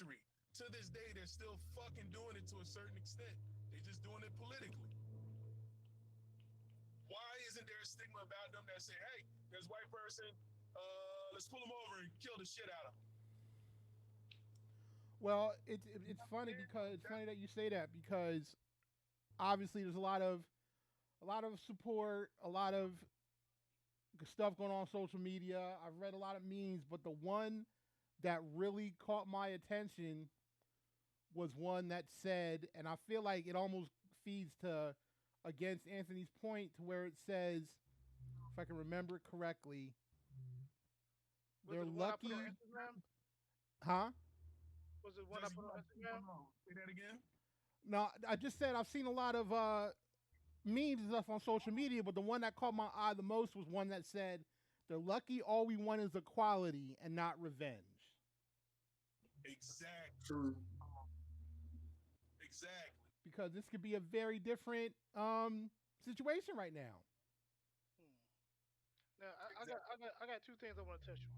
history. To this day, they're still fucking doing it to a certain extent. They're just doing it politically. Why isn't there a stigma about them that say, hey, there's a white person, let's pull him over and kill the shit out of him? Well, it's funny because it's funny that you say that because obviously there's a lot of support, a lot of stuff going on social media. I've read a lot of memes, but the one that really caught my attention was one that said, and I feel like it almost feeds to against Anthony's point to where it says, if I can remember it correctly, they're lucky. Huh? Was it one I put on Instagram? Say that again. No, I just said I've seen a lot of memes and stuff on social media, but the one that caught my eye the most was one that said, "They're lucky. All we want is equality and not revenge." Exactly. True. Exactly. Because this could be a very different situation right now. Now, I got two things I want to touch on.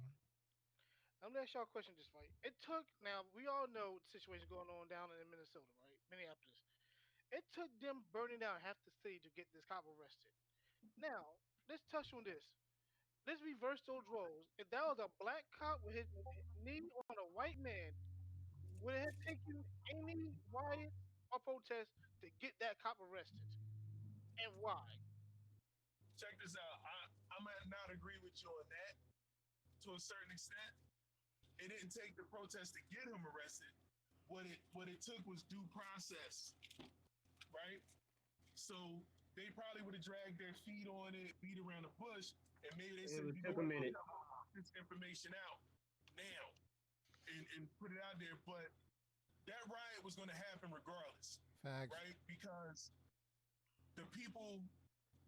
I'm gonna ask y'all a question just right. It took now we all know the situation going on down in Minnesota, right? Minneapolis. It took them burning down half the city to get this cop arrested. Now, let's touch on this. Let's reverse those roles. If that was a black cop with his knee on a white man, would it have taken any riots or protests to get that cop arrested? And why? Check this out. I might not agree with you on that to a certain extent. It didn't take the protest to get him arrested. What it took was due process, right? So they probably would have dragged their feet on it, beat around the bush, and maybe they said, took a minute. This information out now and put it out there. But that riot was going to happen regardless. Facts. Right? Because the people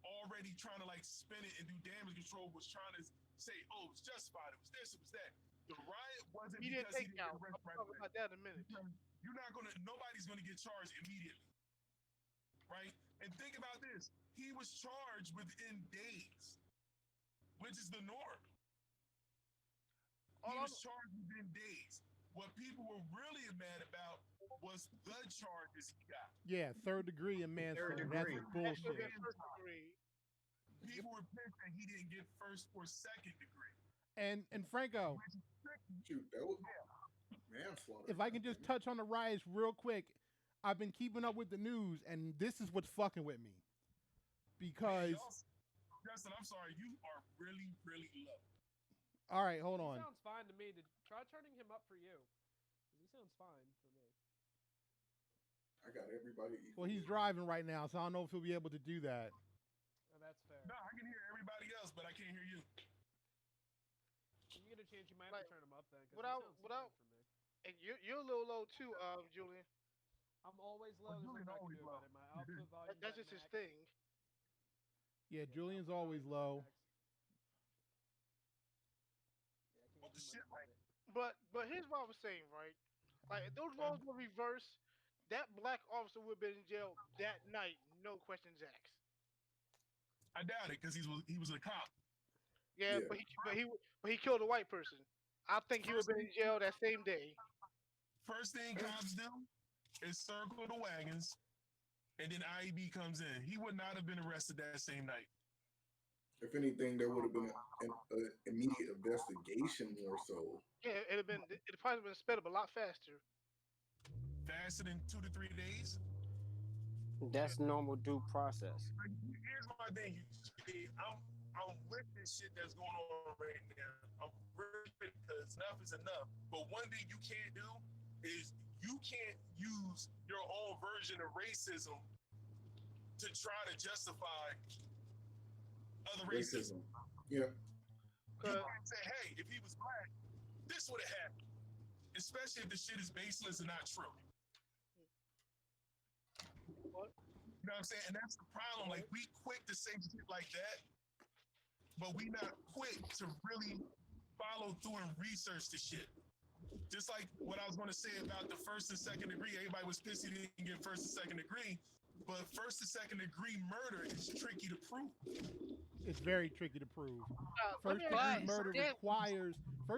already trying to like spin it and do damage control was trying to say, oh, it was justified, it was this, it was that. The riot wasn't He didn't because he take didn't out. get arrested I'll right talk away. about that in a minute. You're not nobody's gonna get charged immediately. Right? And think about this. He was charged within days, which is the norm. He was charged within days. What people were really mad about was the charges he got. Yeah, third degree and manslaughter. That's bullshit. First degree. People were pissed that he didn't get first or second degree. And Franco, Shoot, that was manslaughter. if I can just touch on the riots real quick, I've been keeping up with the news, and this is what's fucking with me. Because Justin, I'm sorry, you are really, really low. All right, hold He on. sounds fine to me. Try turning him up for you. He sounds fine for me. I got everybody equal. Well, he's driving right now, so I don't know if he'll be able to do that. Oh, that's fair. No, I can hear everybody else, but I can't hear you. When you get a chance, you might have to turn him up then. Without, for me. and you're a little low too, Julian. I'm always low. There's nothing I can do about it. My output volume. That's just his thing. Yeah, Julian's always low. But here's what I was saying, right? Like if those roles were reversed, that black officer would have been in jail that night, no questions asked. I doubt it because he was a cop. Yeah, but he killed a white person. I think he would have been in jail that same day. First thing cops do is circle the wagons, and then IEB comes in. He would not have been arrested that same night. If anything, there would have been an immediate investigation more so. Yeah, it'd probably been sped up a lot faster. Faster than 2 to 3 days? That's normal due process. Here's my thing. I'm with this shit that's going on right now. I'm really with it because enough is enough. But one thing you can't do is you can't use your own version of racism to try to justify other racism. Yeah. You can't say, hey, if he was black, this would have happened. Especially if the shit is baseless and not true. What? You know what I'm saying? And that's the problem. Like, we quick to say shit like that, but we not quick to really follow through and research the shit. Just like what I was going to say about the first and second degree. Everybody was pissed he didn't get first and second degree, but first and second degree murder is tricky to prove. It's very tricky to prove. First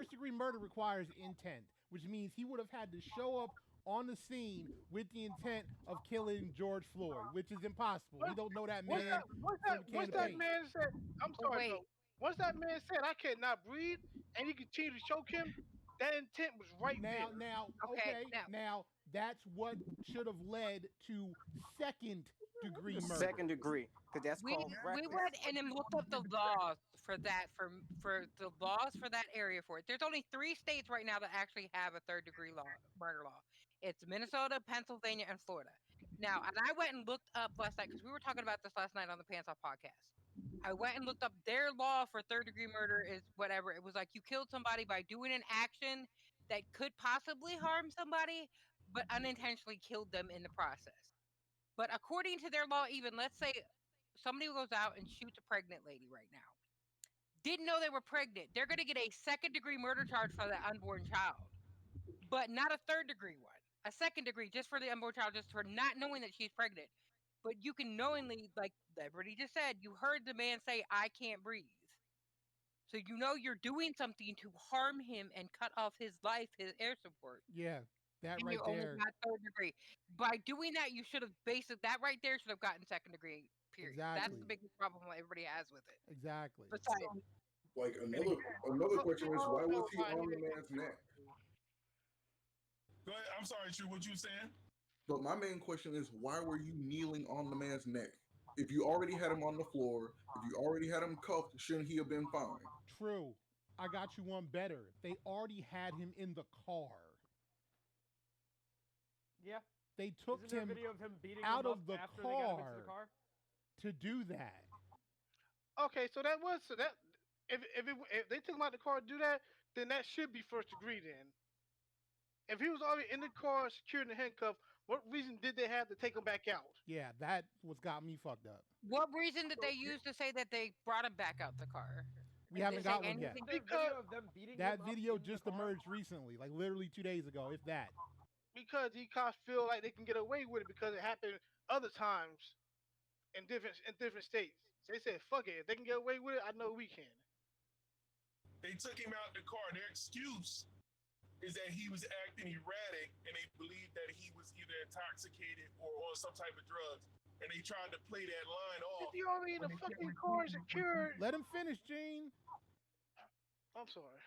degree murder requires intent. which means he would have had to show up on the scene with the intent of killing George Floyd, which is impossible. We don't know that Once man from a can once of that paint. man said, I'm But sorry, wait, bro. Once that man said I cannot breathe, and he continued to choke him, that intent was right there. okay, Okay, now now that's what should have led to second degree murder. Second degree, because that's we called we reckless. went and then looked up the laws for that for the laws for that area for it. There's only 3 states right now that actually have a third degree law murder law. It's Minnesota, Pennsylvania, and Florida. Now, and I went and looked up last night because we were talking about this last night on the Pants Off podcast. I went and looked up their law for third degree murder is whatever. It was like you killed somebody by doing an action that could possibly harm somebody, but unintentionally killed them in the process. But according to their law, even let's say somebody goes out and shoots a pregnant lady right now, didn't know they were pregnant, they're going to get a second degree murder charge for that unborn child, but not a third degree one. A second degree just for the unborn child, just for not knowing that she's pregnant. But you can knowingly, like everybody just said, you heard the man say, I can't breathe. So you know you're doing something to harm him and cut off his life, his air support. Yeah, that And right you only there. got third degree. By doing that, you should have that right there should have gotten second degree. Period. That's Exactly. the biggest problem everybody has with it. Exactly. Besides, Like another question is, why was he on the man's neck? Go ahead. I'm sorry, True. What you saying? But my main question is, why were you kneeling on the man's neck? If you already had him on the floor, if you already had him cuffed, shouldn't he have been fine? True. I got you one better. They already had him in the car. Yeah. They took Isn't there a him video of him beating out him of up the after they got him into car the car? to do that. Okay, so that if they took him out the car to do that, then that should be first degree. Then, if he was already in the car secured and handcuffed, what reason did they have to take him back out? Yeah, that was got me fucked up. what reason did they use to say that they brought him back out the car? We Did haven't they say got one yet. anything? Is there a video of them beating That him up video in the just car? emerged recently, like literally 2 days ago, if that. Because these cops feel like they can get away with it because it happened other times in different states. So they said, "Fuck it, if they can get away with it, I know we can." They took him out the car. Their excuse is that he was acting erratic, and they believed that he was either intoxicated or on some type of drugs. And they tried to play that line off. If you already in the fucking car secured, Let him finish, Gene. I'm sorry.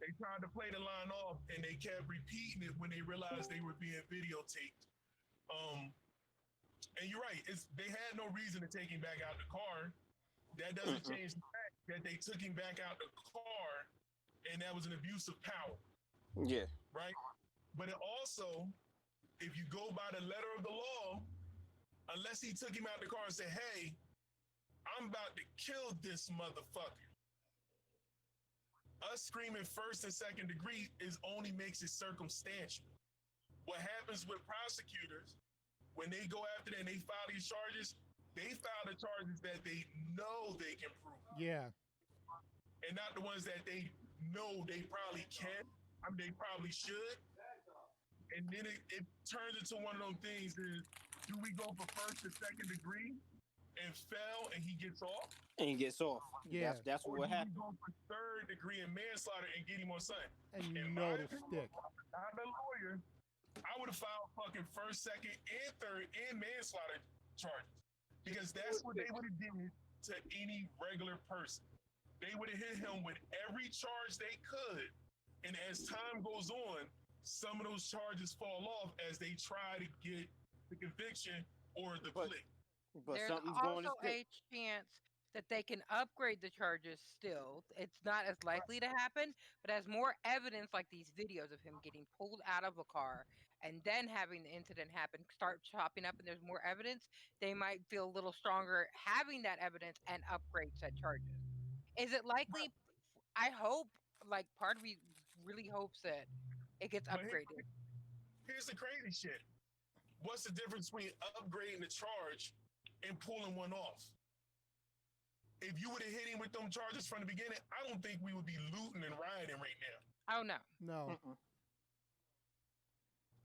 They tried to play the line off, and they kept repeating it when they realized they were being videotaped. And you're right. They had no reason to take him back out the car. That doesn't change the fact that they took him back out the car, and that was an abuse of power, Yeah. right? But it also, if you go by the letter of the law, unless he took him out the car and said, "Hey, I'm about to kill this motherfucker," us screaming first and second degree only makes it circumstantial. What happens with prosecutors when they go after that and they file these charges, they file the charges that they know they can prove, Yeah. and not the ones that they know they probably can. I mean, they probably should. And then it turns into one of those things: is do we go for first and second degree and fail and he gets off? And he gets off. Yeah. That's Or what do we happened. go for third degree and manslaughter and get him on something? And you In know my it'll opinion, stick. I'm a lawyer. I would have filed fucking first, second, and third and manslaughter charges, because that's what they would have did to any regular person. They would have hit him with every charge they could, and as time goes on, some of those charges fall off as they try to get the conviction or the But- plea. But There's something's going to also stick. a chance that they can upgrade the charges still. It's not as likely to happen, but as more evidence like these videos of him getting pulled out of a car and then having the incident happen start chopping up and there's more evidence, they might feel a little stronger having that evidence and upgrade said charges. Is it likely? I hope, like, part of me really hopes that it gets But upgraded. Here's the crazy shit. What's the difference between upgrading the charge and pulling one off? If you would have hit him with them charges from the beginning, I don't think we would be looting and rioting right now. Oh no. No.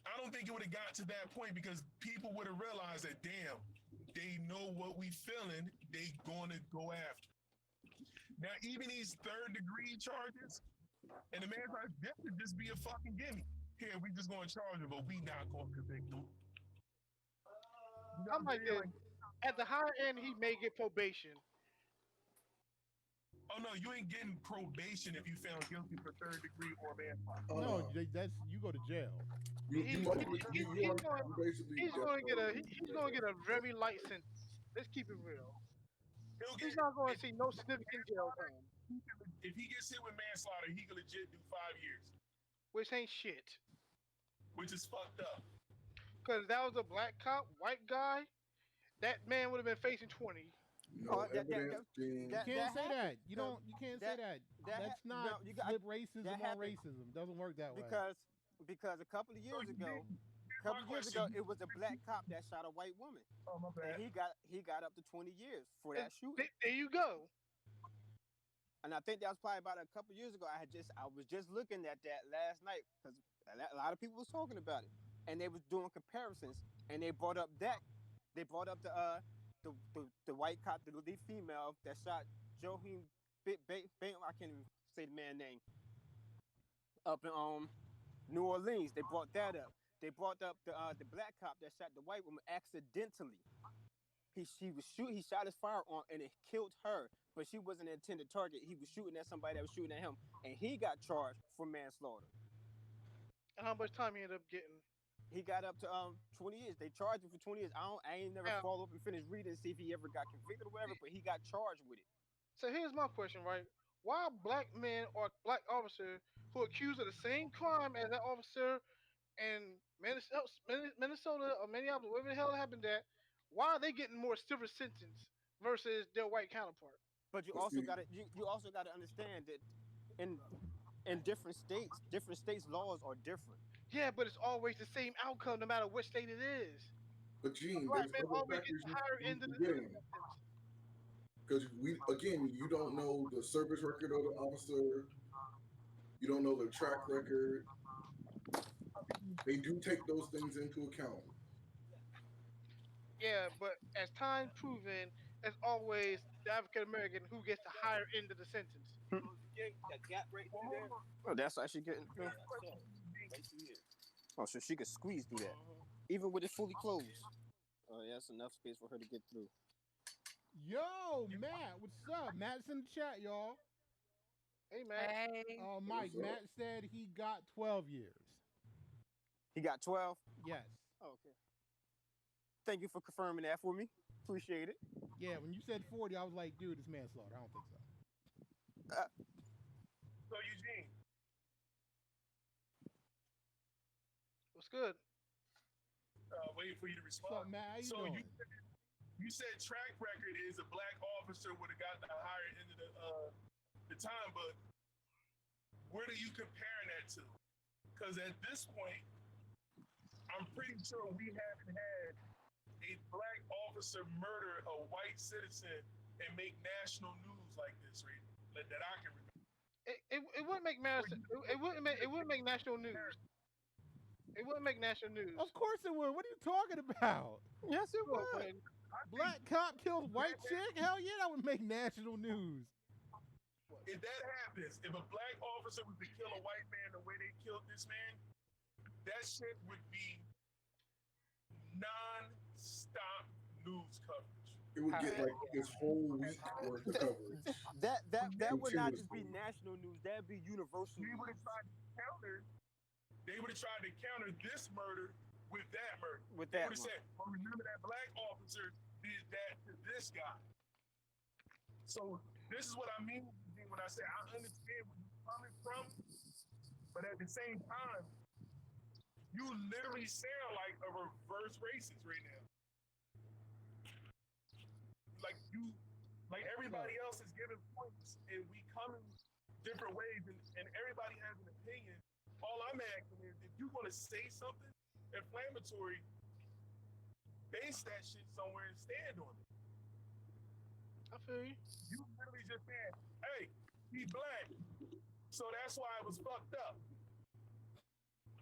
I don't think it would have got to that point, because people would have realized that, damn, they know what we feeling, they going to go after. Now, even these third degree charges, And the man's like, this would just be a fucking gimme. Here, we just gonna charge him, but we not gonna convict him. You know I'm what I'm like saying? this. At the higher end, he may get probation. Oh no, you ain't getting probation if you found guilty for third degree or manslaughter. No, that's you go to jail. He's You basically he's death going to get row. he's going to get a very light sentence. Let's keep it real. He'll He's get not going to see no significant jail time, if he gets hit with manslaughter, he can legit do 5 years, which ain't shit. which is fucked up. Because that was a black cop, white guy, that man would have been facing 20. No Oh, evidence being. You can't say happened. that. You don't. You can't say that. That's not no, you got flip racism that on happened racism. Doesn't work that way. because a couple of years you ago, question- it was a black cop that shot a white woman, Oh my and bad. he got up to 20 years for that shooting. There you go. And I think that was probably about a couple of years ago. I was just looking at that last night because a lot of people was talking about it, and they was doing comparisons, and they brought up the white cop, the lead female that shot Joachim I can't even say the man's name, up in New Orleans. They brought that up. They brought up the black cop that shot the white woman accidentally. He shot his firearm and it killed her, but she wasn't an intended target. He was shooting at somebody that was shooting at him, and he got charged for manslaughter. And how much time he ended up getting? He got up to 20 years. They charged him for 20 years. I ain't never follow up and finish reading and see if he ever got convicted or whatever, but he got charged with it. So here's my question, right? Why black men or black officer who are accused of the same crime as that officer in Minnesota or Minneapolis, wherever the hell it happened at, why are they getting more stiffer sentence versus their white counterpart? But you also got to understand that in different states laws are different. Yeah, but it's always the same outcome no matter which state it is. But Gene, Black there's men other always factors get the higher you end of the forgetting. Because you don't know the service record of the officer. You don't know their track record. They do take those things into account. Yeah, but as time proven, it's always the African American who gets the higher end of the sentence. Oh, that's how she getting. Oh, so she could squeeze through that, even with it fully closed. Oh, yeah, that's enough space for her to get through. Yo, Matt, what's up? Matt's in the chat, y'all. Hey, man. Hey. Mike, Matt said he got 12 years. He got 12? Yes. Oh, okay. Thank you for confirming that for me. Appreciate it. Yeah, when you said 40, I was like, dude, it's manslaughter. I don't think so. So Eugene, What's good? waiting for you to What's respond. up, Matt? How you So doing? you said track record is a black officer would have gotten the higher end of the time, but what are you comparing that to? Because at this point, I'm pretty sure we haven't had a black officer murder a white citizen and make national news like this, right? That I can remember. It wouldn't make it wouldn't make national news. It wouldn't make national news. Of course it would. What are you talking about? Yes, it Look, would. man, Black cop kills white chick? Hell yeah, that would make national news. If that happens, if a black officer was to kill a white man the way they killed this man, that shit would be non-stop news coverage. It would get like this whole week worth of coverage. That would not just be national news. That'd be universal. They would have tried to counter. They would have tried to counter this murder with that murder. With They that would have said, "Well, remember that black officer did that to this guy." So this is what I mean when I say I understand where you're coming from, but at the same time, you literally sound like a reverse racist right now. Like everybody else is giving points, and we come in different ways, and everybody has an opinion. All I'm asking is, if you want to say something inflammatory, base that shit somewhere and stand on it. I feel you. You literally just said, "Hey, he black, so that's why it was fucked up."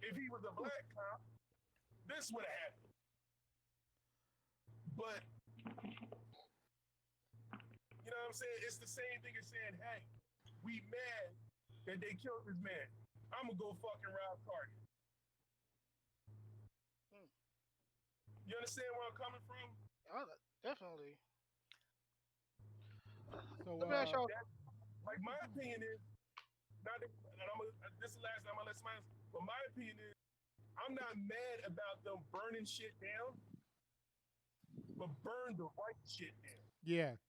If he was a black cop, this would have happened. But you know what I'm saying? It's the same thing as saying, "Hey, we mad that they killed this man. I'm gonna go fucking rob Target. Hmm. You understand where I'm coming from? Definitely. So Let me ask y'all. Like my opinion is, not that, and this is the last time I let somebody else, but my opinion is, I'm not mad about them burning shit down, but burn the right shit down. yeah.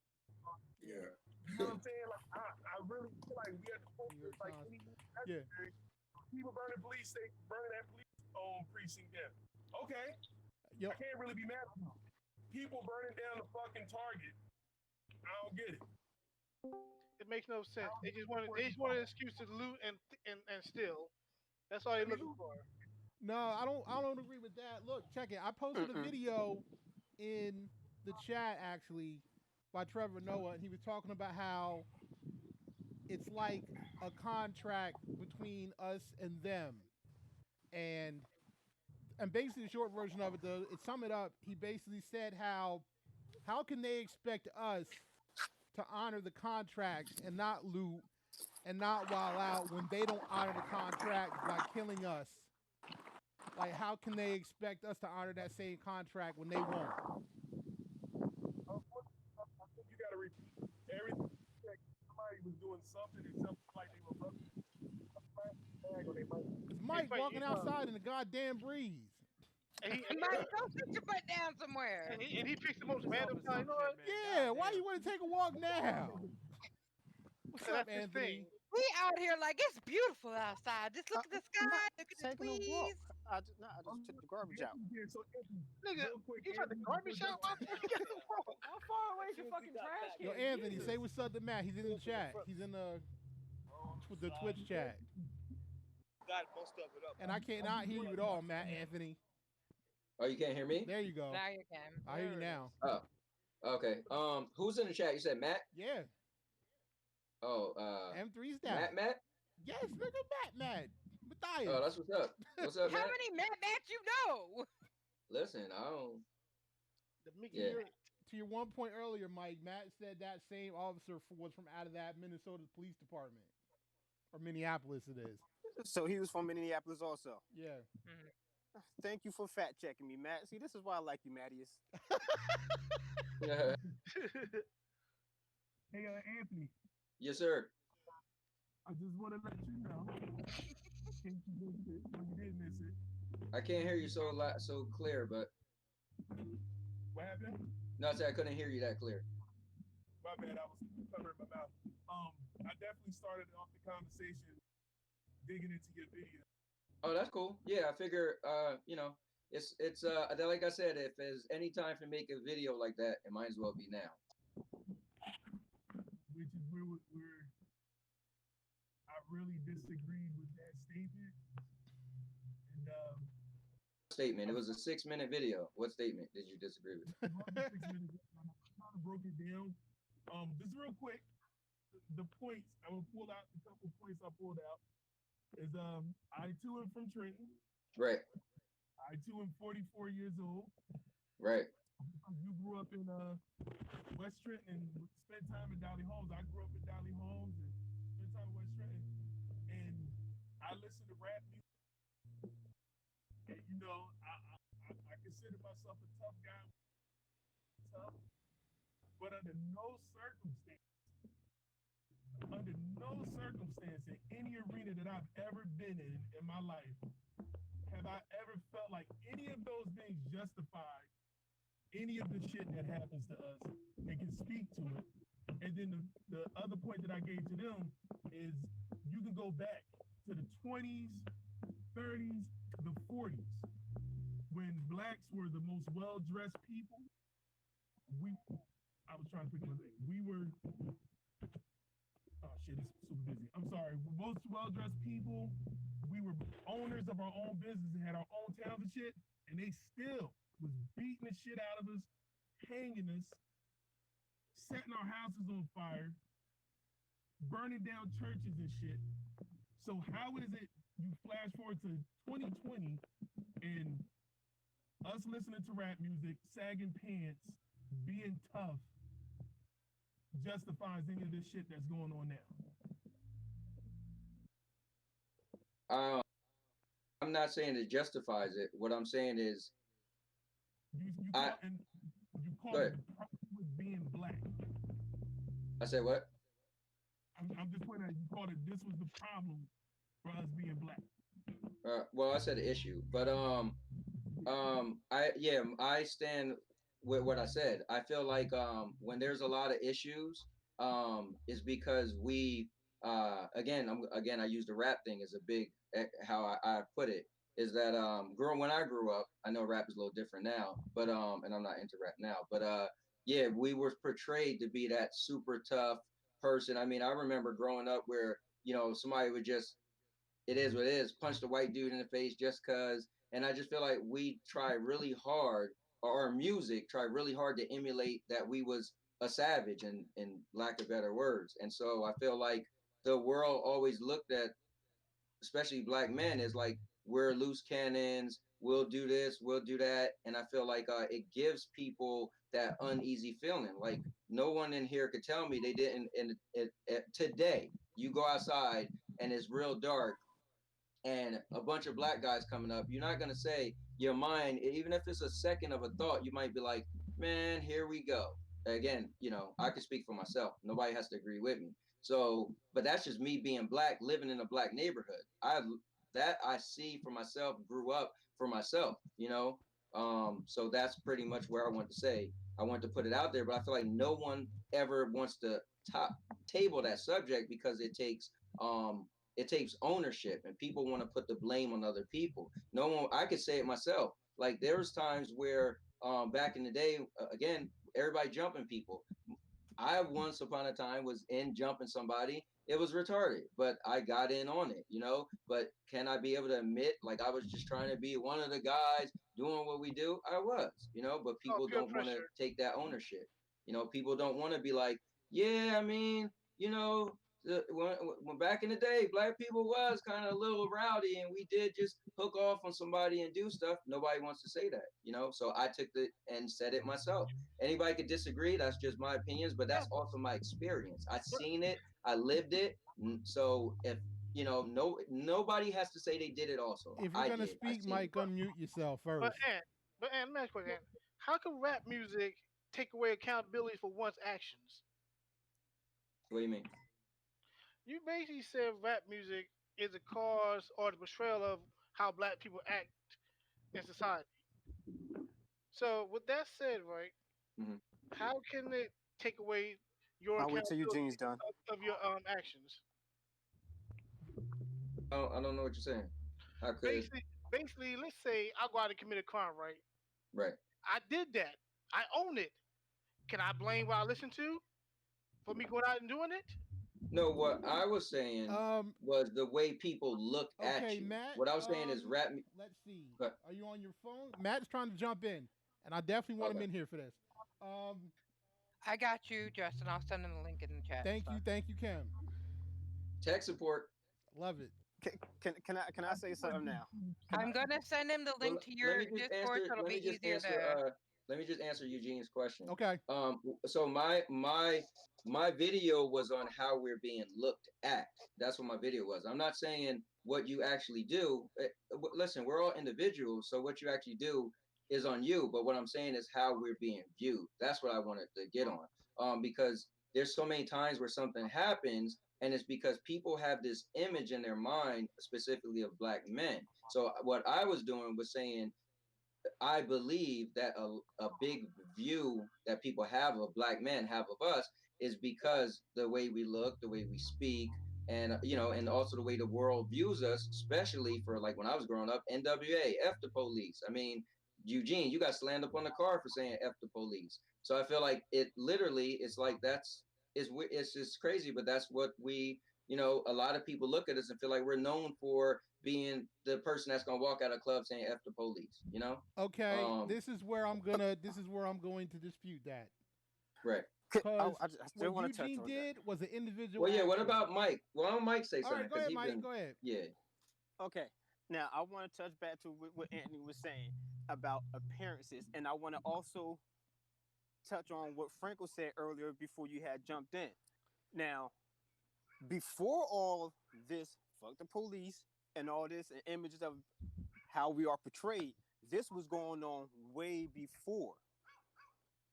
Yeah. You know what I'm saying? Like I really feel like we have to focus New York like Times. any Yeah. people burning police station, burning that police precinct down. Okay, Yo, I can't really be mad at them. People burning down the fucking Target. I don't get it. It makes no sense. They just wanted an excuse to loot and steal. That's all they're looking for. no, I don't agree with that. Look, check it. I posted a video in the chat actually by Trevor Noah, and he was talking about how it's like a contract between us and them, and basically the short version of it, though, it sum it up. He basically said how can they expect us to honor the contract and not loot and not wild out when they don't honor the contract by killing us? Like, how can they expect us to honor that same contract when they won't? I think you gotta repeat everything. Somebody was doing something and something like they were rubbing a plastic bag or they might. It's Mike walking outside in the goddamn breeze. Mike, go sit your butt down somewhere. And he picks the most Just random off time. You know some what? shit, man. Yeah, why Goddamn. you want to take a walk now? What's up, That's his Anthony? thing. We out here like it's beautiful outside. Just look at the sky, look at the Taking a walk. trees. I just took the garbage out. So, Nigga, real quick, he tried to garbage out. How far away is your fucking trash Yo, can? Anthony, Jesus. say what's up to Matt. He's in the chat. He's in the Twitch chat. Got most of it up. And I cannot hear you at all, Matt, Anthony. Oh, you can't hear me? There you go. Now you can. I hear you now. Oh, okay. Who's in the chat? You said Matt? Yeah. Oh, M3's down. Matt? Yes, nigga, Matt. Matthias. Oh, that's what's up. What's up, How Matt? many Matt you know? Listen, I don't. The Mickey Yeah. To your one point earlier, Mike, Matt said that same officer was from out of that Minnesota Police Department. Or Minneapolis, it is. So he was from Minneapolis also. Yeah. Thank you for fact checking me, Matt. See, this is why I like you, Mattias. hey, Anthony, Yes, sir. I just want to let you know. In case you did miss it. I can't hear you so clear, but What happened? no, I said I couldn't hear you that clear. My bad, I was covering my mouth. I definitely started off the conversation digging into your video. Oh, that's cool. Yeah, I figure, it's like I said, if there's any time to make a video like that, it might as well be now. Which is where I really disagreed with that statement. And Statement. It was a 6-minute video. What statement did you disagree with? I kind of broke it down. Just real quick, the points I'm gonna pull out. A couple points I pulled out is I too am from Trenton. Right. I too am 44 years old. Right. You grew up in West Trenton and spent time in Dolly Holmes. I grew up in Dolly Holmes and spent time in West Trenton. And I listen to rap music. And you know, I consider myself a tough guy. Tough. But under no circumstance in any arena that I've ever been in my life have I ever felt like any of those things justified any of the shit that happens to us and can speak to it. And then the other point that I gave to them is you can go back to the 20s, 30s, the 40s, when blacks were the most well-dressed people. I was trying to pick my thing. We were, oh shit, it's super busy. I'm sorry. Most well-dressed people, we were owners of our own business and had our own towns and shit, and they still was beating the shit out of us, hanging us, setting our houses on fire, burning down churches and shit. So how is it you flash forward to 2020 and us listening to rap music, sagging pants, being tough, justifies any of this shit that's going on now? Um, I'm not saying it justifies it. What I'm saying is, You I call and you go call it ahead. the problem with being black. I said what? I'm just pointing out you called it. This was the problem for us being black. Well, I said issue, but I yeah, I stand with what I said. I feel like when there's a lot of issues, is because we again I use the rap thing as a big how I put it is that growing when I grew up, I know rap is a little different now, but and I'm not into rap now, but yeah, we were portrayed to be that super tough person. I mean, I remember growing up where somebody would just it is what it is. Punch the white dude in the face just cause. And I just feel like we try really hard, or our music tried really hard to emulate that we was a savage, in lack of better words. And so I feel like the world always looked at, especially black men, as like we're loose cannons. We'll do this, we'll do that, and I feel like it gives people that uneasy feeling. Like no one in here could tell me they didn't. And today, you go outside and it's real dark and a bunch of black guys coming up, you're not gonna say your mind, even if it's a second of a thought, you might be like, man, here we go. Again, I can speak for myself. Nobody has to agree with me. So, but that's just me being black, living in a black neighborhood. I see for myself, grew up for myself. So that's pretty much where I want to say. I want to put it out there, but I feel like no one ever wants to top table that subject because it takes ownership and people want to put the blame on other people. No one, I could say it myself. Like there was times where back in the day, again, everybody jumping people. I once upon a time was in jumping somebody. It was retarded, but I got in on it. But can I be able to admit, like I was just trying to be one of the guys doing what we do? I was. But Oh, people peer don't want to pressure. take that ownership. People don't want to be like, yeah, I mean, when back in the day, black people was kind of a little rowdy, and we did just hook off on somebody and do stuff. Nobody wants to say that. So I took it and said it myself. Anybody could disagree. That's just my opinions, but Yeah, that's also my experience. I but, seen it. I lived it. So if no nobody has to say they did it. Also, If you're I gonna did. I speak, seen it. Mike, unmute yourself but first. and let me ask you a question. How can rap music take away accountability for one's actions? What do you mean? You basically said rap music is a cause or the portrayal of how black people act in society. So with that said, right, Hmm. how can it take away your I'll wait till accountability Eugene's done. of your actions? I don't know what you're saying. How could Basically, let's say I go out and commit a crime, right? right? I did that. I own it. Can I blame what I listened to for me going out and doing it? No, what I was saying Um, was the way people look at okay, you. Matt. What I was saying is Let's see. But Are you on your phone? Matt's trying to jump in, and I definitely want him okay, in here for this. Um, I got you, Justin. I'll send him the link in the chat and stuff. thank you, Kim. tech support. Love it. Can I say something now? I'm gonna send him the link Well, to let your me just Discord, answer. so it'll Let be me just easier answer. to. Let me just answer Eugene's question. Okay. So my video was on how we're being looked at. That's what my video was. I'm not saying what you actually do. Listen, we're all individuals, so what you actually do is on you. But what I'm saying is how we're being viewed. That's what I wanted to get on. Because there's so many times where something happens, and it's because people have this image in their mind, specifically of black men. So what I was doing was saying I believe that a big view that people have of black men have of us is because the way we look, the way we speak, and and also the way the world views us, especially for like when I was growing up, NWA, F the police. I mean, Eugene, you got slammed up on the car for saying F the police. So I feel like it literally, it's like it's just crazy, but that's what a lot of people look at us and feel like we're known for being the person that's gonna walk out of a club saying "f the police." Okay. Um, This is where I'm going to dispute that right. because I still what want to touch Eugene on that. did was an individual Well, yeah. What action. about Mike? Well, I'll Mike say All something right, go because ahead, he Mike. been, Go ahead. yeah. Okay. Now I want to touch back to what Anthony was saying about appearances, and I want to also touch on what Frankel said earlier before you had jumped in. Now, before all this, fuck the police. and all this, and images of how we are portrayed. This was going on way before.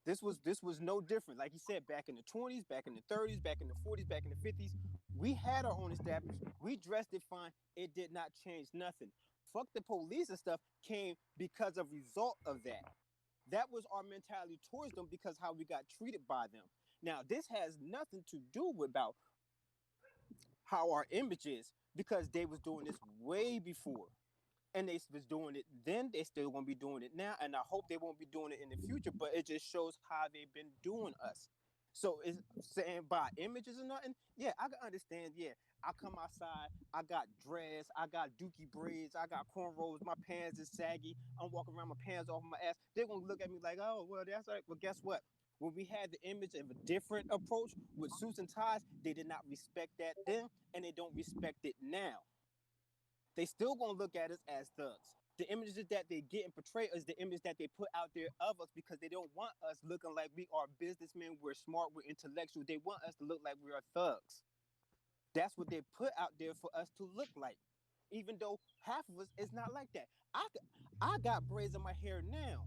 This was no different. Like he said, back in the 20s, back in the 30s, back in the 40s, back in the 50s, we had our own establishment. We dressed it fine. It did not change nothing. Fuck the police and stuff came because of result of that. That was our mentality towards them because how we got treated by them. Now, this has nothing to do with about how our image is because they was doing this way before. And they was doing it then, they still gonna be doing it now, and I hope they won't be doing it in the future, but it just shows how they've been doing us. So it's saying by images or nothing, yeah, I can understand, yeah. I come outside, I got dreads, I got dookie braids, I got cornrows, my pants is saggy, I'm walking around my pants off my ass. They're gonna look at me like, oh, well, that's right. Well, guess what? When we had the image of a different approach with suits and ties, they did not respect that then, and they don't respect it now. They still gonna look at us as thugs. The images that they get and portray is the image that they put out there of us because they don't want us looking like we are businessmen, we're smart, we're intellectual. They want us to look like we are thugs. That's what they put out there for us to look like. Even though half of us is not like that. I got braids in my hair now,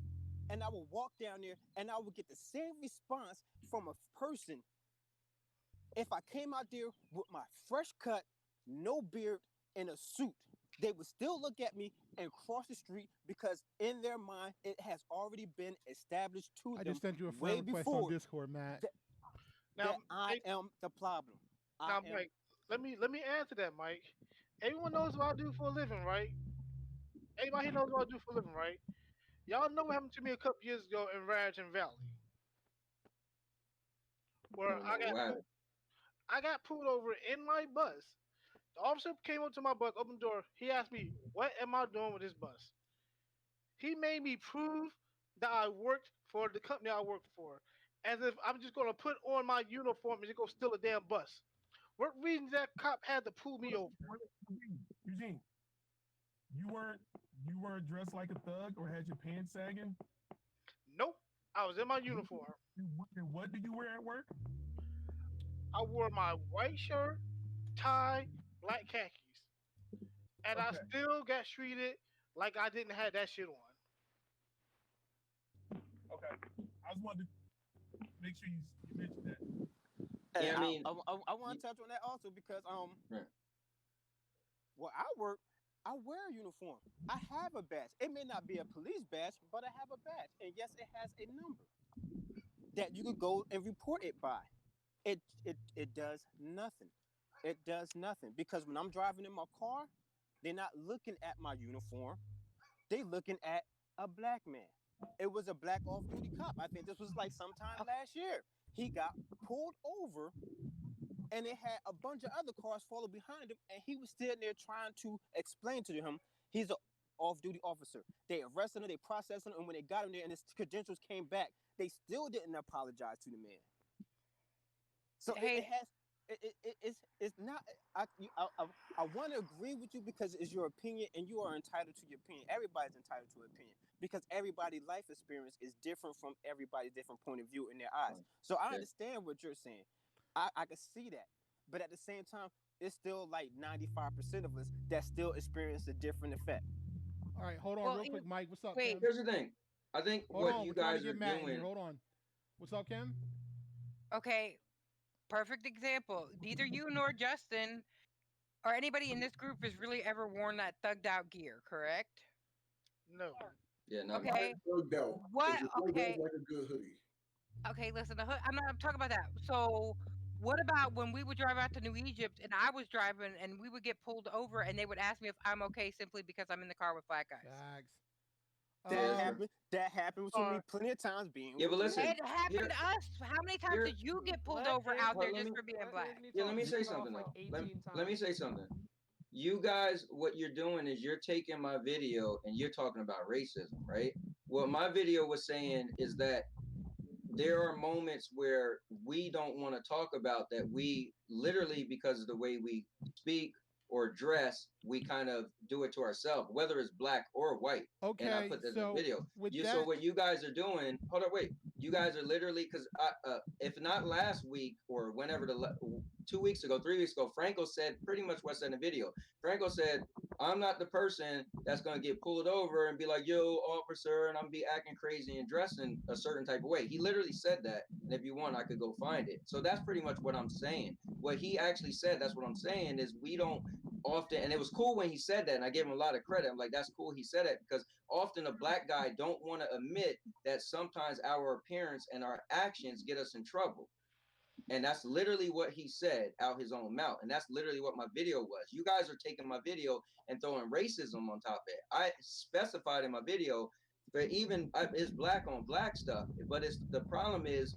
and I will walk down there and I will get the same response from a person if I came out there with my fresh cut, no beard, in a suit. They would still look at me and cross the street because in their mind it has already been established to I them just sent you a way friend request before on Discord, Matt. Now, that I am the problem. now, Mike, let me answer that, Mike. Everyone knows what I do for a living, right? Everybody here knows what I do for a living, right? Y'all know what happened to me a couple years ago in Raritan Valley, where No, what happened? I got pulled over in my bus. The officer came up to my bus, opened the door. He asked me, "What am I doing with this bus?" He made me prove that I worked for the company I worked for, as if I'm just gonna put on my uniform and just go steal a damn bus. What reason that cop had to pull me over? Eugene, you weren't dressed like a thug or had your pants sagging. Nope, I was in my uniform. And what do you wear at work? I wore my white shirt, tie, black khakis, and I Okay. still got treated like I didn't have that shit on. Okay. I just wanted to make sure you mentioned that. And Yeah, I mean, I want to touch on that also because Right. where I work, I wear a uniform. I have a badge. It may not be a police badge, but I have a badge, and yes, it has a number that you could go and report it by. It does nothing. It does nothing because when I'm driving in my car, they're not looking at my uniform. They looking at a black man. It was a black off-duty cop. I think this was like sometime last year. He got pulled over, and it had a bunch of other cars follow behind him, and he was sitting there trying to explain to him he's an off-duty officer. They arrested him, they processed him, and when they got him there and his credentials came back, they still didn't apologize to the man. So Hey. it's not. I want to agree with you because it's your opinion and you are entitled to your opinion. Everybody's entitled to an opinion because everybody's life experience is different from everybody's different point of view in their eyes. So I understand what you're saying. I can see that, but at the same time, it's still like 95% of us that still experience a different effect. All right, hold on Well, real quick, Mike. What's up, wait. Kim? Here's the thing. I think Hold what on, you we're trying guys to are get Matt in doing. here. Hold on. What's up, Kim? Okay, perfect example. Neither you nor Justin or anybody in this group has really ever worn that thugged out gear, correct? No. Yeah, not me. Okay. Thugged out. What? It's thugged Okay. out like a good hoodie. Okay, listen, I'm not talking about that. So, what about when we would drive out to New Egypt and I was driving and we would get pulled over and they would ask me if I'm okay simply because I'm in the car with black guys? Facts. That happened to me plenty of times being. Yeah, but with you. listen. It happened Here- to us. How many times here- did you get pulled Let over Anthony- out there let just me- for being Let black? Anthony Yeah, let talk. me He's say been off something like though. 18 Let me times. say something. You guys, what you're doing is you're taking my video and you're talking about racism, right? What my video was saying is that there are moments where we don't want to talk about that. We literally, because of the way we speak or dress, we kind of do it to ourselves, whether it's black or white. And I Okay, put that in so the video. with So that, what you guys are doing, hold on, wait. You guys are literally, because if not last week or whenever 2 weeks ago, 3 weeks ago, Franco said pretty much what's in the video. Franco said I'm not the person that's gonna get pulled over and be like, "Yo, officer," and I'm be acting crazy and dressing a certain type of way. He literally said that, and if you want, I could go find it. So that's pretty much what I'm saying. What he actually said, that's what I'm saying, is we don't often, and it was cool when he said that, and I gave him a lot of credit. I'm like, that's cool he said that, because often a black guy don't want to admit that sometimes our appearance and our actions get us in trouble. And that's literally what he said out his own mouth. And that's literally what my video was. You guys are taking my video and throwing racism on top of it. I specified in my video that even it's black on black stuff, but it's the problem is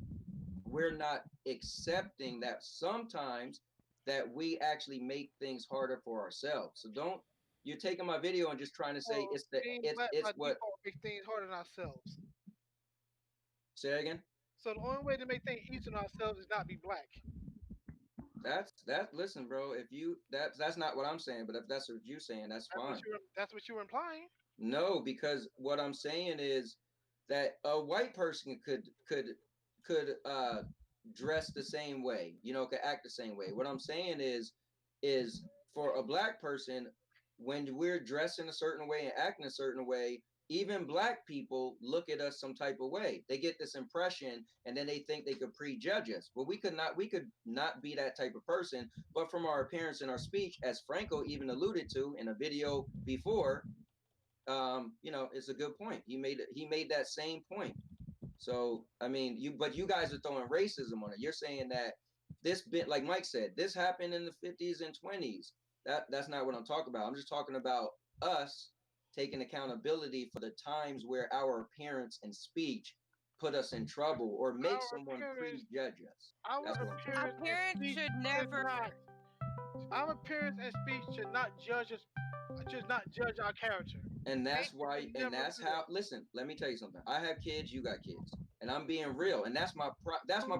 we're not accepting that sometimes that we actually make things harder for ourselves. So don't you're taking my video and just trying to say Well, it's the being it's black it's by what default makes things harder than ourselves. say that again. So the only way to make things easier on ourselves is not be black. That listen, bro, if you that's not what I'm saying, but if that's what you're saying, that's fine. That's what you were implying. No, because what I'm saying is that a white person could dress the same way, could act the same way. What I'm saying is for a black person, when we're dressing a certain way and acting a certain way, even black people look at us some type of way. They get this impression and then they think they could prejudge us. Well, we could not be that type of person, but from our appearance and our speech, as Franco even alluded to in a video before, it's a good point. He made that same point. So I mean, but you guys are throwing racism on it. You're saying that this bit, like Mike said, this happened in the 50s and 20s. That's not what I'm talking about. I'm just talking about us taking accountability for the times where our appearance and speech put us in trouble or make someone prejudge us. That's what I'm saying. Our parents should never. Our appearance and speech should not judge us. Should not judge our character. And that's why, and that's how. Listen, let me tell you something. I have kids. You got kids, and I'm being real. And that's my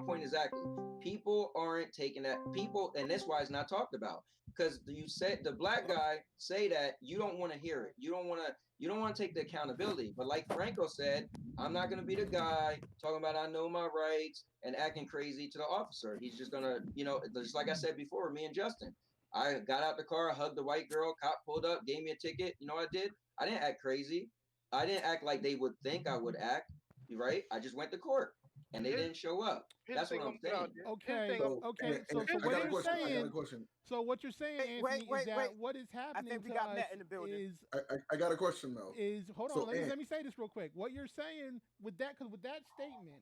point exactly. People aren't taking that. People, and that's why it's not talked about. Because you said the black guy say that you don't want to hear it. You don't want to. You don't want to take the accountability. But like Franco said, I'm not gonna be the guy talking about I know my rights and acting crazy to the officer. He's just gonna, just like I said before, me and Justin. I got out the car, hugged the white girl, cop pulled up, gave me a ticket. You know what I did? I didn't act crazy. I didn't act like they would think I would act, right? I just went to court and they didn't show up. That's what I'm saying. Okay. So what you're saying, Anthony, is that what is happening I think we to got us Matt in the building. I got a question, Mel. Hold on, let me say this real quick. What you're saying with that, because with that statement,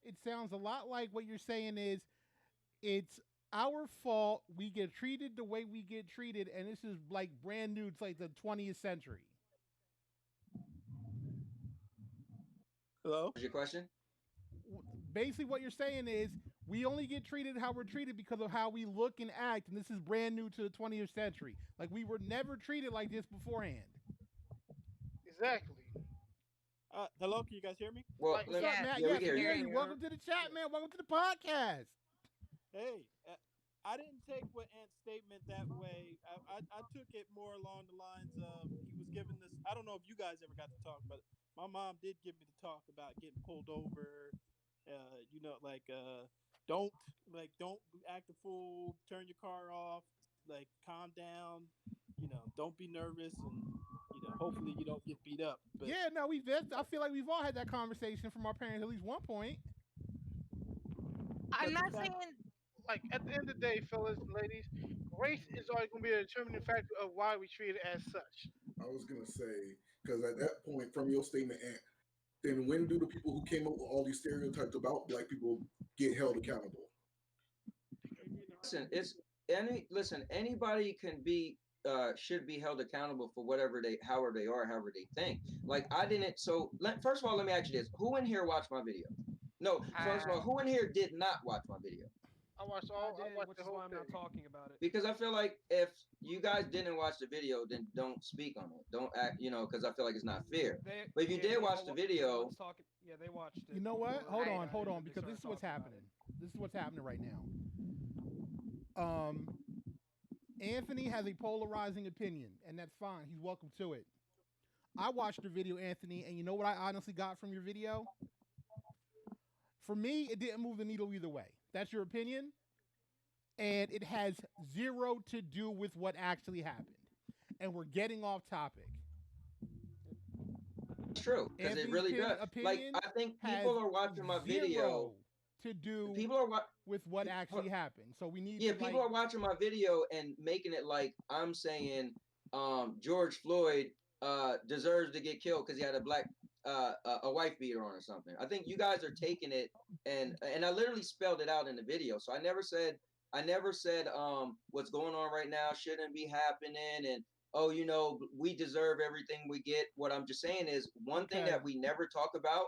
it sounds a lot like what you're saying is it's our fault. We get treated the way we get treated, and this is like brand new. It's like the 20th century. Hello? What's your question? Basically, what you're saying is we only get treated how we're treated because of how we look and act, and this is brand new to the 20th century. Like we were never treated like this beforehand. Exactly. Hello, can you guys hear me? Well, what's up, Matt? Yes, we hear you. Welcome to the chat, man. Welcome to the podcast. Hey, I didn't take what Ant's statement that way. I took it more along the lines of he was giving this. I don't know if you guys ever got to talk, but my mom did give me the talk about getting pulled over. Don't act a fool. Turn your car off. Like, calm down. Don't be nervous, and hopefully you don't get beat up. But yeah, no, I feel like we've all had that conversation from our parents at least one point. I'm not saying. Like at the end of the day, fellas and ladies, race is always going to be a determining factor of why we treat it as such. I was gonna say, because at that point, from your statement, Ant, then when do the people who came up with all these stereotypes about black people get held accountable? Listen, anybody can be should be held accountable for however they are, however they think. Like I didn't. So first of all, let me ask you this: who in here watched my video? No, first of all, who in here did not watch my video? I watched the whole thing. I'm not talking about it. Because I feel like if you guys didn't watch the video, then don't speak on it. Don't act, because I feel like it's not fair. But if you did watch the video, they watched it. You know what? Hold on, because this is what's happening. This is what's happening right now. Anthony has a polarizing opinion, and that's fine. He's welcome to it. I watched your video, Anthony, and you know what I honestly got from your video? For me, it didn't move the needle either way. That's your opinion, and it has zero to do with what actually happened. and we're getting off topic. It's true because it really does. Like I think people are watching my video to do people are with what actually happened. So we need to people are watching my video and making it like I'm saying George Floyd deserves to get killed because he had a wife beater on or something. I think you guys are taking it and I literally spelled it out in the video. So I never said what's going on right now shouldn't be happening and oh, we deserve everything we get. What I'm just saying is one thing that we never talk about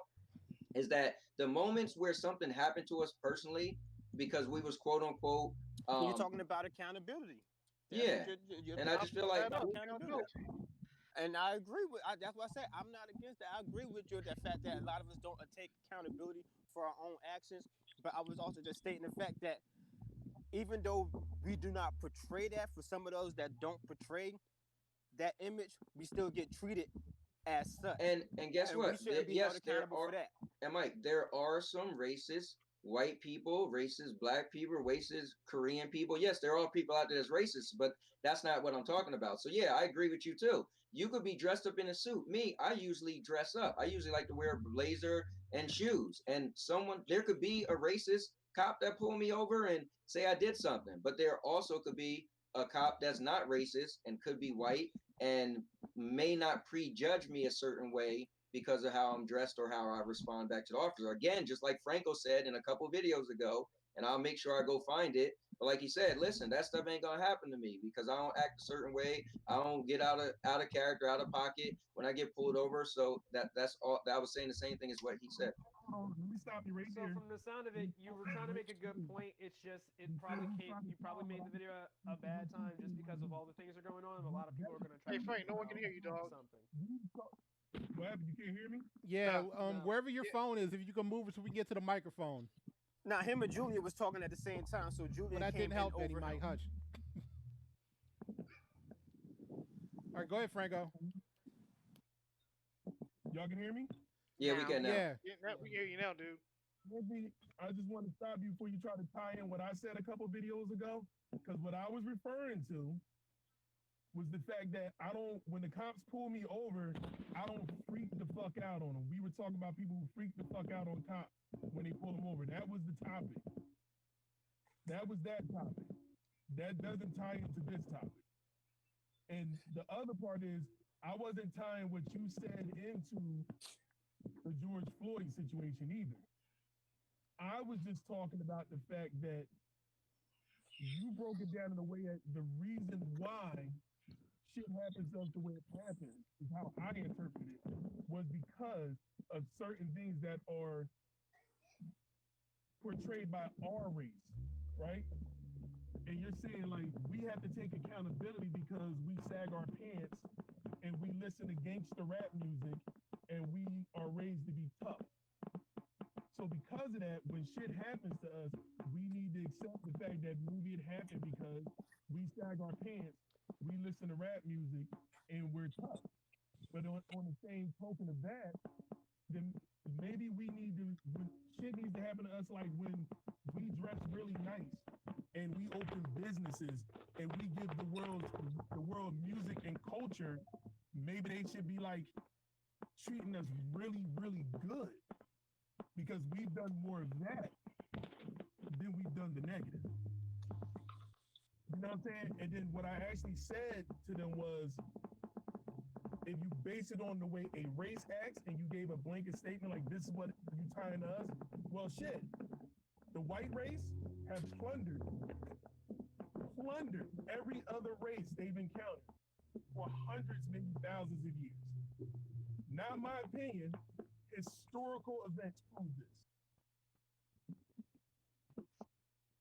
is that the moments where something happened to us personally because we was quote unquote you're talking about accountability. You're and I just feel like accountability. And I agree with that's what I said. I'm not against that. I agree with you the fact that a lot of us don't take accountability for our own actions. But I was also just stating the fact that even though we do not portray that for some of those that don't portray that image, we still get treated as such. And guess what? Yes, there are. For that. And Mike, there are some racist white people, racist black people, racist Korean people. Yes, there are people out there that's racist, but that's not what I'm talking about. So yeah, I agree with you too. You could be dressed up in a suit. Me, I usually dress up. I usually like to wear a blazer and shoes. And there could be a racist cop that pull me over and say I did something, but there also could be a cop that's not racist and could be white and may not prejudge me a certain way because of how I'm dressed or how I respond back to the officer. Again, just like Franco said in a couple videos ago, and I'll make sure I go find it. But like he said, listen, that stuff ain't gonna happen to me because I don't act a certain way. I don't get out of character, out of pocket when I get pulled over. So that's all. I was saying the same thing as what he said. Let me stop you right there. So from the sound of it, you were trying to make a good point. It's just you probably made the video a bad time just because of all the things that are going on. A lot of people are gonna try. Hey Frank, no one can hear you, dog. Something. What happened? You can't hear me? Yeah, wherever your phone is, if you can move it so we can get to the microphone. Now him and Julia was talking at the same time, so Julia. But that didn't help any, Mike. Hush. All right, go ahead, Franco. Y'all can hear me? Yeah, we can now. Yeah, we hear you now, dude. Maybe I just want to stop you before you try to tie in what I said a couple videos ago, because what I was referring to was the fact that when the cops pull me over, I don't freak the fuck out on them. We were talking about people who freak the fuck out on cops when they pull them over. That was the topic. That was that topic. That doesn't tie into this topic. And the other part is, I wasn't tying what you said into the George Floyd situation either. I was just talking about the fact that you broke it down in a way that the reason why shit happens to us the way it happens is how I interpret it was because of certain things that are portrayed by our race, right? And you're saying like we have to take accountability because we sag our pants and we listen to gangster rap music and we are raised to be tough. So because of that, when shit happens to us, we need to accept the fact that maybe it happened because we sag our pants, we listen to rap music, and we're tough. But on the same token of that, then maybe shit needs to happen to us like when we dress really nice and we open businesses and we give the world music and culture. Maybe they should be like treating us really, really good because we've done more of that than we've done the negative. You know what I'm saying? And then what I actually said to them was, if you base it on the way a race acts and you gave a blanket statement like this is what you tying to us, well shit. The white race have plundered every other race they've encountered for hundreds, maybe thousands of years. Not my opinion, historical events prove this.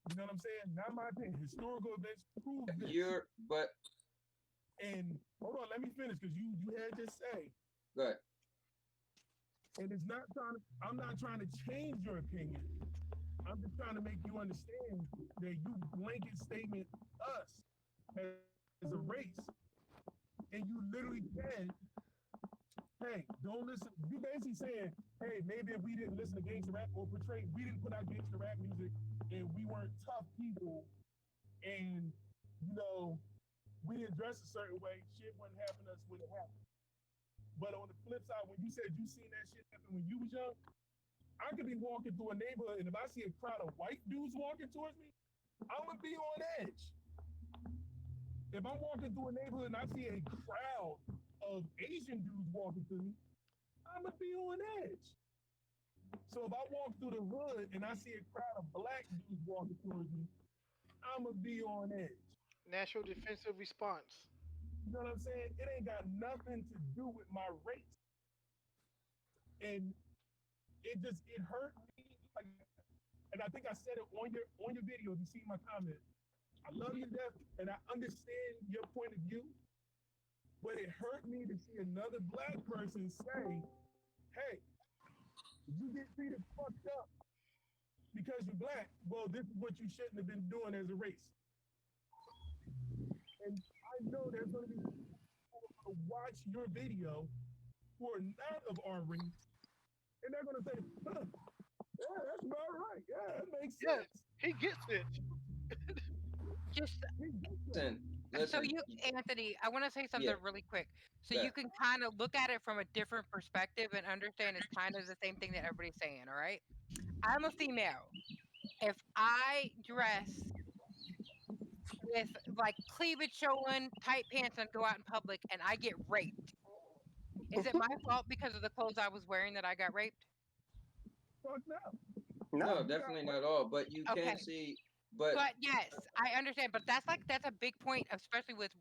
You know what I'm saying? Not my opinion. Historical events prove this. And hold on, let me finish because you had just say. Go ahead. And I'm not trying to change your opinion. I'm just trying to make you understand that you blanket statement us as a race. And you literally said, hey, don't listen. You basically saying, hey, maybe if we didn't listen to gangster rap or we didn't put out gangster rap music and we weren't tough people and, we address a certain way, shit wouldn't happen to us when it happened. But on the flip side, when you said you seen that shit happen when you was young, I could be walking through a neighborhood, and if I see a crowd of white dudes walking towards me, I'm gonna be on edge. If I'm walking through a neighborhood and I see a crowd of Asian dudes walking through me, I'm gonna be on edge. So if I walk through the hood and I see a crowd of black dudes walking towards me, I'm gonna be on edge. Natural defensive response. You know what I'm saying? It ain't got nothing to do with my race. And it hurt me. Like, and I think I said it on your video. If you see my comment, I love you to death, and I understand your point of view. But it hurt me to see another black person say, "Hey, you get treated fucked up because you're black. Well, this is what you shouldn't have been doing as a race." And I know there's going to be people who watch your video who are not of our race, and they're going to say, huh, "Yeah, that's about right. Yeah, that makes sense." He gets it. Just Listen, so listen. you, Anthony, I want to say something Yeah. really quick, so Yeah. you can kind of look at it from a different perspective and understand it's kind of the same thing that everybody's saying. All right, I'm a female. If I dress with like cleavage showing, tight pants, and go out in public, and I get raped, is it my fault because of the clothes I was wearing that I got raped? Fuck no. No, definitely not all. But you Okay. can see. But yes, I understand. But that's a big point, especially with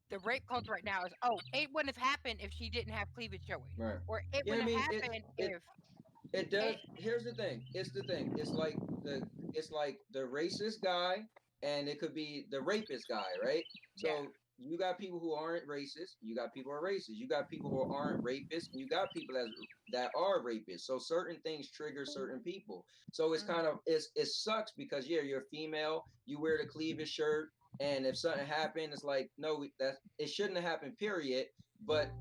the rape culture right now. Is it wouldn't have happened if she didn't have cleavage showing, right. or it Yeah, I wouldn't mean, have happened if it does. it- Here's the thing. It's the thing. It's like the racist guy, and it could be the rapist guy, right? So you got people who aren't racist. You got people who are racist. You got people who aren't rapists. And you got people that are rapists. So certain things trigger certain people. So it's kind of it sucks because you're female. You wear the cleavage shirt, and if something happened, it's like no, that it shouldn't have happened. Period. But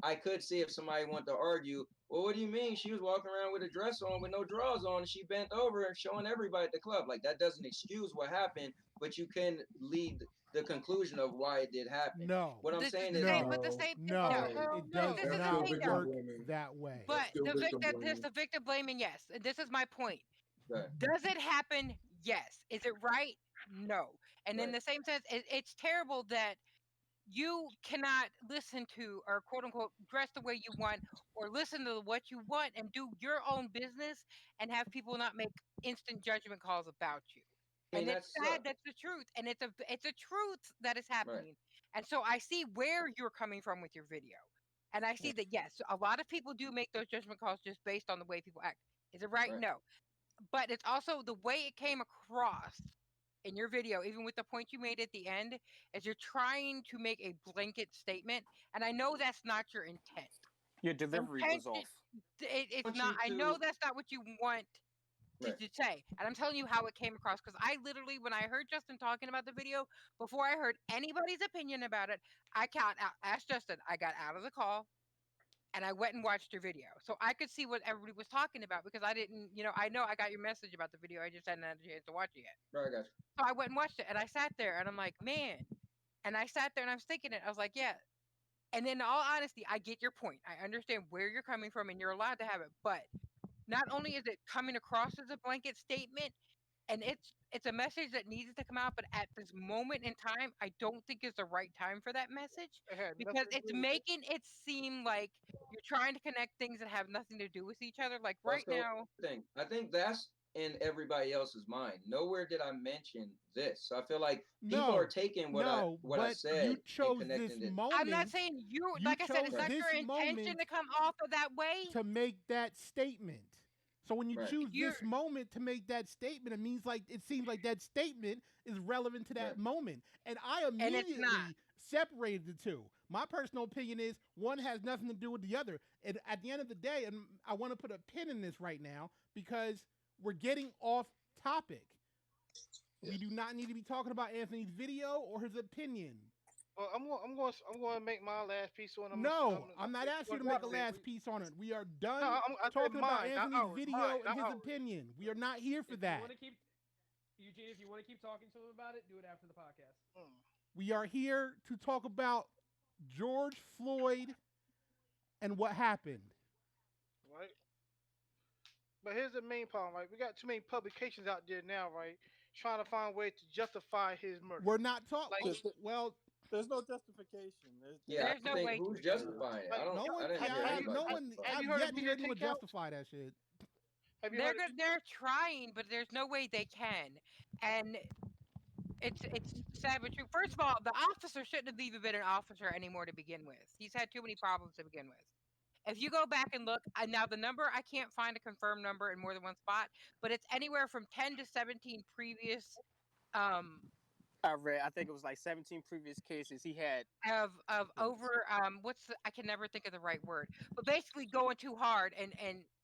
I could see if somebody wanted to argue. Well, what do you mean? She was walking around with a dress on with no drawers on, and she bent over and showing everybody at the club. Like that doesn't excuse what happened, but you can lead the conclusion of why it did happen. No. What I'm saying is but the same No, hell it no. does This is the not thing, work blaming. that way. But still the victim victim, blaming. the victim blaming, yes. This is my point. Right. Does it happen? Yes. Is it right? No. And in Right. the same sense, it's terrible that you cannot listen to or quote unquote dress the way you want or listen to what you want and do your own business and have people not make instant judgment calls about you. I mean, And it's that sad, sucks. that's the truth. And it's a truth that is happening. And so I see where you're coming from with your video. And I see that yes, a lot of people do make those judgment calls just based on the way people act. Is it right? Right. No. But it's also the way it came across in your video, even with the point you made at the end, is you're trying to make a blanket statement. And I know that's not your intent. Your delivery was off. It's want not. you I know to- that's not what you want Right. to say. And I'm telling you how it came across because I literally, when I heard Justin talking about the video, before I heard anybody's opinion about it, I asked Justin. I got out of the call and I went and watched your video. So I could see what everybody was talking about because I didn't, I know I got your message about the video. I just hadn't had a chance to watch it yet. Right, I got you. So I went and watched it and I sat there and I'm like, man. And I sat there and I was thinking it. I was like, yeah. And in all honesty, I get your point. I understand where you're coming from and you're allowed to have it. But not only is it coming across as a blanket statement, and it's a message that needs to come out, but at this moment in time, I don't think is the right time for that message because it's making it seem like you're trying to connect things that have nothing to do with each other. Like right That's the now, thing. I think that's in everybody else's mind. Nowhere did I mention this. So I feel like people are taking what I said you chose and connecting this it. moment. I'm not saying you like I said, it's chose not this your intention moment to come off of that way. to make that statement. So when you Right. choose this moment to make that statement, it seems like that statement is relevant to that Right. moment. And I And it's immediately not. separated the two. My personal opinion is one has nothing to do with the other. And at the end of the day, and I want to put a pin in this right now because we're getting off topic. We do not need to be talking about Anthony's video or his opinion. Well, I'm going to make my last piece on him. I'm not asking you to make a last piece on it. We are done I said talking about mine, not Anthony's ours, video mine, and not his ours. opinion. We are not here for If that. You want to keep Eugene, if you want to keep talking to him about it, do it after the podcast. We are here to talk about George Floyd and what happened. Right. But here's the main problem, right? We got too many publications out there now, right? Trying to find a way to justify his murder. We're not talking. Like, well, there's no justification. Yeah, There's I no think way who's to- justifying it? I don't. no one, I didn't hear no anybody one. justify Have I've you heard yet of to hear DNA anyone counts? justify that shit. Have you heard? They're trying, but there's no way they can. And it's sad but true. First of all, the officer shouldn't have even been an officer anymore to begin with. He's had too many problems to begin with. If you go back and look, now the number, I can't find a confirmed number in more than one spot, but it's anywhere from 10 to 17 previous I read. I think it was like 17 previous cases he had. of over I can never think of the right word, but basically going too hard and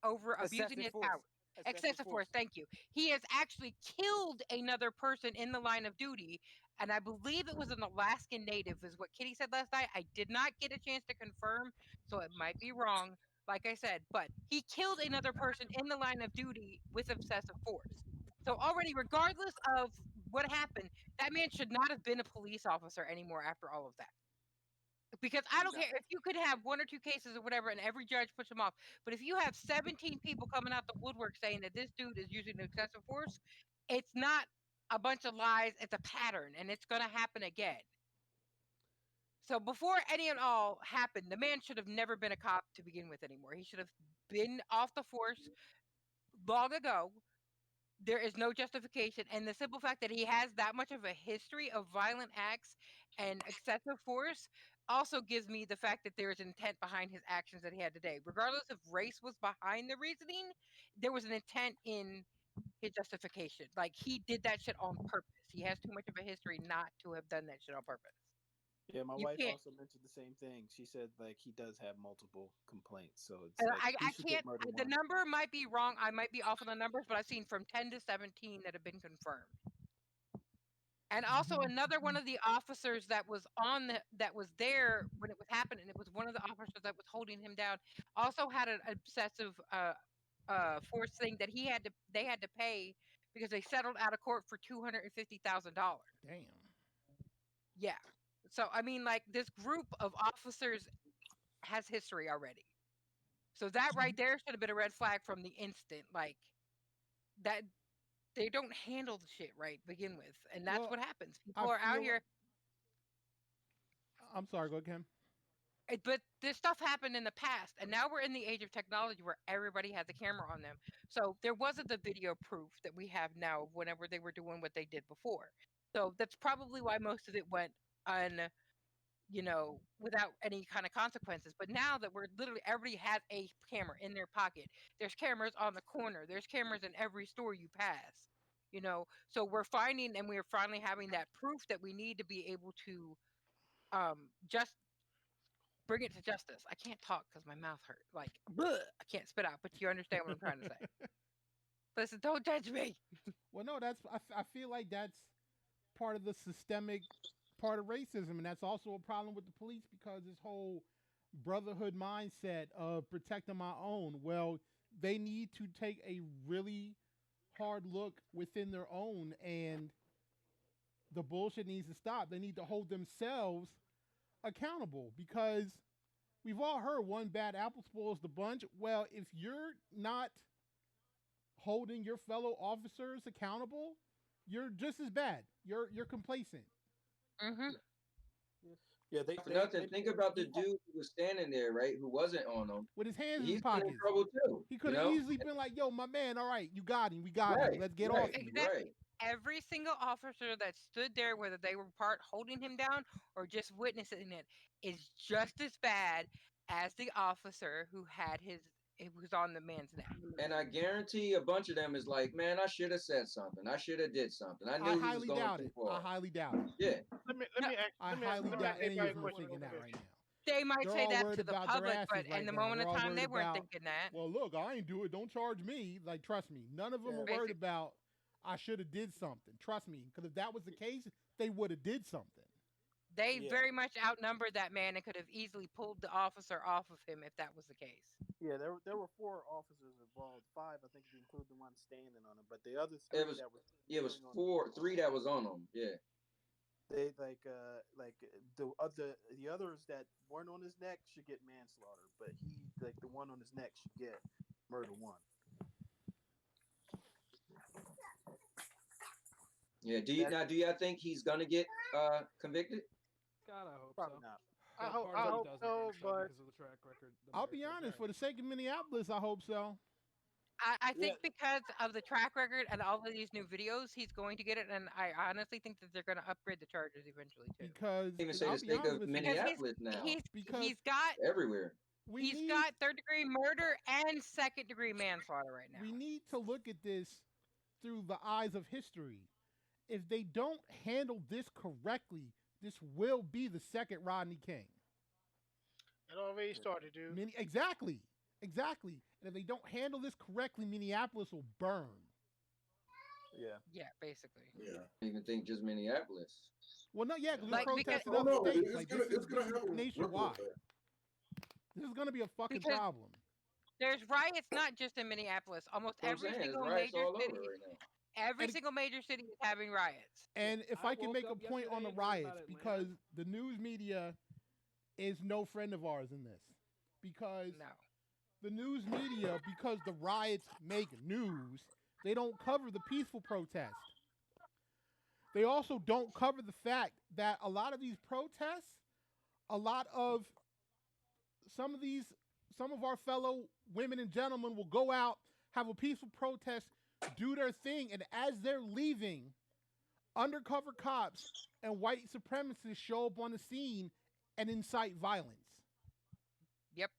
over abusing Excessive his force. power. Excessive force. Thank you. He has actually killed another person in the line of duty, and I believe it was an Alaskan native, is what Kitty said last night. I did not get a chance to confirm, so it might be wrong. Like I said, but he killed another person in the line of duty with excessive force. So already, regardless of what happened, that man should not have been a police officer anymore after all of that. Because I don't care if you could have one or two cases or whatever, and every judge puts him off. But if you have 17 people coming out the woodwork saying that this dude is using excessive force, it's not a bunch of lies. It's a pattern, and it's going to happen again. So before any and all happened, the man should have never been a cop to begin with anymore. He should have been off the force long ago. There is no justification, and the simple fact that he has that much of a history of violent acts and excessive force also gives me the fact that there is intent behind his actions that he had today. Regardless if race was behind the reasoning, there was an intent in his justification. Like, he did that shit on purpose. He has too much of a history not to have done that shit on purpose. Yeah, my You wife can't- also mentioned the same thing. She said like he does have multiple complaints, so it's And like I he should can't. get murder The one. number might be wrong. I might be off on the numbers, but I've seen from 10 to 17 that have been confirmed. And also another one of the officers that was that was there when it was happening. It was one of the officers that was holding him down. Also had an obsessive force thing that they had to pay because they settled out of court for $250,000. Damn. Yeah. So I mean, like, this group of officers has history already. So that right there should have been a red flag from the instant. Like, that they don't handle the shit right to begin with, and that's Well, what happens. I People are out feel here. I'm sorry, go ahead, Kim. But this stuff happened in the past, and now we're in the age of technology where everybody has a camera on them. So there wasn't the video proof that we have now of whenever they were doing what they did before. So that's probably why most of it went without any kind of consequences. But now that we're literally, everybody has a camera in their pocket. There's cameras on the corner. There's cameras in every store you pass. So we're finding, and we're finally having that proof that we need to be able to just bring it to justice. I can't talk because my mouth hurt. Like, bleh, I can't spit out, but you understand what I'm trying to say. Listen, don't judge me. Well, no, I feel like that's part of the systemic part of racism, and that's also a problem with the police because this whole brotherhood mindset of protecting my own. Well, they need to take a really hard look within their own, and the bullshit needs to stop. They need to hold themselves accountable because we've all heard one bad apple spoils the bunch. Well, if you're not holding your fellow officers accountable, you're just as bad. You're complacent. Mm-hmm. Yeah, For nothing. Think about the dude who was standing there, right? Who wasn't on them. With his hands in He's his pockets. in trouble too. He could have easily been like, "Yo, my man, all right, you got him. We got him. Let's get off you." Exactly. Every single officer that stood there, whether they were part holding him down or just witnessing it, is just as bad as the officer who was on the man's neck. And I guarantee a bunch of them is like, man, I should have said something. I should have did something. I knew he was going too far. I highly doubt it. Yeah. Let me I highly doubt any of them are thinking that right now. They might They're say all that worried to the about their public, asses but right in the now. moment They're of all time, they worried weren't about, thinking that. Well, look, I ain't do it. Don't charge me. Like, trust me. None of them are worried about, I should have did something. Trust me. Because if that was the case, they would have did something. They Yeah. very much outnumbered that man and could have easily pulled the officer off of him if that was the case. Yeah, there were 4 officers involved. 5, I think, if you include the one standing on him. But the other It 3 was that were it was standing on 3 that was on them. Yeah. they the others that weren't on his neck should get manslaughter, but he the one on his neck should get murder 1. Yeah. Do y'all think he's gonna get convicted? God, I hope Probably so. not. I But hope part of me so, doesn't think but because of the track record. the I'll be Mayor honest, has. for the sake of Minneapolis, I hope so. I think Yeah. because of the track record and all of these new videos, he's going to get it, and I honestly think that they're going to upgrade the charges eventually too. Because Even say I'll the be state honest of with you, Because Minneapolis now. because he's got Everywhere. we he's need got third degree murder and second degree manslaughter right now. we need to look at this through the eyes of history. If they don't handle this correctly, this will be the second Rodney King. it already started, dude. Exactly. And if they don't handle this correctly, Minneapolis will burn. Yeah. Yeah, basically. Yeah. I don't even think just Minneapolis. Well, no, yeah, because Like, there's because- protests in Oh other no, states. it's Like, gonna this it's gonna is have a ripple nationwide. effect. This is going to be a fucking Because- problem. There's riots not just in Minneapolis. Almost That's what every I'm saying. single There's riots major all city, over right now. every And- single major city is having riots. And if I I can woke make a up point on the yesterday and heard about riots, Atlanta. because the news media is no friend of ours in this. Because No. the news media, because the riots make news, they don't cover the peaceful protest. They also don't cover the fact that a lot of these protests, some of our fellow women and gentlemen will go out, have a peaceful protest, do their thing, and as they're leaving, undercover cops and white supremacists show up on the scene and incite violence. Yep.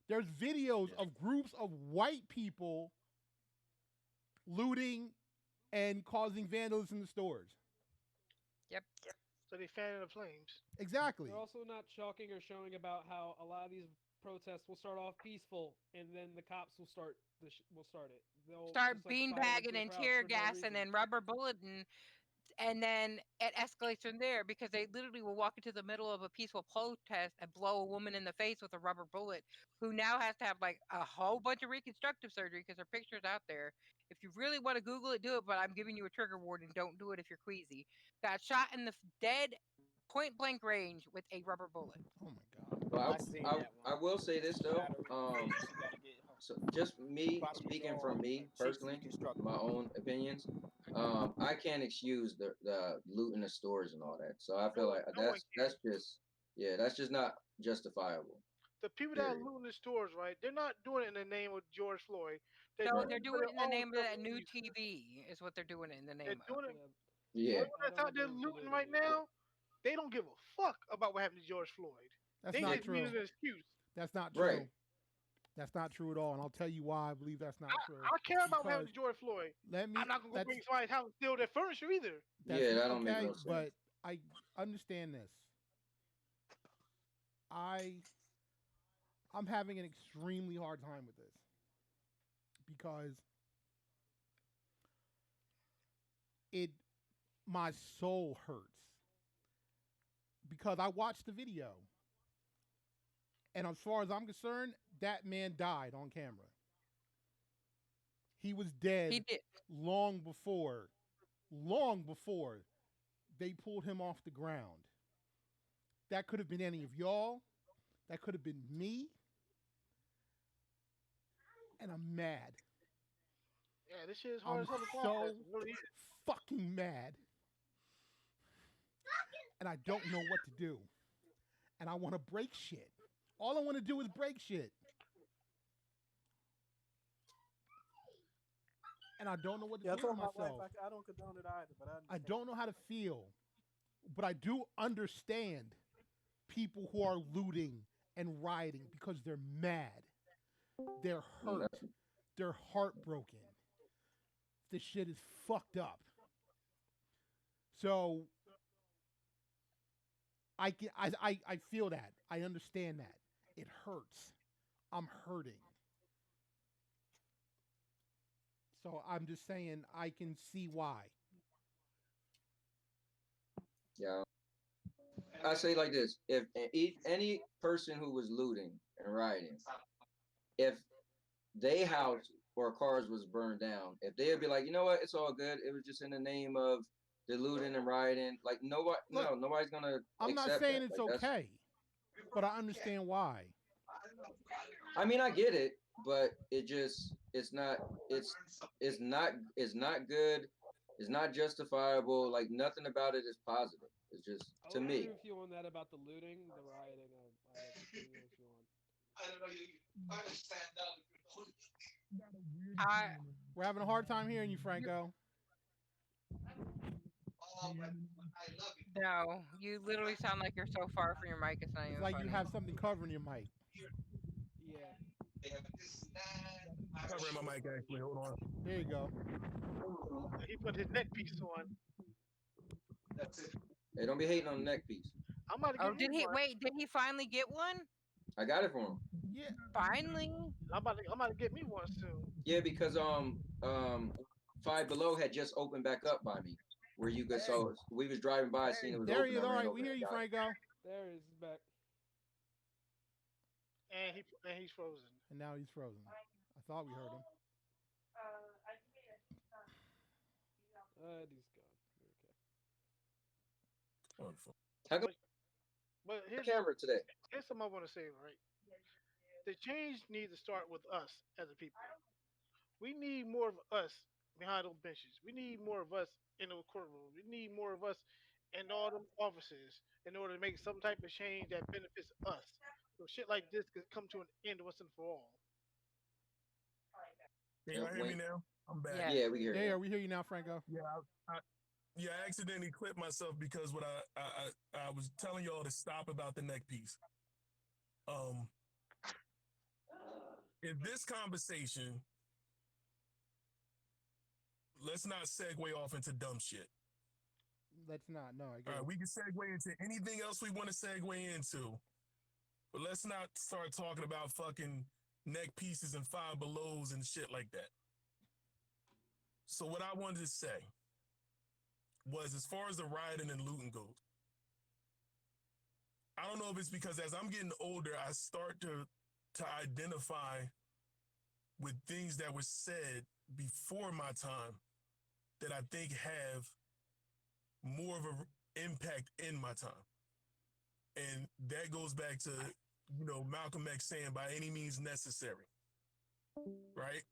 There's videos of groups of white people looting and causing vandalism in the stores. Yep. So they fanning the flames. Exactly. They're also not shocking or showing about how a lot of these protests will start off peaceful, and then the cops will start it. They'll Start just, like, fire beanbagging into and the crowd tear for no gas and reason. then rubber bulleting, and then it escalates from there because they literally will walk into the middle of a peaceful protest and blow a woman in the face with a rubber bullet, who now has to have like a whole bunch of reconstructive surgery because her picture's out there. If you really want to Google it, do it, but I'm giving you a trigger warning. Don't do it if you're queasy. Got shot in the dead point blank range with a rubber bullet. Oh my god. Well, I seen I, that I one. will say this though. She gotta get So just me bottom speaking jaw from me and cheeks personally, reconstructed. my own opinions. I can't excuse the looting the stores and all that. So I feel like No one that's just not justifiable. The people that are Period. looting the stores, right? They're not doing it in the name of George Floyd. No, doing they're it for doing it in their the own name of that new self-interest. TV, is what they're doing it in the They're name of. doing it. Yeah. Everyone that's out there looting right now, they don't give a fuck about what happened to George Floyd. That's They not just true. use an excuse. That's not true. Right. That's not true at all, and I'll tell you why I believe that's not true. I care about what happened Because to George Floyd. Let me. I'm not gonna go that's- bring somebody's house and steal their furniture either. that's Yeah, that don't make okay, no sense. But I understand this. I'm having an extremely hard time with this because my soul hurts because I watched the video, and as far as I'm concerned, that man died on camera. He was dead He did. long before they pulled him off the ground. That could have been any of y'all. That could have been me. And I'm mad. Yeah, this shit is hard I'm as hell to so process. It really is. fucking mad. And I don't know what to do. And I want to break shit. All I want to do is break shit. And I don't know what to Yeah, I do told with my myself. wife I don't condone it either, but I don't know how to feel, but I do understand people who are looting and rioting because they're mad. They're hurt. They're heartbroken. This shit is fucked up. So I feel that. I understand that. It hurts. I'm hurting. So I'm just saying I can see why. Yeah. I say like this: if any person who was looting and rioting, if they house or cars was burned down, if they'd be like, you know what, it's all good. It was just in the name of the looting and rioting. Like nobody's gonna. I'm not accept saying that. it's Like, okay, but I understand why. I mean, I get it, but it's not good. It's not justifiable. Like nothing about it is positive. It's just I'll to agree me. with you on that about the looting, the rioting. I agree with you on. I We're having a hard time hearing you, Franco. no, you literally sound like you're so far from your mic. It's not It's even like you funny. have something covering your mic. Yeah. Covering my mic actually. Hold on. There you go. He put his neck piece on. Hey, don't be hating on the neck piece. I'm about to Oh, get me did he one. wait? Did he finally get one? I got it for him. Yeah. Finally. I'm about to get me one soon. Yeah, because Five Below had just opened back up by me, where you could. So we was driving by, seeing it was There he open. is. I All ran right, over we hear and you, got it. Franco. There he is. He's back. And he's frozen. And now he's frozen. I thought we heard him. He's gone. Wonderful. How come But the camera today? here's something I want to say, right? The change needs to start with us as a people. We need more of us behind those benches. We need more of us in the courtroom. We need more of us in all them offices in order to make some type of change that benefits us. So shit like this could come to an end once and for all. Can y'all hear me now? I'm back. Yeah. Yeah, we hear There, you. we hear you now, Franco. Yeah, I accidentally clipped myself because what I was telling y'all to stop about the neck piece. In this conversation, let's not segue off into dumb shit. Let's not. No, I get All right, it. we can segue into anything else we want to segue into, but let's not start talking about fucking neck pieces and Five Belows and shit like that. So what I wanted to say was, as far as the rioting and looting goes, I don't know if it's because as I'm getting older, I start to identify with things that were said before my time that I think have more of an impact in my time. And that goes back to, Malcolm X saying by any means necessary, right?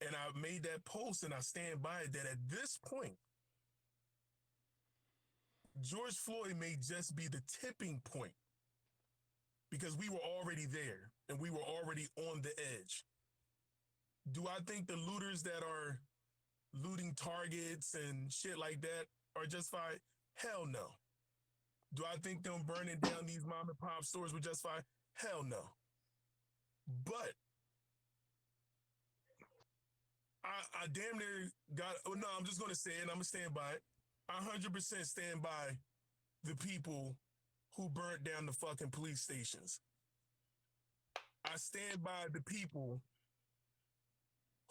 And I made that post and I stand by it that at this point, George Floyd may just be the tipping point because we were already there and we were already on the edge. Do I think the looters that are looting Targets and shit like that are justified? Hell no. Do I think them burning down these mom and pop stores were justified? Hell no. But I damn near no, I'm just going to say it. I'm going to stand by it. I 100% stand by the people who burnt down the fucking police stations. I stand by the people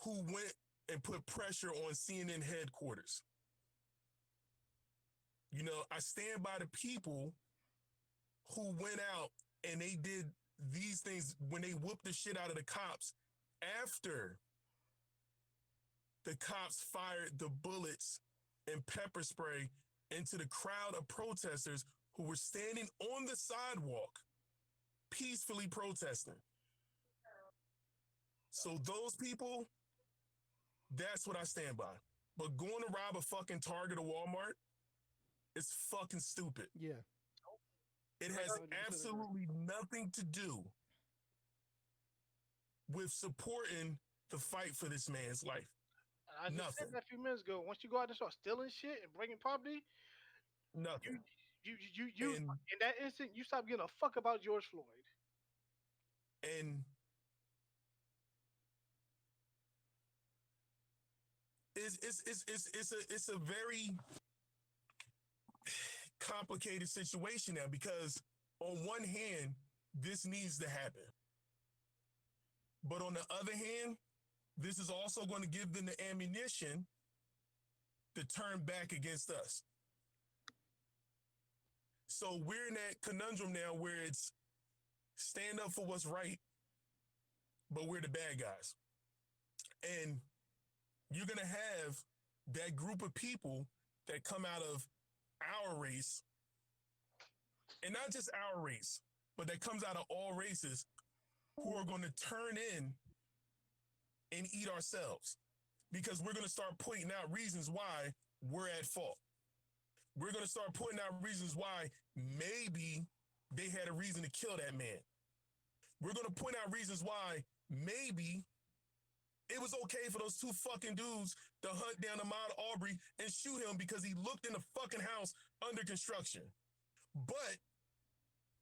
who went and put pressure on CNN headquarters. I stand by the people who went out and they did these things when they whooped the shit out of the cops after the cops fired the bullets and pepper spray into the crowd of protesters who were standing on the sidewalk peacefully protesting. So those people, that's what I stand by. But going to rob a fucking Target or Walmart is fucking stupid. Yeah. It has absolutely nothing to do with supporting the fight for this man's life. I just said that a few minutes ago. Once you go out and start stealing shit and bringing property, nothing. You in that instant, you stop giving a fuck about George Floyd. And it's a very complicated situation now because on one hand, this needs to happen. But on the other hand, this is also going to give them the ammunition to turn back against us. So we're in that conundrum now where it's stand up for what's right, but we're the bad guys. And you're going to have that group of people that come out of our race, and not just our race, but that comes out of all races, who are going to turn in and eat ourselves, because we're going to start pointing out reasons why we're at fault. We're going to start pointing out reasons why maybe they had a reason to kill that man. We're going to point out reasons why maybe it was okay for those two fucking dudes to hunt down Ahmaud Arbery and shoot him because he looked in the fucking house under construction. But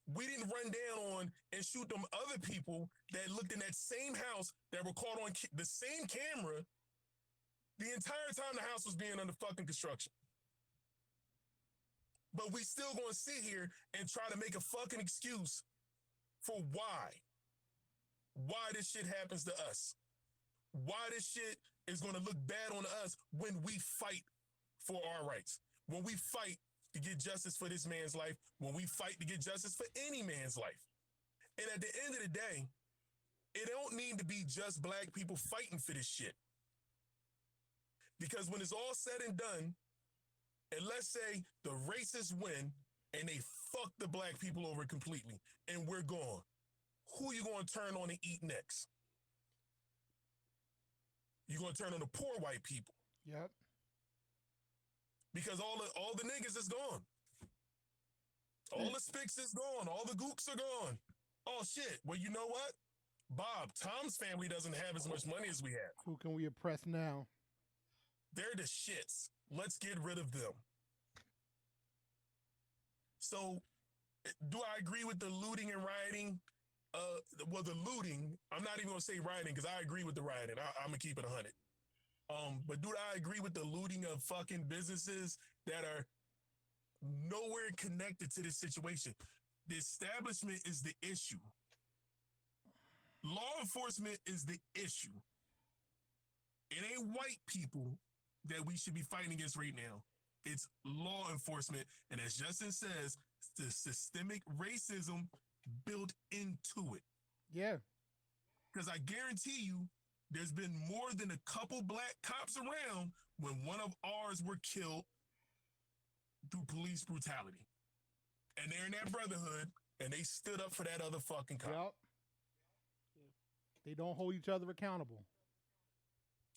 we didn't run down on and shoot them other people that looked in that same house that were caught on the same camera the entire time the house was being under fucking construction. But we still gonna sit here and try to make a fucking excuse for why this shit happens to us. Why this shit is gonna look bad on us when we fight for our rights, when we fight to get justice for this man's life, when we fight to get justice for any man's life. And at the end of the day, it don't need to be just black people fighting for this shit. Because when it's all said and done, and let's say the racists win and they fuck the black people over completely and we're gone, who you going to turn on and eat next? You're going to turn on the poor white people. Yep. Because all the niggas is gone. All the spics is gone. All the gooks are gone. Oh, shit. Well, you know what? Bob, Tom's family doesn't have as much money as we have. Who can we oppress now? They're the shits. Let's get rid of them. So, do I agree with the looting and rioting? Well, the looting, I'm not even going to say rioting because I agree with the rioting. I'm going to keep it 100. But do I agree with the looting of fucking businesses that are nowhere connected to this situation? The establishment is the issue. Law enforcement is the issue. It ain't white people that we should be fighting against right now. It's law enforcement. And as Justin says, the systemic racism built into it. Yeah. Because I guarantee you, there's been more than a couple black cops around when one of ours were killed through police brutality. And they're in that brotherhood, and they stood up for that other fucking cop. Yep. They don't hold each other accountable.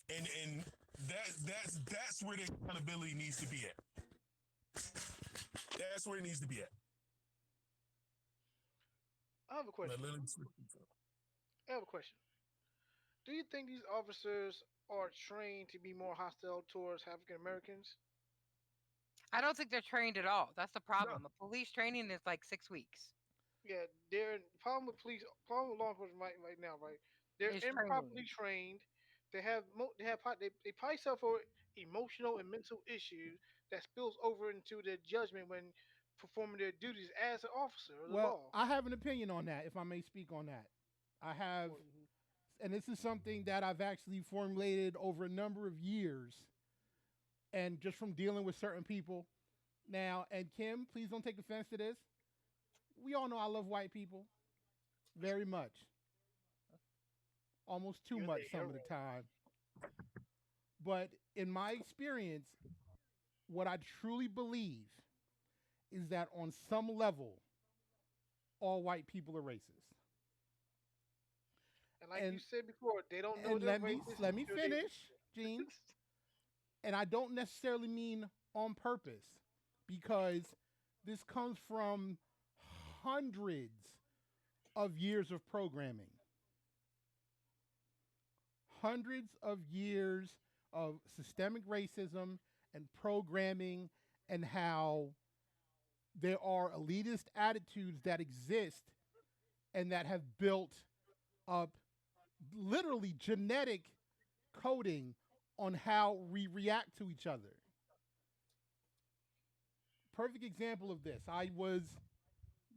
And that's where the accountability needs to be at. That's where it needs to be at. I have a question. I have a question. Do you think these officers are trained to be more hostile towards African Americans? I don't think they're trained at all. That's the problem. No. The police training is like 6 weeks. Yeah, they're problem with law enforcement right now, right? They're improperly trained. They probably suffer emotional and mental issues that spills over into their judgment when performing their duties as an officer of the law. I have an opinion on that, if I may speak on that. I have, and this is something that I've actually formulated over a number of years, and just from dealing with certain people. Now, and Kim, please don't take offense to this. We all know I love white people very much. Almost too much some of the time. But in my experience, what I truly believe is that on some level, all white people are racist. And like you said before, they don't know they're racist. Let me finish, Gene. And I don't necessarily mean on purpose, because this comes from hundreds of years of programming. Hundreds of years of systemic racism and programming, and how there are elitist attitudes that exist and that have built up literally genetic coding on how we react to each other. Perfect example of this.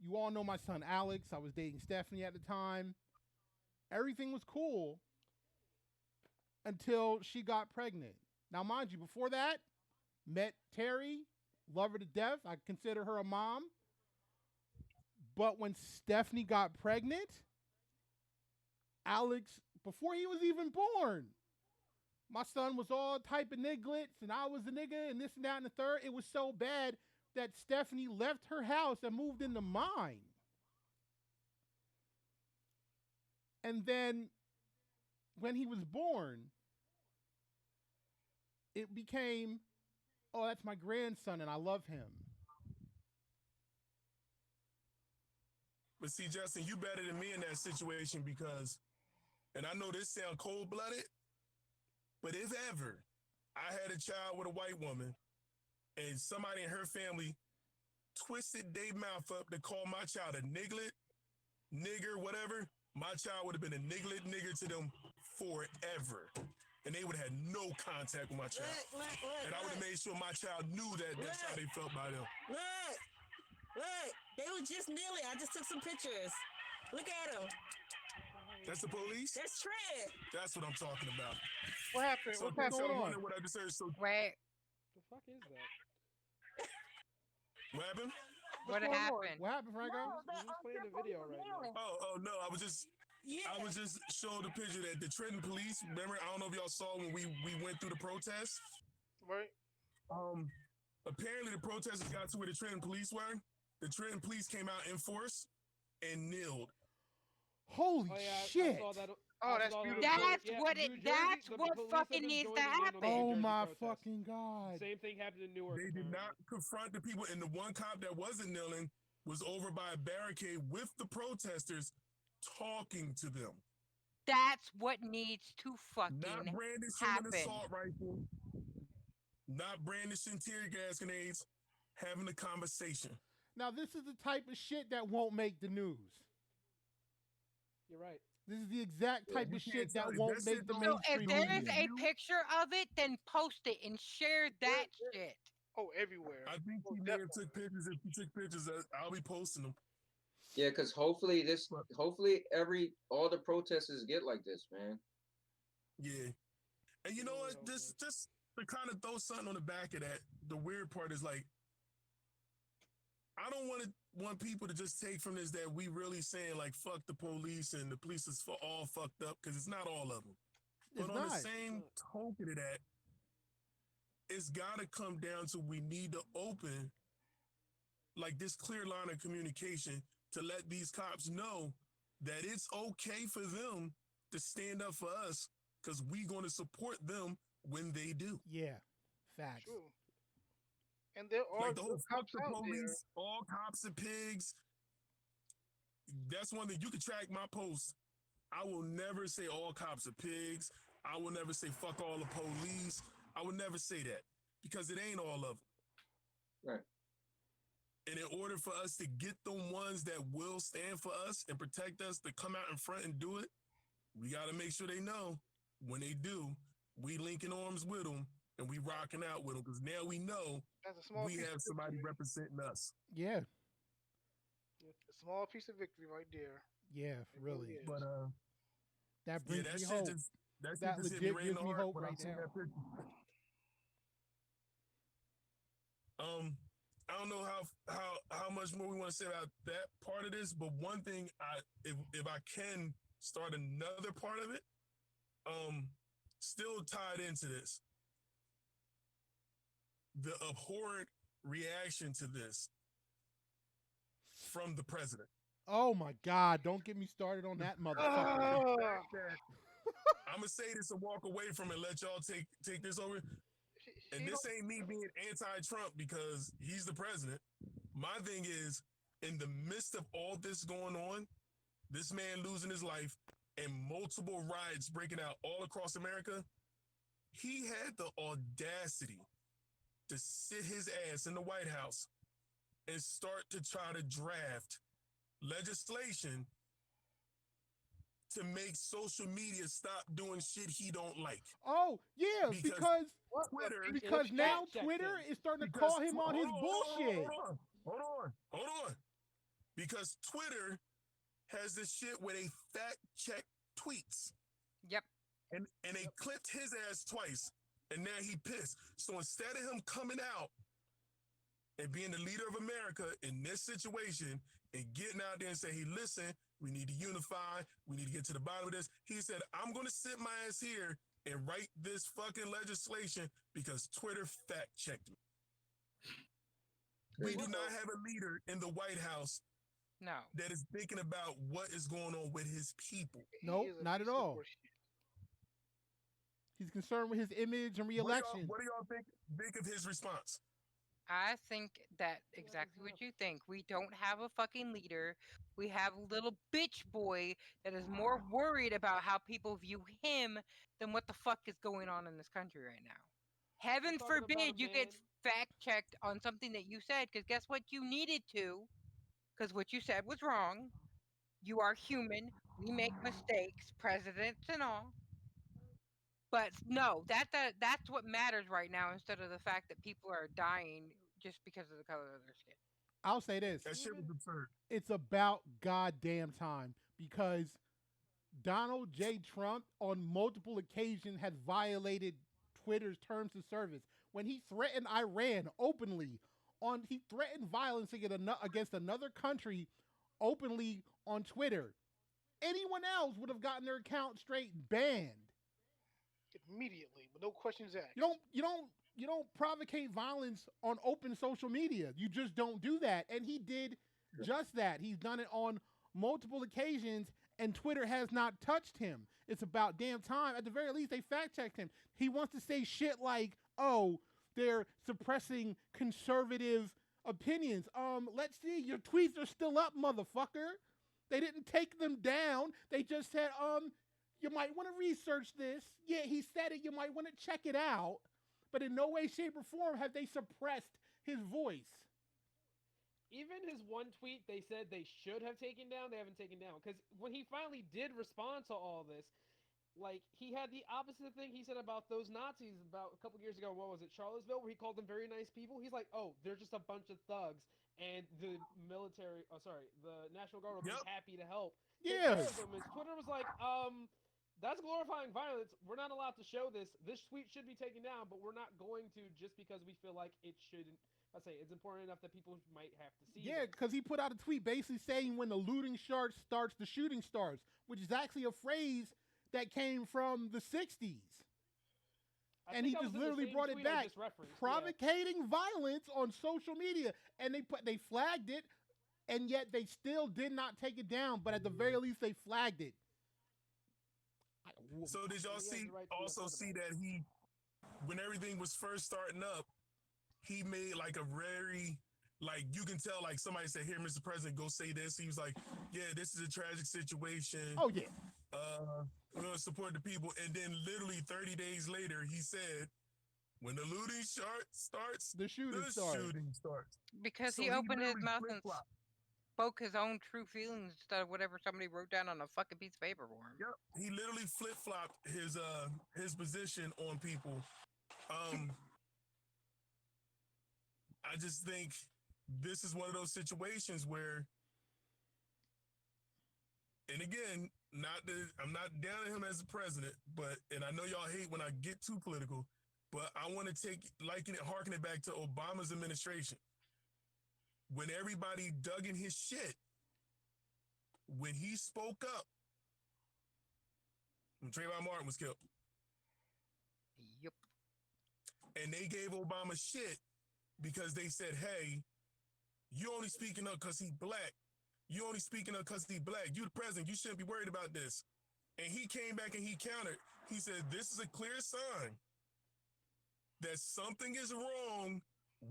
You all know my son Alex. I was dating Stephanie at the time. Everything was cool until she got pregnant. Now, mind you, before that, met Terry, love her to death. I consider her a mom. But when Stephanie got pregnant, Alex, before he was even born, my son was all type of nigglets, and I was a nigga, and this and that and the third. It was so bad that Stephanie left her house and moved into mine. And then when he was born, it became, oh, that's my grandson, and I love him. But see, Justin, you better than me in that situation because, and I know this sound cold-blooded, but if ever I had a child with a white woman and somebody in her family twisted their mouth up to call my child a niglet, nigger, whatever, my child would have been a niglet nigger to them forever. And they would have had no contact with my child. And I would have made sure my child knew that that's how they felt by them. Look, they were just kneeling. I just took some pictures. Look at them. That's the police? That's Trent. That's what I'm talking about. What happened? So What's going on? What I just heard. So Wait, The fuck is that? what happened? what going on? happened? What happened, Franco? We're just playing the video right now. Oh no, I was just showing the picture that the Trenton police, remember, I don't know if y'all saw when we went through the protest. Right. Apparently the protesters got to where the Trenton police were. The Trenton police came out in force and kneeled. Holy Oh yeah, shit. I saw that. Oh, I that's saw that. beautiful. That's Yeah, what New it. Jersey, That's the what police have fucking been needs to joining in on the happen. New Oh Jersey my protest. fucking God. Same thing happened in Newark. They did apparently. not confront the people, and the one cop that wasn't kneeling was over by a barricade with the protesters talking to them. That's what needs to Not fucking brandishing an happen. assault rifle, not brandishing tear gas grenades, having a conversation. Now, this is the type of shit that won't make the news. You're right. This is the exact type you of can't shit tell that if won't that make shit the don't- So if mainstream there is media. a picture of it, then post it and share that shit. Oh, everywhere. I think he may have took pictures. If he took pictures, I'll be posting them. Yeah, because hopefully all the protesters get like this, man. Yeah. And you know what? Okay. Just to kind of throw something on the back of that, the weird part is like, I don't want people to just take from this that we really saying like fuck the police and the police is all fucked up, because it's not all of them. It's But on not. the same token of that, it's got to come down to we need to open like this clear line of communication to let these cops know that it's okay for them to stand up for us, because we going to support them when they do. Yeah. Facts. True. And there are Like the whole good fuck cops the out there. police, all cops are pigs. That's one thing you can track my posts. I will never say all cops are pigs. I will never say fuck all the police. I will never say that, because it ain't all of them. Right. And in order for us to get the ones that will stand for us and protect us to come out in front and do it, we got to make sure they know when they do, we linking arms with them and we rocking out with them, because now we know That's a small we piece have of somebody victory. representing us. Yeah. A small piece of victory right there. Yeah, It really really. is. But That yeah, brings that me shit hope. just that shit That just hit me legit right in gives the me heart hope when I right seen now. that picture. I don't know how much more we want to say about that part of this, but one thing if I can start another part of it, still tied into this, the abhorrent reaction to this from the president. Oh my God! Don't get me started on that motherfucker. Oh, I'm gonna say this and walk away from it. Let y'all take this over. And this ain't me being anti-Trump because he's the president. My thing is, in the midst of all this going on, this man losing his life and multiple riots breaking out all across America, he had the audacity to sit his ass in the White House and start to try to draft legislation to make social media stop doing shit he don't like. Oh yeah, because Twitter, now check Twitter him. is starting to because call him on his bullshit. Hold on. Because Twitter has this shit where they fact check tweets. Yep. And they clipped his ass twice. And now he pissed. So instead of him coming out and being the leader of America in this situation and getting out there and say, hey, listen, we need to unify. We need to get to the bottom of this. He said, I'm going to sit my ass here and write this fucking legislation because Twitter fact checked me. We do not have a leader in the White House that is thinking about what is going on with his people. Nope, not at all. He's concerned with his image and re-election. What do y'all think of his response? I think that exactly what you think. We don't have a fucking leader. We have a little bitch boy that is more worried about how people view him than what the fuck is going on in this country right now. Heaven forbid you get fact checked on something that you said, because guess what? You needed to, because what you said was wrong. You are human. We make mistakes, presidents and all. But no, that's what matters right now, instead of the fact that people are dying just because of the color of their skin. I'll say this. That shit was absurd. It's about goddamn time, because Donald J. Trump on multiple occasions has violated Twitter's terms of service. When he threatened Iran openly, he threatened violence against another country openly on Twitter. Anyone else would have gotten their account straight banned immediately, with no questions asked. You don't provocate violence on open social media. You just don't do that. And he did just that. He's done it on multiple occasions, and Twitter has not touched him. It's about damn time. At the very least, they fact-checked him. He wants to say shit like, oh, they're suppressing conservative opinions. Let's see. Your tweets are still up, motherfucker. They didn't take them down. They just said, you might want to research this. Yeah, he said it. You might want to check it out. But in no way, shape, or form have they suppressed his voice. Even his one tweet they said they should have taken down, they haven't taken down. Because when he finally did respond to all this, like, he had the opposite thing he said about those Nazis about a couple years ago. What was it, Charlottesville, where he called them very nice people? He's like, oh, they're just a bunch of thugs, and the the National Guard will be happy to help. Yeah. Twitter was like, that's glorifying violence. We're not allowed to show this. This tweet should be taken down, but we're not going to just because we feel like it shouldn't. It's important enough that people might have to see. Yeah, because he put out a tweet basically saying when the looting starts, the shooting starts, which is actually a phrase that came from the 60s. And he just literally brought it back. Provocating violence on social media. And they flagged it, and yet they still did not take it down, but at the very least they flagged it. So did y'all see that he, when everything was first starting up, he made like a very, like, you can tell, like, somebody said, here, Mr. President, go say this. He was like, yeah, this is a tragic situation. Oh, yeah. We're going to support the people. And then literally 30 days later, he said, when the looting starts, the shooting starts. Because so he opened his mouth and spoke his own true feelings instead of whatever somebody wrote down on a fucking piece of paper for him. Yep. He literally flip-flopped his position on people. I just think this is one of those situations where, and again, I'm not down on him as a president, and I know y'all hate when I get too political, but I want to harken it back to Obama's administration. When everybody dug in his shit, when he spoke up, when Trayvon Martin was killed. Yep. And they gave Obama shit because they said, hey, you only speaking up because he's black. You only speaking up because he's black. You the president. You shouldn't be worried about this. And he came back and he countered. He said, this is a clear sign that something is wrong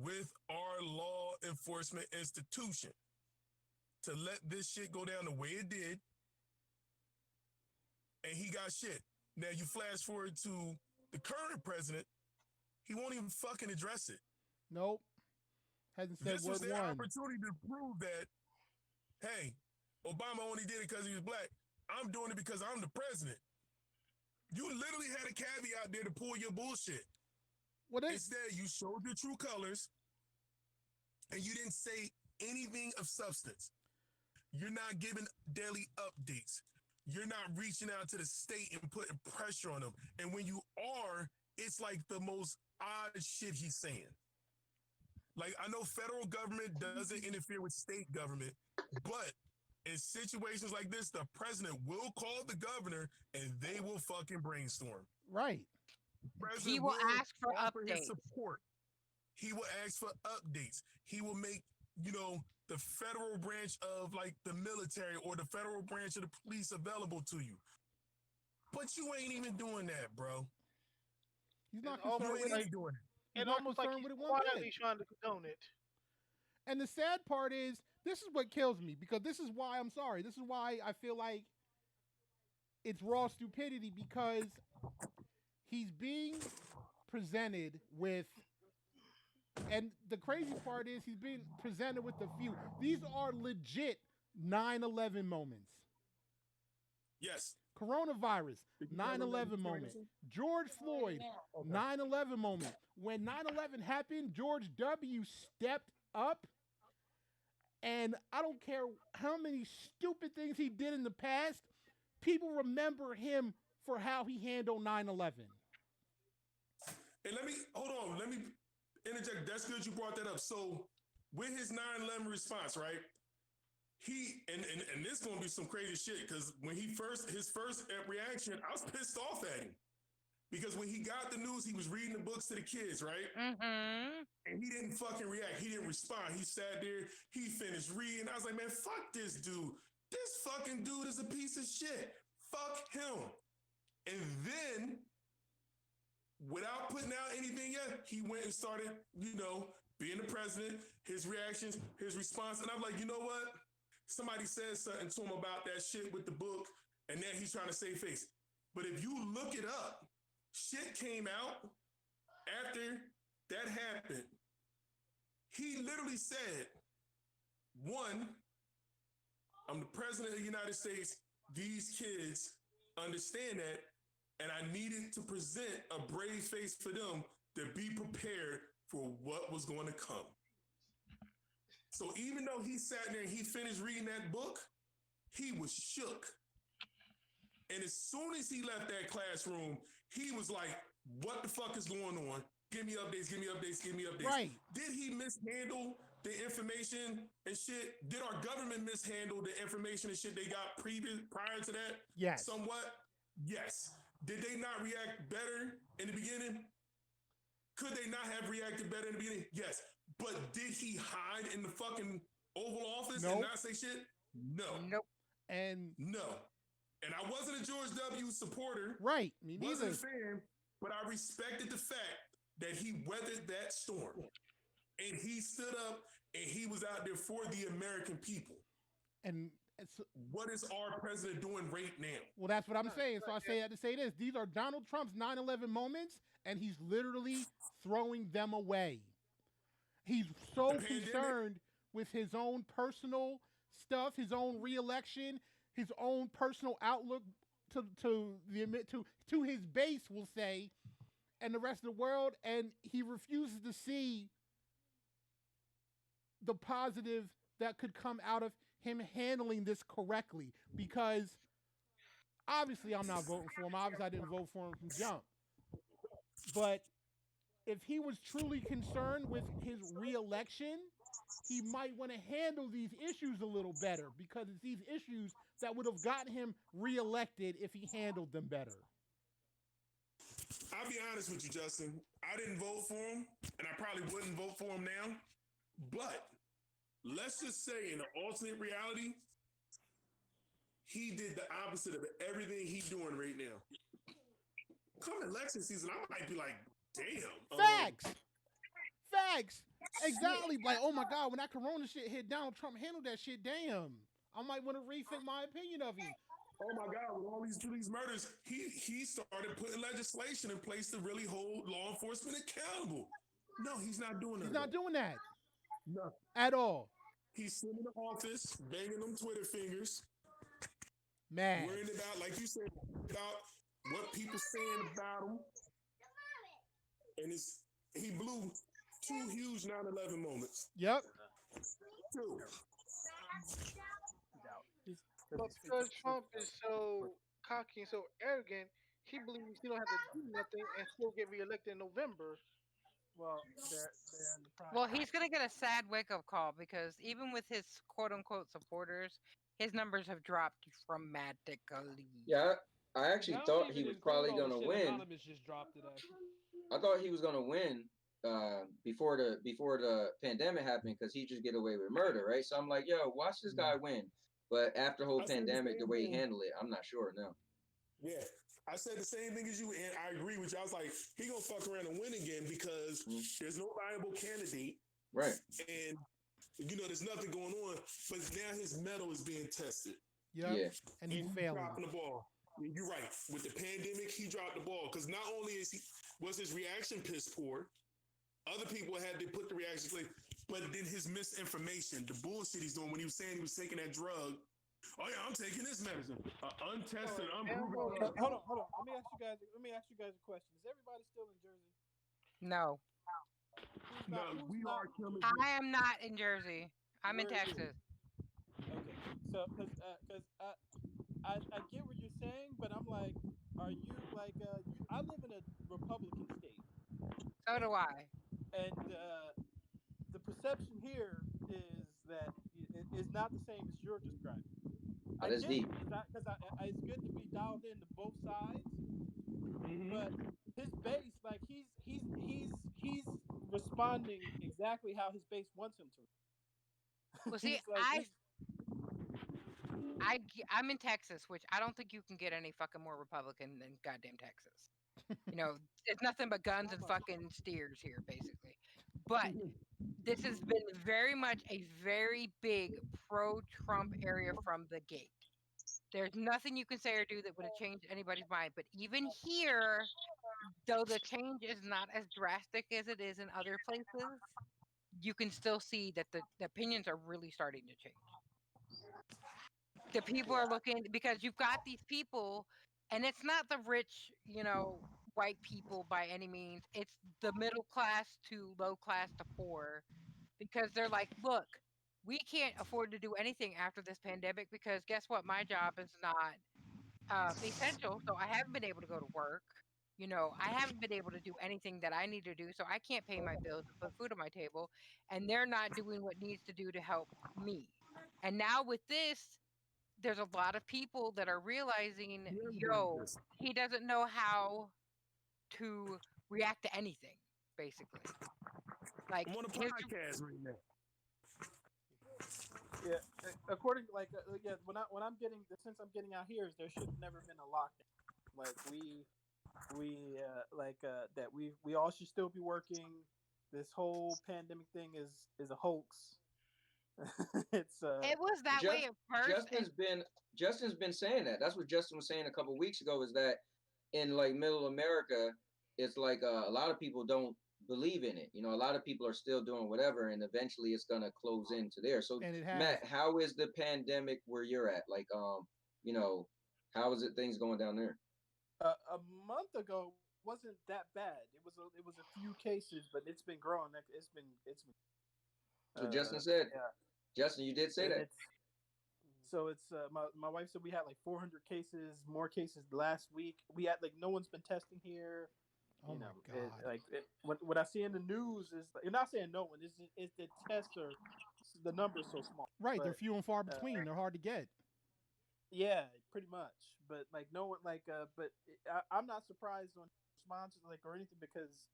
with our law enforcement institution to let this shit go down the way it did. And he got shit. Now you flash forward to the current president, he won't even fucking address it. Nope. Hasn't said this was word their one. opportunity to prove that, hey, Obama only did it because he was black. I'm doing it because I'm the president. You literally had a caveat there to pull your bullshit. Instead, you showed your true colors and you didn't say anything of substance. You're not giving daily updates. You're not reaching out to the state and putting pressure on them. And when you are, it's like the most odd shit he's saying. Like, I know federal government doesn't interfere with state government, but in situations like this, the president will call the governor and they will fucking brainstorm. Right. He President will ask for offer his updates. support. He will ask for updates. He will make, the federal branch of like the military or the federal branch of the police available to you. But you ain't even doing that, bro. He's not It's almost concerned with You it. ain't doing it. He's And not almost like concerned he's with it one quietly bit. trying to condone it. And the sad part is, this is what kills me, because this is why I'm sorry. This is why I feel like it's raw stupidity, because he's being presented with, and the crazy part is he's being presented with a few. These are legit 9/11 moments. Yes. Coronavirus, 9/11 moment. George Floyd, 9/11 moment. When 9/11 happened, George W. stepped up, and I don't care how many stupid things he did in the past, people remember him for how he handled 9/11. And let me interject. That's good you brought that up. So with his 9/11 response, right? He and this gonna be some crazy shit, because when his first reaction, I was pissed off at him. Because when he got the news, he was reading the books to the kids, right? Mm-hmm. And he didn't fucking react. He didn't respond. He sat there, he finished reading. I was like, man, fuck this dude. This fucking dude is a piece of shit. Fuck him. And then, without putting out anything yet, he went and started, being the president, his reactions, his response. And I'm like, you know what? Somebody said something to him about that shit with the book, and then he's trying to save face. But if you look it up, shit came out after that happened. He literally said, one, I'm the president of the United States. These kids understand that, and I needed to present a brave face for them to be prepared for what was going to come. So even though he sat there and he finished reading that book, he was shook. And as soon as he left that classroom, he was like, what the fuck is going on? Give me updates, give me updates, give me updates. Right. Did he mishandle the information and shit? Did our government mishandle the information and shit they got prior to that? Yes. Somewhat? Yes. Did they not react better in the beginning? Could they not have reacted better in the beginning? Yes. But did he hide in the fucking Oval Office and not say shit? No. Nope. And no. And I wasn't a George W. supporter. Right. Me neither. Wasn't a fan, but I respected the fact that he weathered that storm. And he stood up and he was out there for the American people. And what is our president doing right now? Well, that's what I'm saying. So I say that to say this. These are Donald Trump's 9/11 moments, and he's literally throwing them away. He's so concerned with his own personal stuff, his own re-election, his own personal outlook to his base, we'll say, and the rest of the world, and he refuses to see the positive that could come out of him handling this correctly, because obviously I'm not voting for him. Obviously I didn't vote for him from jump. But if he was truly concerned with his re-election, he might want to handle these issues a little better, because it's these issues that would have gotten him re-elected if he handled them better. I'll be honest with you, Justin. I didn't vote for him, and I probably wouldn't vote for him now. But let's just say, in an alternate reality, he did the opposite of everything he's doing right now. Come election season, I might be like, damn. Facts. Facts. Exactly. Like, oh my God, when that corona shit hit, Donald Trump handled that shit. Damn. I might want to rethink my opinion of him. Oh my God, with all these murders, he started putting legislation in place to really hold law enforcement accountable. No, he's not doing that. He's not doing that. No. At all. He's sitting in the office, banging them Twitter fingers. Man. Worrying about, like you said, about what people saying about him. And he blew 2 huge 9/11 moments. Yep. 2. But because Trump is so cocky and so arrogant, he believes he don't have to do nothing and still get reelected in November, Well, they're in the process. Well, he's gonna get a sad wake up call because even with his quote unquote supporters, his numbers have dropped dramatically. Yeah, I actually That don't thought he even was include probably all the gonna shit win. Anonymous just dropped today. I thought he was gonna win before the pandemic happened because he just get away with murder, right? So I'm like, yo, watch this guy win. But after the whole I said the pandemic, the same way he thing. handled it, I'm not sure now. Yeah, I said the same thing as you, and I agree with you. I was like, he gonna fuck around and win again because there's no viable candidate, Right? and there's nothing going on. But now his mettle is being tested. Yep. Yeah. And he's failing. Dropping the ball. You're right. With the pandemic, he dropped the ball because not only was his reaction piss poor, other people had to put the reactions like, but then his misinformation, the bullshit he's doing when he was saying he was taking that drug. Oh yeah, I'm taking this medicine. Untested, unproven. Hold on. Let me ask you guys a question. Is everybody still in Jersey? No, We are killing. I am not in Jersey. I'm in Where are you? Texas. Okay, so because I get what you're saying, but I'm like, are you like I live in a Republican state, So do I. and the perception here is that it is not the same as you're describing. That is deep. Because it's good to be dialed into both sides, but his base, like he's responding exactly how his base wants him to. Well, see, I'm in Texas, which I don't think you can get any fucking more Republican than goddamn Texas. It's nothing but guns and fucking steers here, basically. But this has been very much a very big pro-Trump area from the gate. There's nothing you can say or do that would have changed anybody's mind. But even here, though the change is not as drastic as it is in other places, you can still see that the opinions are really starting to change. The people are looking because you've got these people, and it's not the rich, white people by any means. It's the middle class to low class to poor, because they're like, look, we can't afford to do anything after this pandemic because guess what? My job is not essential, so I haven't been able to go to work. I haven't been able to do anything that I need to do, so I can't pay my bills and put food on my table, and they're not doing what needs to do to help me. And now with this, there's a lot of people that are realizing, yo, he doesn't know how to react to anything, basically. Like I'm on a podcast right now. Yeah, according when I'm getting the sense I'm getting out here is there should have never been a lockdown. Like that we all should still be working. This whole pandemic thing is a hoax. It was that way at first. Justin's been saying that. That's what Justin was saying a couple of weeks ago. Is that in like middle America, it's like a lot of people don't believe in it. A lot of people are still doing whatever, and eventually it's gonna close into there. So Matt, how is the pandemic where you're at? Like, how is it things going down there? A month ago wasn't that bad. It was a few cases, but it's been growing. It's been. So Justin said. Yeah. Justin, you did say that. So it's my wife said we had like 400 cases, more cases last week. We had like no one's been testing here. Oh my God! What I see in the news is you're not saying no one. It's the tests are the numbers so small. Right, but, they're few and far between. They're hard to get. Yeah, pretty much. But like no one I'm not surprised on responses or anything because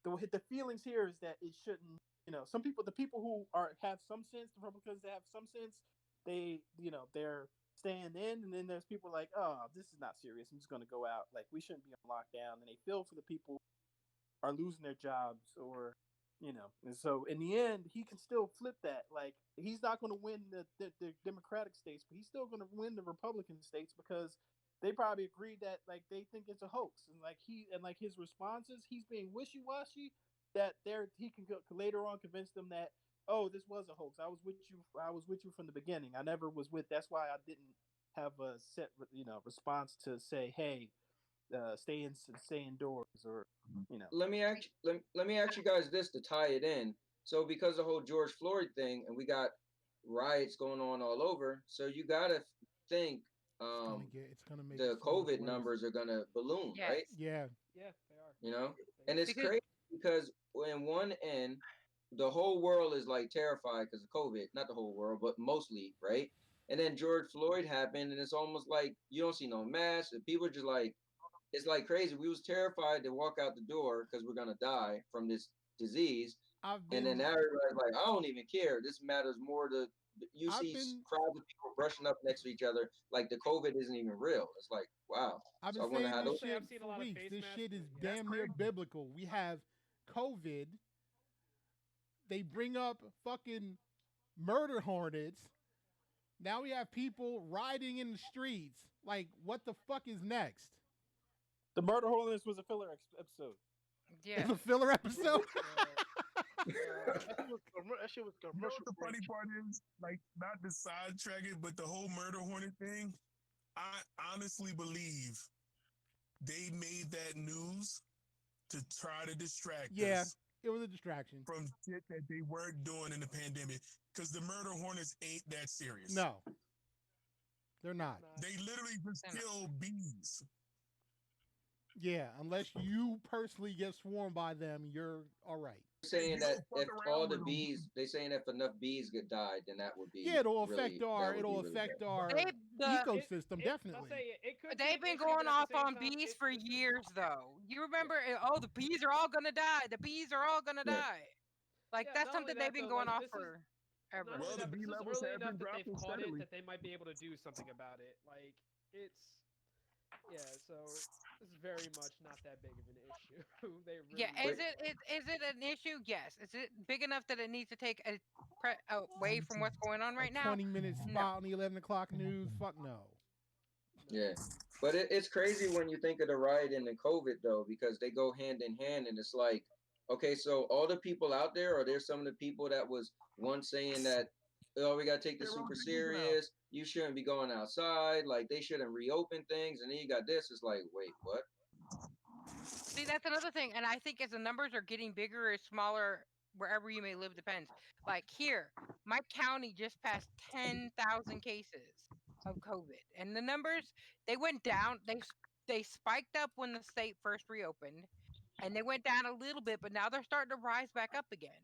the feelings here is that it shouldn't. Some people, the people who have some sense, the Republicans that have some sense, they're staying in, and then there's people like, oh, this is not serious. I'm just going to go out. Like we shouldn't be on lockdown, and they feel for the people who are losing their jobs, or And so in the end, he can still flip that. Like he's not going to win the Democratic states, but he's still going to win the Republican states because they probably agreed that like they think it's a hoax, and like his responses, he's being wishy-washy. That he can go, later on convince them that this was a hoax. I was with you from the beginning. I never was with. That's why I didn't have a set response to say, hey, stay indoors, or Let me ask you guys this to tie it in. So because the whole George Floyd thing, and we got riots going on all over, so you gotta think it's gonna make the COVID numbers are gonna balloon, yes. right? Yeah, they are. And it's crazy because in one end, the whole world is like terrified because of COVID. Not the whole world, but mostly, right? And then George Floyd happened, and it's almost like you don't see no masks. And people are just like, it's like crazy. We was terrified to walk out the door because we're gonna die from this disease. And then now everybody's like, I don't even care. This matters more to you. See crowds of people brushing up next to each other like the COVID isn't even real. It's like, wow. I've So been I wonder saying how this those. shit seen a for lot of weeks. face This masks. shit is Yeah. damn near biblical. We have COVID. They bring up fucking murder hornets. Now we have people riding in the streets. Like, what the fuck is next? The Murder Hornets was a filler episode. Yeah. It's a filler episode? That shit was You know commercial. what the funny part is? Like, not to sidetrack it, but the whole murder hornet thing, I honestly believe they made that news to try to distract us. It was a distraction. From shit that they weren't doing in the pandemic. Because the murder hornets ain't that serious. No. They're not. They literally just kill bees. Yeah, unless you personally get swarmed by them, you're all right. Saying that if all the bees, they saying if enough bees get died, then that would be it'll really, affect our ecosystem definitely. They've been going off on bees for years, though. You remember? Oh, the bees are all gonna die. The bees are all gonna die. Like that's something they've been going off for ever. Well, the bee levels have been dropping steadily. That they might be able to do something about it. Like it's. Yeah, so it's very much not that big of an issue. They really is it an issue? Yes. Is it big enough that it needs to take away from what's going on right now? 20-minute spot on the 11 o'clock news? Fuck no. Yeah, but it's crazy when you think of the riot and the COVID though, because they go hand in hand, and it's like, okay, so all the people out there, are there some of the people that was once saying that, oh, we gotta take this super serious. You shouldn't be going outside. Like they shouldn't reopen things. And then you got this. It's like, wait, what? See, that's another thing. And I think as the numbers are getting bigger or smaller, wherever you may live, depends. Like here, my county just passed 10,000 cases of COVID, and the numbers they went down. They spiked up when the state first reopened, and they went down a little bit, but now they're starting to rise back up again.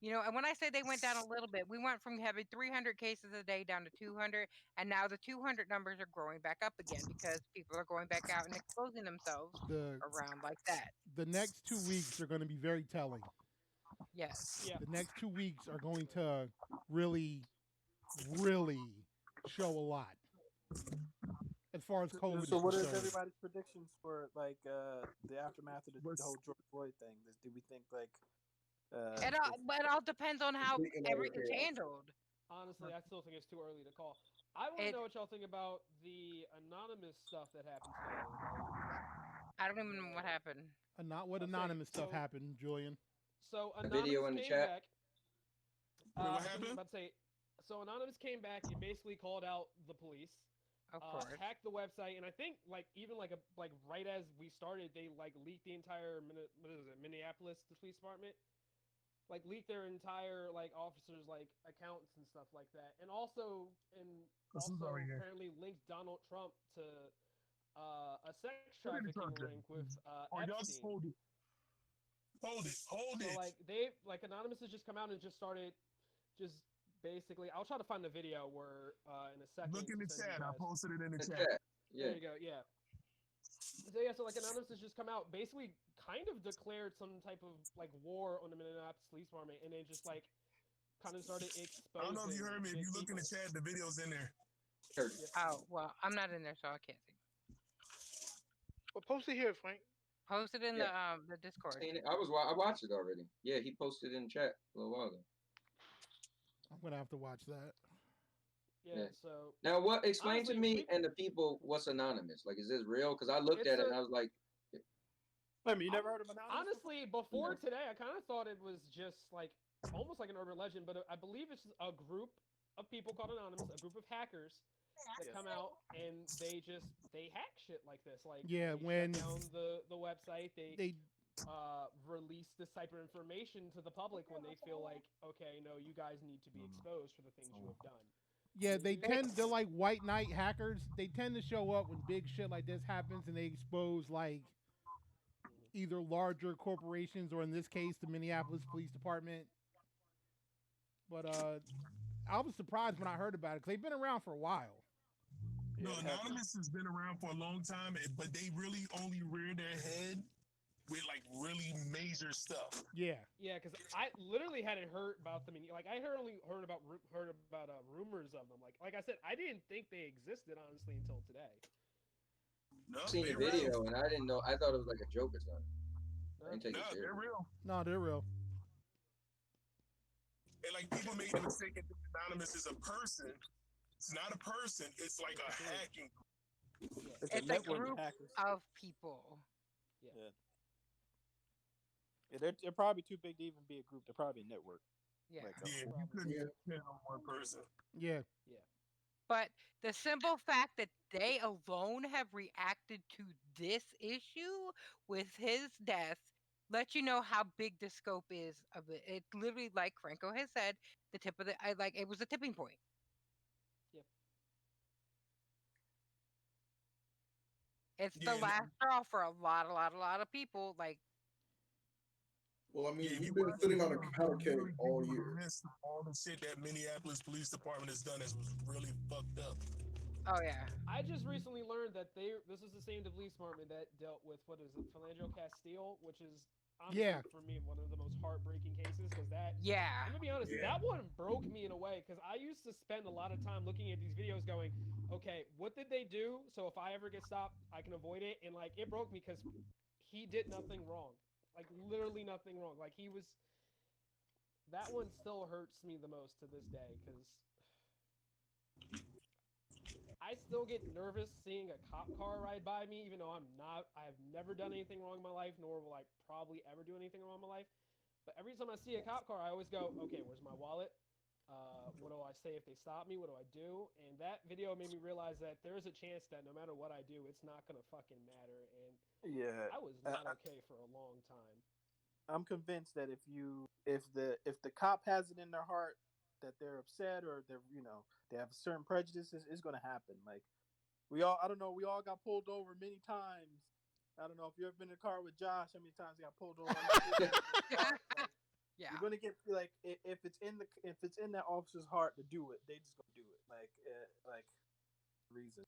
You know, and when I say they went down a little bit, we went from having 300 cases a day down to 200, and now the 200 numbers are growing back up again because people are going back out and exposing themselves around like that. The next 2 weeks are going to be very telling. Yes. The next 2 weeks are going to really, really show a lot as far as COVID. So, what is everybody's predictions for like the aftermath of the whole George Floyd thing? Do we think like? It all depends on how everything's handled. Honestly, I still think it's too early to call. I want to know what y'all think about the anonymous stuff that happened today. I don't even know what happened. Not what anonymous stuff happened, Julian. So a anonymous video in the chat. Back, what happened? So anonymous came back. He basically called out the police. Of course. Hacked the website, and I think even right as we started, they leaked the entire Minneapolis police department. Leaked their entire officers accounts and stuff like that, and also apparently linked Donald Trump to a sex trafficking link with Epstein. Hold it. So they Anonymous has just come out and just started basically. I'll try to find the video where in a second. Look in the chat. I posted it in the chat. Yeah. There you go. Yeah. So Anonymous has just come out, basically kind of declared some type of war on the Minneapolis Police Department, and then just kind of started exposing. I don't know if you heard me. If you look in the chat, the video's in there. Oh well, I'm not in there, so I can't see. Well, post it here, Frank. Post it in the Discord. I watched it already. Yeah, he posted in chat a little while ago. I'm gonna have to watch that. Yeah. So now, explain to me and the people what's anonymous? Is this real? Because I looked at it and I was like, wait a minute, you never heard of anonymous? Honestly, before today, I kind of thought it was just almost like an urban legend, but I believe it's a group of people called Anonymous, a group of hackers that come out and they hack shit like this. When shut down the website, they release this type of information to the public when they feel okay, no, you guys need to be exposed for the things you have done. Yeah, they're like white knight hackers. They tend to show up when big shit like this happens and they expose either larger corporations or in this case the Minneapolis Police Department. But I was surprised when I heard about it because they've been around for a while. No, Yeah, it has been. Anonymous has been around for a long time, but they really only rear their head with like really major stuff. Yeah. Yeah, because I literally hadn't heard about them. Like I only heard about rumors of them. Like I said, I didn't think they existed honestly until today. No, I've seen the they're video real. and I didn't know. I thought it was like a joke or something. I didn't take No, it they're serious. real. No, they're real. And like people make the mistake and think Anonymous is a person. It's not a person. It's like a hacking. It's a a network group of hackers. of people. Yeah. Yeah, they're probably too big to even be a group. They're probably a network. Yeah. Like, Yeah, you couldn't depend on one person. Yeah. Yeah. But the simple fact that they alone have reacted to this issue with his death lets you know how big the scope is of it. It's literally, like Franco has said, the tip of the it was a tipping point. Yep. It's Yeah, the last straw for a lot of people. Like, Well, I mean, Yeah, we've been sitting on a powder keg really all think year. the list of all the shit that Minneapolis Police Department has done is really fucked up. oh yeah, I just recently learned that this is the same police department that dealt with what is it, Philando Castile, which is honestly for me one of the most heartbreaking cases because that. yeah. I'm gonna be honest, that one broke me in a way because I used to spend a lot of time looking at these videos, going, okay, what did they do? So if I ever get stopped, I can avoid it. And like it broke me because he did nothing wrong, like literally nothing wrong. Like he was. That one still hurts me the most to this day because I still get nervous seeing a cop car ride by me, even though I have never done anything wrong in my life, nor will I probably ever do anything wrong in my life. But every time I see a cop car, I always go, okay, where's my wallet? What do I say if they stop me? What do I do? And that video made me realize that there's a chance that no matter what I do, it's not going to fucking matter. And yeah, I was not okay for a long time. I'm convinced that if the cop has it in their heart that they're upset or they're they have certain prejudices, it's going to happen. Like we all got pulled over many times. I don't know if you ever been in a car with Josh. How many times he got pulled over? Yeah. You're gonna get like if it's in that officer's heart to do it, they just gonna do it. Like reason.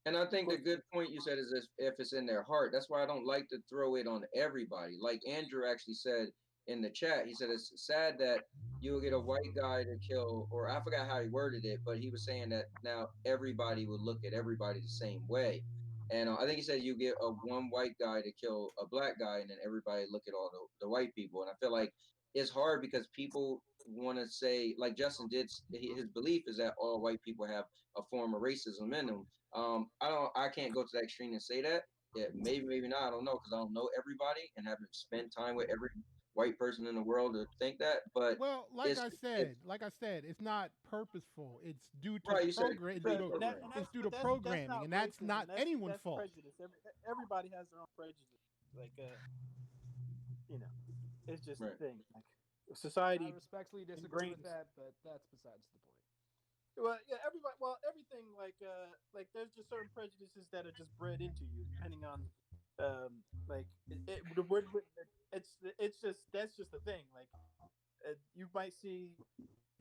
And I think the good point you said is if it's in their heart. That's why I don't like to throw it on everybody. Like Andrew actually said in the chat, he said it's sad that you'll get a white guy to kill, or I forgot how he worded it, but he was saying that now everybody will look at everybody the same way. And I think he said you get one white guy to kill a black guy, and then everybody look at all the white people. And I feel like it's hard because people want to say, like Justin did, his belief is that all white people have a form of racism in them. I can't go to that extreme and say that. Yeah, maybe not. I don't know because I don't know everybody and haven't spent time with every white person in the world to think that. But well, like I said, it's not purposeful. It's due to right, program. It's due to programming, and that's not anyone's fault. Prejudice. Everybody has their own prejudice. Like it's just a thing. Like society. I respectfully disagree with that, but that's besides the point. Well, yeah, everything like there's just certain prejudices that are just bred into you, depending on it's just that's just the thing. Like you might see,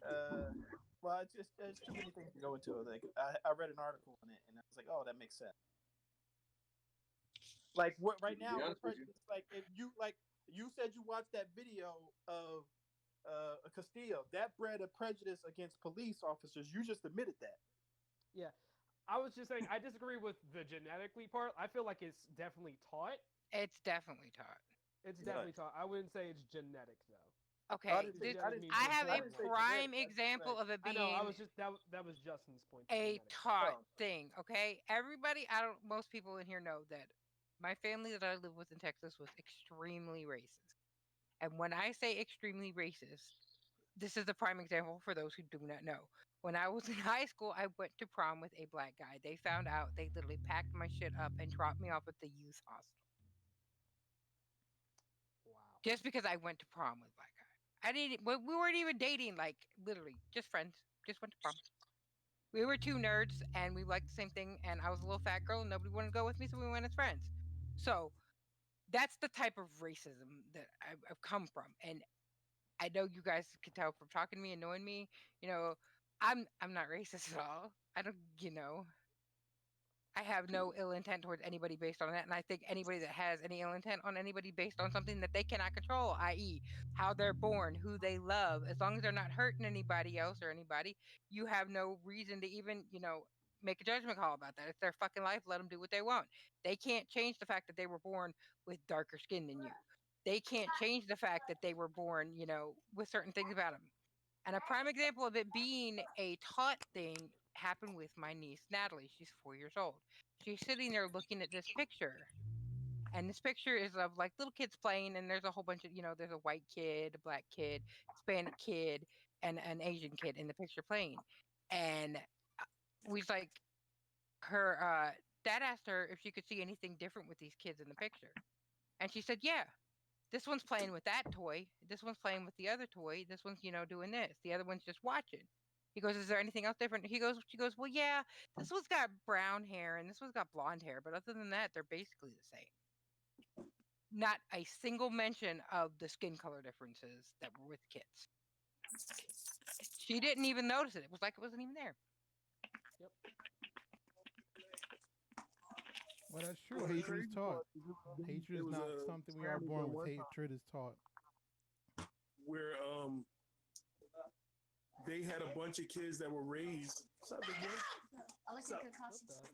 there's too many things to go into it. Like I read an article on it, and I was like, oh, that makes sense. Like what right now, prejudice, like if you said you watched that video of Castillo, that bred a prejudice against police officers. You just admitted that. Yeah, I was just saying I disagree with the genetically part. I feel like it's definitely taught. It's definitely taught. It's definitely taught. I wouldn't say it's genetic though. Okay, I have a prime example of it being. I know. I was just that was Justin's point. A taught thing. Okay, everybody. Most people in here know that my family that I live with in Texas was extremely racist. And when I say extremely racist, this is a prime example for those who do not know. When I was in high school, I went to prom with a black guy. They found out. They literally packed my shit up and dropped me off at the youth hostel. Wow. Just because I went to prom with a black guy. We weren't even dating, like literally just friends. Just went to prom. We were two nerds and we liked the same thing. And I was a little fat girl and nobody wanted to go with me, so we went as friends. So That's the type of racism that I've come from, and I know you guys can tell from talking to me and knowing me. I'm not racist at all. I don't, I have no ill intent towards anybody based on that, and I think anybody that has any ill intent on anybody based on something that they cannot control, i.e., how they're born, who they love, as long as they're not hurting anybody else or anybody, you have no reason to even, make a judgment call about that. It's their fucking life. Let them do what they want. They can't change the fact that they were born with darker skin than you. They can't change the fact that they were born, with certain things about them. And a prime example of it being a taught thing happened with my niece, Natalie. She's 4 years old. She's sitting there looking at this picture. And this picture is of like little kids playing, and there's a whole bunch of, there's a white kid, a black kid, Hispanic kid, and an Asian kid in the picture playing. And we was like, her dad asked her if she could see anything different with these kids in the picture. And she said, yeah. This one's playing with that toy. This one's playing with the other toy. This one's, doing this. The other one's just watching. He goes, is there anything else different? She goes, well, yeah, this one's got brown hair and this one's got blonde hair. But other than that, they're basically the same. Not a single mention of the skin color differences that were with kids. She didn't even notice it. It was like it wasn't even there. Yep. Well, that's true. Hatred is taught. Hatred is not something we are born with. Hatred is taught. Where they had a bunch of kids that were raised.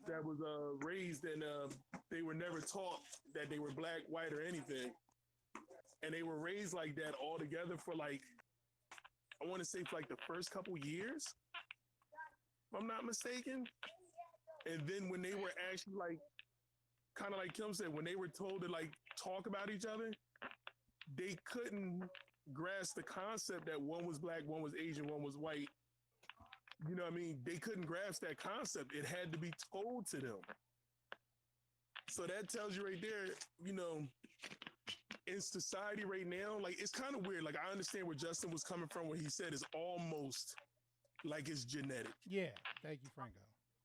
That was raised and they were never taught that they were black, white, or anything, and they were raised like that all together for like, I want to say for like the first couple years, if I'm not mistaken. And then when they were actually like, kind of like Kim said, when they were told to like talk about each other, they couldn't grasp the concept that one was black, one was Asian, one was white. You know what I mean? They couldn't grasp that concept. It had to be told to them. So that tells you right there, in society right now, like it's kind of weird. Like I understand where Justin was coming from, where he said it's almost like it's genetic. Yeah, thank you, Franco.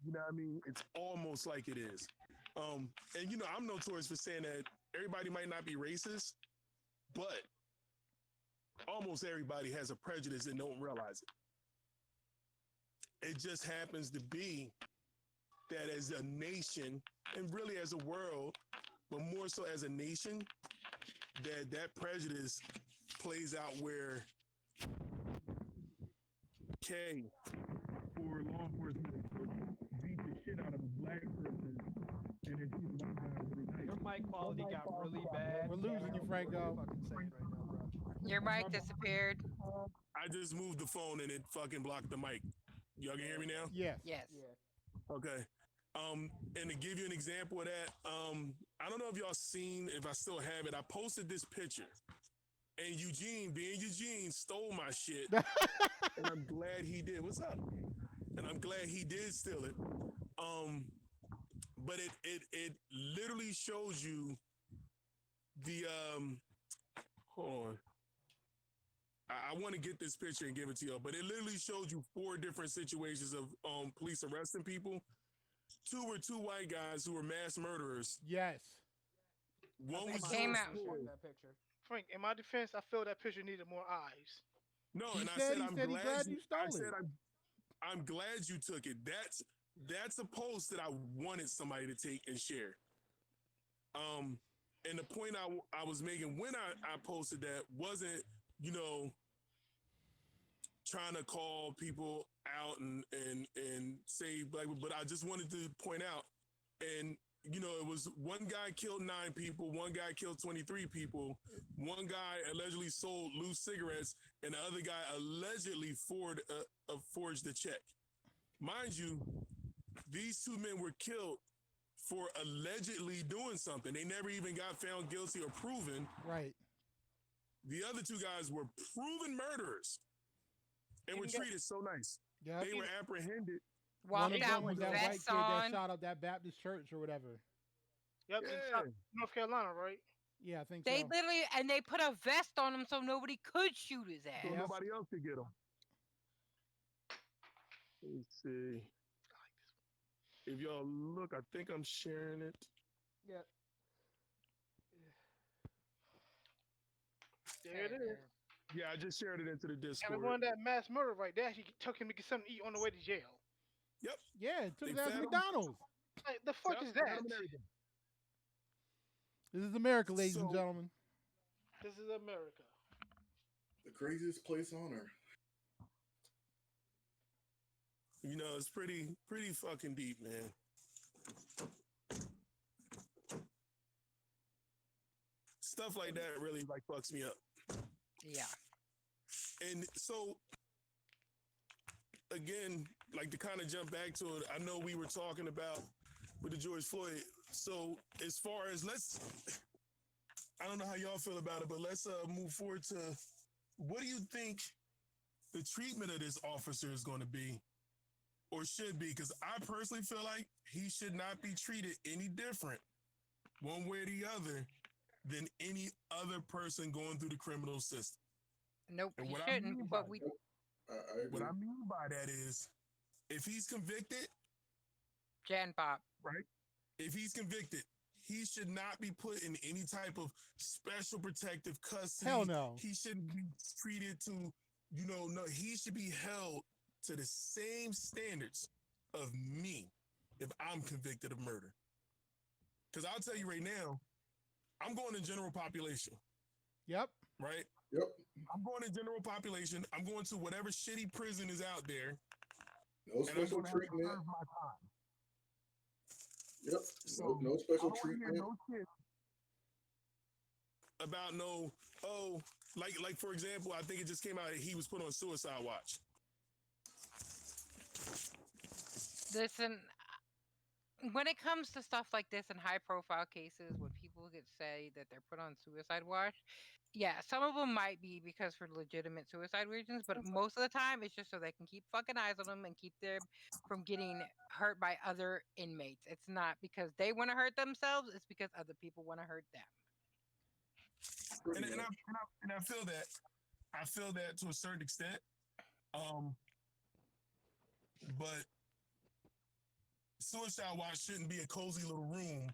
You know what I mean? It's almost like it is. And I'm notorious for saying that everybody might not be racist, but almost everybody has a prejudice and don't realize it. It just happens to be that as a nation, and really as a world, but more so as a nation, that prejudice plays out where K for law enforcement beat the shit out of a black person and then see the white guys every night. Your mic quality got really bad. We're losing you, Franco. Fucking saying right now, bro. Your mic disappeared. I just moved the phone and it fucking blocked the mic. Y'all can hear me now? Yes. Yes. Yeah. Okay. And to give you an example of that, I don't know if y'all seen, if I still have it, I posted this picture. And Eugene, being Eugene, stole my shit. And I'm glad he did. What's up? And I'm glad he did steal it. But it literally shows you the hold on. I want to get this picture and give it to y'all, but it literally showed you 4 different situations of police arresting people. 2 were 2 white guys who were mass murderers. Yes. One was came out. That picture. Frank, in my defense, I feel that picture needed more eyes. No, He and said- I he said said he's glad you stole I it. said I'm glad you took it. That's a post that I wanted somebody to take and share. And the point I was making when I posted that wasn't, trying to call people out and say black, but I just wanted to point out, and it was one guy killed 9 people, one guy killed 23 people, one guy allegedly sold loose cigarettes, and the other guy allegedly forged a check. Mind you, these 2 men were killed for allegedly doing something. They never even got found guilty or proven. Right. The other 2 guys were proven murderers and were treated so nice. Yep. They were apprehended. Walked out with that white vests kid that on. shot up that Baptist church or whatever. Yep, Yeah. North Carolina, right? Yeah, I think They so. literally, and they put a vest on him so nobody could shoot his So ass. Yep. nobody else could get them. Let's see. If y'all look, I think I'm sharing it. Yeah. There it is. Yeah, I just shared it into the And the Discord. one that mass murder, right? They actually took him to get something to eat on the way to jail. Yep. Yeah, it took They his ass to fed him. McDonald's. Like, the fuck Yep, is fed that? him and everything. This is America, ladies and So- gentlemen. This is America. The craziest place on earth. You know, it's pretty fucking deep, man. Stuff like that really like fucks me up. Yeah. And so again, like to kind of jump back to it, I know we were talking about with the George Floyd. So as far as I don't know how y'all feel about it, but let's move forward to what do you think the treatment of this officer is going to be or should be? Because I personally feel like he should not be treated any different one way or the other than any other person going through the criminal system. Nope, And he what I shouldn't. mean But by we What I mean by that is if he's convicted, Jan Pop. right? If he's convicted, he should not be put in any type of special protective custody. Hell no. He shouldn't be treated to, no, he should be held to the same standards of me if I'm convicted of murder. Because I'll tell you right now, I'm going in general population, Yep. right? Yep. I'm going in general population. I'm going to whatever shitty prison is out there. No and I'm special gonna have to treatment. serve my time. Yep. So, no special I don't wanna hear treatment. no shit about like for example, I think it just came out he was put on suicide watch. Listen, when it comes to stuff like this in high profile cases, when people get say that they're put on suicide watch, yeah, some of them might be because for legitimate suicide reasons, but most of the time it's just so they can keep fucking eyes on them and keep them from getting hurt by other inmates. It's not because they want to hurt themselves, it's because other people want to hurt them. And I feel that. I feel that to a certain extent. But suicide watch shouldn't be a cozy little room.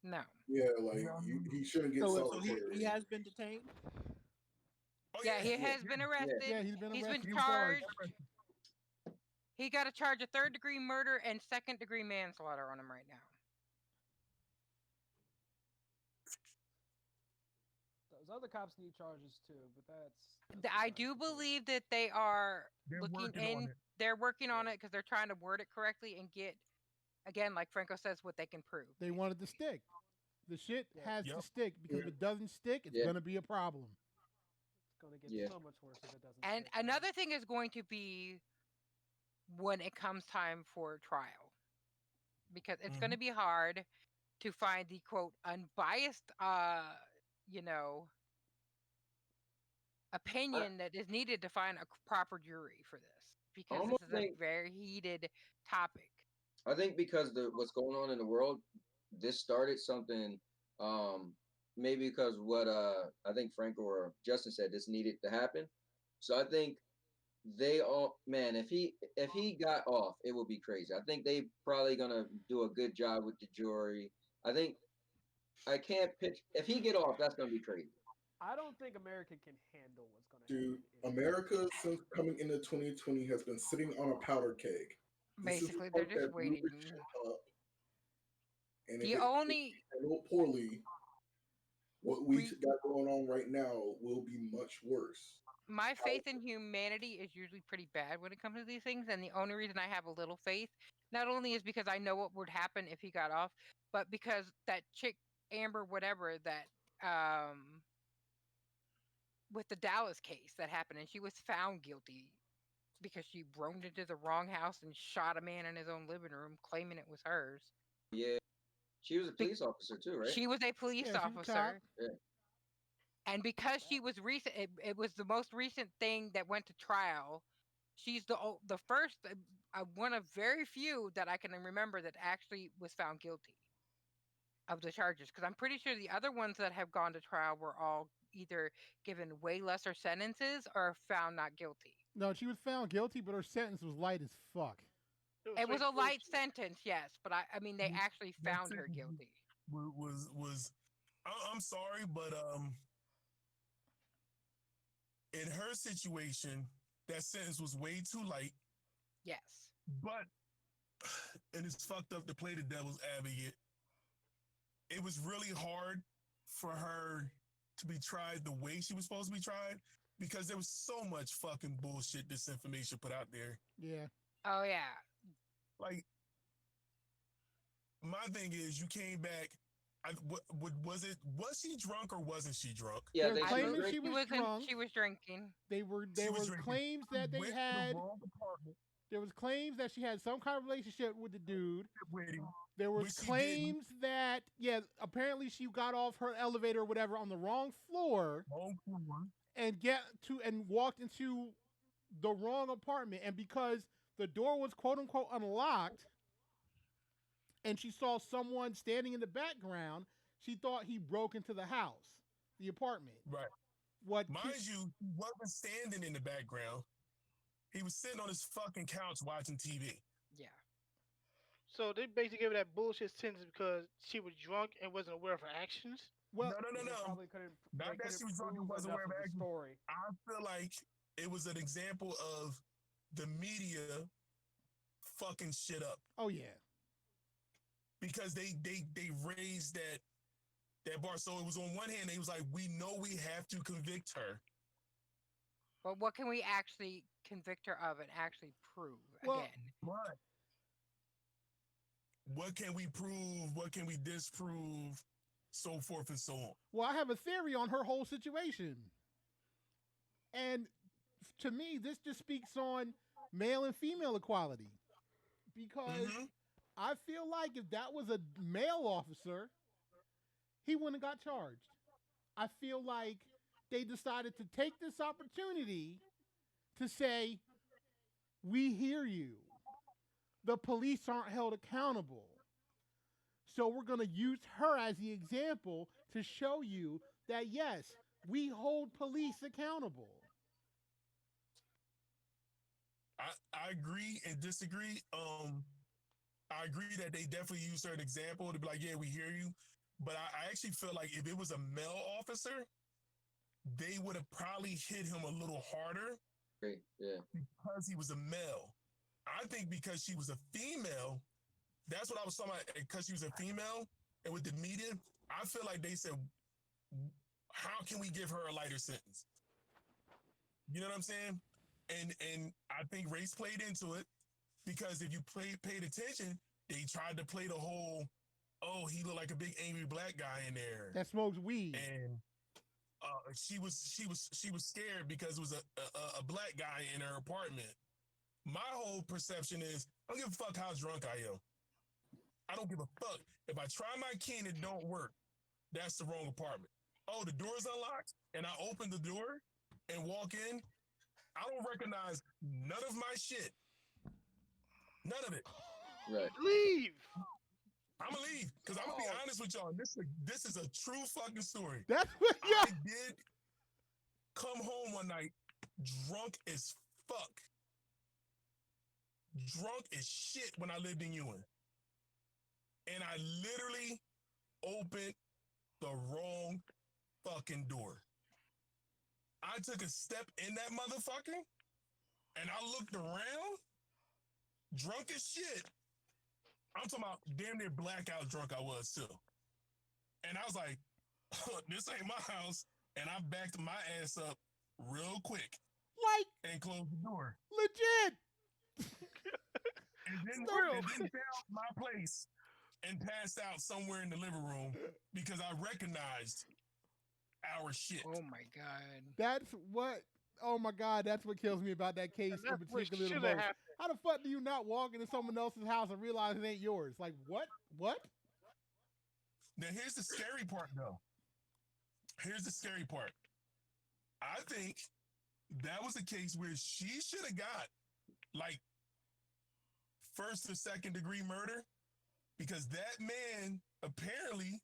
No. Yeah, like he shouldn't get So solitary. he has been detained. Oh, Yeah, he has been arrested. Yeah, he's been arrested. charged. He got a charge of third-degree murder and second-degree manslaughter on him right now. Those other cops need charges too, but that's I do believe that they are they're working on it because they're trying to word it correctly and get, again, like Franco says, what they can prove. They wanted to stick. The shit has to Yep. stick because if it doesn't stick, it's gonna be a problem. It's gonna get so much worse if it doesn't. And stick. another thing is going to be when it comes time for trial, because it's going to be hard to find the quote unbiased, opinion that is needed to find a proper jury for this, because almost this is a very heated topic. I think because what's going on in the world, this started something. Maybe because what I think Franco or Justin said, this needed to happen. So I think they all, man, if he got off, it would be crazy. I think they probably gonna do a good job with the jury. I can't pitch if he get off, that's gonna be crazy. I don't think America can handle what's going to Dude, happen. America since coming into 2020 has been sitting on a powder keg. Basically, they're just waiting. And The if only handled poorly, what we got going on right now will be much worse. My faith in humanity is usually pretty bad when it comes to these things, and the only reason I have a little faith, not only is because I know what would happen if he got off, but because that chick Amber, whatever, that with the Dallas case that happened, and she was found guilty because she roamed into the wrong house and shot a man in his own living room, claiming it was hers. Yeah, she was a police officer too, right? She was a police officer. Yeah. And because she was recent, it was the most recent thing that went to trial. She's the first, one of very few that I can remember that actually was found guilty of the charges. Because I'm pretty sure the other ones that have gone to trial were all either given way lesser sentences or found not guilty. No, she was found guilty, but her sentence was light as fuck. It was a light sentence, yes, but I mean they actually found her guilty. I'm sorry, but in her situation, that sentence was way too light. Yes. But, and it's fucked up to play the devil's advocate. It was really hard for her to be tried the way she was supposed to be tried because there was so much fucking bullshit disinformation put out there. Yeah. Oh yeah. Like, my thing is, you came back. Was she drunk or wasn't she drunk? They were they claiming drink- she was drunk. She was drinking. There were drinking. claims that they Went to the had. wrong apartment There was claims that she had some kind of relationship with the dude. with him. There was Which she claims that apparently she got off her elevator or whatever on the wrong floor Wrong floor. and walked into the wrong apartment, and because the door was quote unquote unlocked and she saw someone standing in the background, she thought he broke into the house, the apartment. Right. Mind you, he wasn't standing in the background. He was sitting on his fucking couch watching TV. Yeah. So they basically gave her that bullshit sentence because she was drunk and wasn't aware of her actions. Well, no. Probably couldn't. Not that she was drunk and wasn't aware of the action. story. I feel like it was an example of the media fucking shit up. Oh yeah. Because they raised that bar. So it was on one hand, they was like, we know we have to convict her. But what can we actually convict her of and actually prove again? But what can we prove? What can we disprove? So forth and so on. Well, I have a theory on her whole situation. And to me, this just speaks on male and female equality. Because I feel like if that was a male officer, he wouldn't have got charged. I feel like they decided to take this opportunity to say, we hear you. The police aren't held accountable. So we're going to use her as the example to show you that, yes, we hold police accountable. I agree and disagree. I agree that they definitely used her as an example to be like, yeah, we hear you. But I actually feel like if it was a male officer, they would have probably hit him a little harder. Yeah. Because he was a male. I think because she was a female, that's what I was talking about. Because she was a female, and with the media, I feel like they said, how can we give her a lighter sentence? You know what I'm saying? And I think race played into it, because if you paid attention, they tried to play the whole, oh, he looked like a big angry black guy in there that smokes weed, and she was scared because it was a black guy in her apartment. My whole perception is, I don't give a fuck how drunk I am. I don't give a fuck. If I try my key and it don't work, that's the wrong apartment. Oh, the door's unlocked, and I open the door and walk in. I don't recognize none of my shit. None of it. Right. Leave. I'm gonna leave because I'm gonna be honest with y'all. This is a true fucking story. That's what, I did come home one night drunk as fuck. Drunk as shit when I lived in Ewing. And I literally opened the wrong fucking door. I took a step in that motherfucker and I looked around, drunk as shit. I'm talking about damn near blackout drunk I was too. And I was like, this ain't my house. And I backed my ass up real quick. Like, and closed the door. Legit. and then found my place and passed out somewhere in the living room because I recognized our shit. Oh my god. That's what. Oh my god, that's what kills me about that case in particular. The most. How the fuck do you not walk into someone else's house and realize it ain't yours? Like what? What? Now here's the scary part, though. Here's the scary part. I think that was a case where she should have got like first or second degree murder, because that man apparently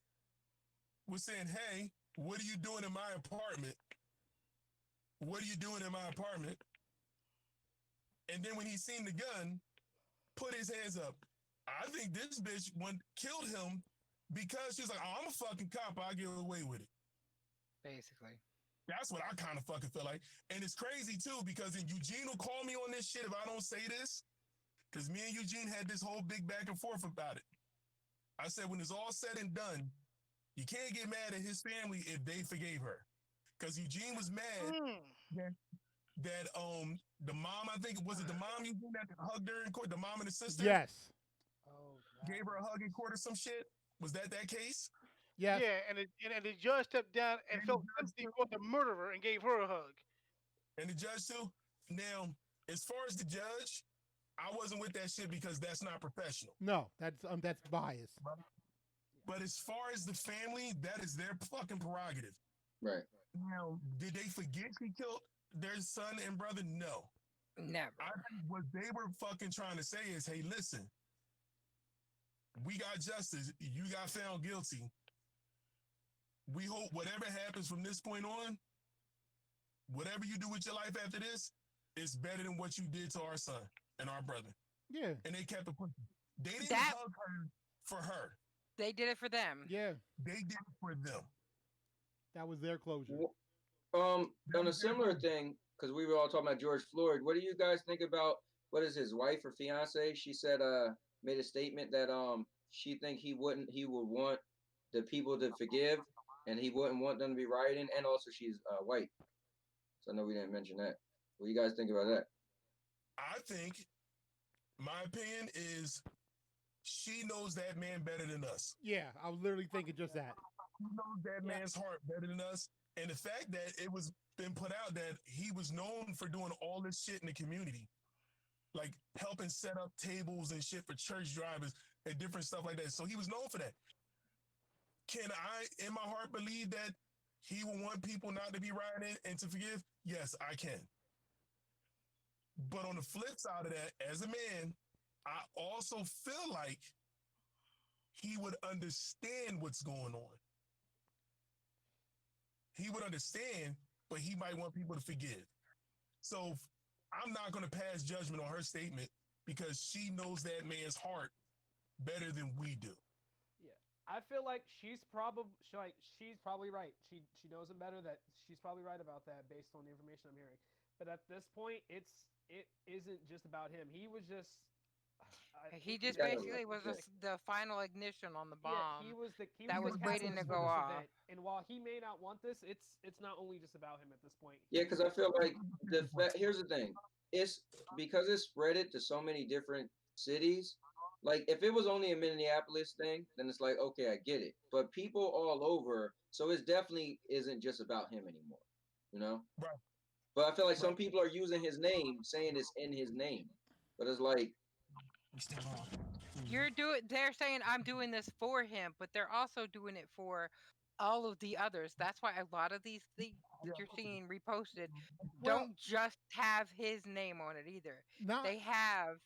was saying, "Hey, what are you doing in my apartment? What are you doing in my apartment?" And then when he seen the gun, put his hands up. I think this bitch killed him because she's like, "Oh, I'm a fucking cop. I'll get away with it." Basically. That's what I kind of fucking feel like. And it's crazy too, because then Eugene will call me on this shit if I don't say this. Because me and Eugene had this whole big back and forth about it. I said, when it's all said and done, you can't get mad at his family if they forgave her. Because Eugene was mad that the mom, I think, was it the mom Eugene that hugged her in court? The mom and the sister? Yes. Gave her a hug in court or some shit? Was that case? Yes. Yeah, and the judge stepped down and felt sympathy for the murderer and gave her a hug. And the judge too? Now, as far as the judge, I wasn't with that shit because that's not professional. No, that's bias. But as far as the family, that is their fucking prerogative. Right. Now, did they forget he killed their son and brother? No. Never. I think what they were fucking trying to say is, hey, listen, we got justice. You got found guilty. We hope whatever happens from this point on, whatever you do with your life after this, is better than what you did to our son and our brother. Yeah. And they kept it pushing. They didn't hug her for her. They did it for them. Yeah. They did it for them. That was their closure. On a similar thing, because we were all talking about George Floyd, what do you guys think about, what is his wife or fiance? She said, made a statement that she think he would want the people to forgive, and he wouldn't want them to be rioting, and also she's white. So I know we didn't mention that. What do you guys think about that? I think, my opinion is, she knows that man better than us. Yeah, I was literally thinking just that. She knows that man's heart better than us. And the fact that it was been put out that he was known for doing all this shit in the community, like helping set up tables and shit for church drivers and different stuff like that. So he was known for that. Can I, in my heart, believe that he will want people not to be rioting and to forgive? Yes, I can. But on the flip side of that, as a man, I also feel like he would understand what's going on. He would understand, but he might want people to forgive. So I'm not going to pass judgment on her statement because she knows that man's heart better than we do. Yeah, I feel like she's probably right. She knows him better. That she's probably right about that based on the information I'm hearing. But at this point, it isn't just about him. He was just. He just basically was the final ignition on the bomb. Yeah, he was the waiting to go off. Event. And while he may not want this, it's not only just about him at this point. Yeah, because I feel like here's the thing: it's because it spread it to so many different cities. Like if it was only a Minneapolis thing, then it's like okay, I get it. But people all over, so it definitely isn't just about him anymore, you know. Right. But I feel like some people are using his name, saying it's in his name, but it's like. They're saying I'm doing this for him, but they're also doing it for all of the others. That's why a lot of these things that you're seeing reposted don't just have his name on it either. They have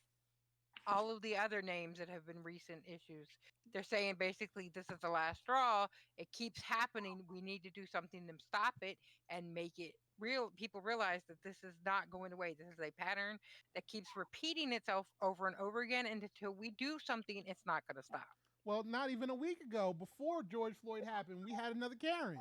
all of the other names that have been recent issues. They're saying basically this is the last straw. It keeps happening. We need to do something to stop it and make it real. People realize that this is not going away. This is a pattern that keeps repeating itself over and over again. And until we do something, it's not going to stop. Well, not even a week ago, before George Floyd happened, we had another Karen.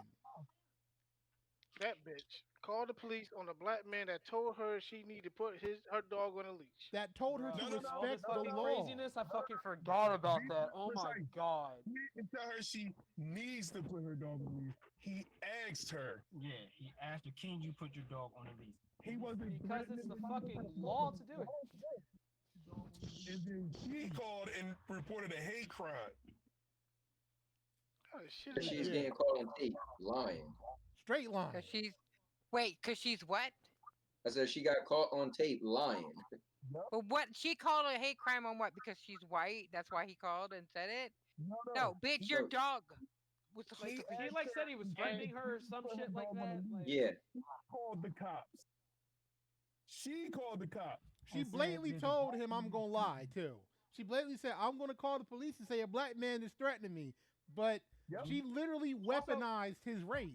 That bitch called the police on a black man that told her she needed to put her dog on a leash. That told her to respect the law. Craziness, I fucking forgot about that. Oh my god. He didn't tell her she needs to put her dog on a leash. He asked her. Yeah, he asked her, can you put your dog on a leash? He wasn't because it's the fucking law to do it. And then she called and reported a hate crime. Oh, shit. She's getting caught on tape lying. Straight line. Because she's what? I said she got caught on tape lying. But what she called a hate crime on what? Because she's white. That's why he called and said it. No, bitch, your dog. He said he was threatening her or some shit like that. Yeah. She called the cops. She called the cops. She blatantly told him, I'm going to lie, too. She blatantly said, I'm going to call the police and say a black man is threatening me. But she literally weaponized his race.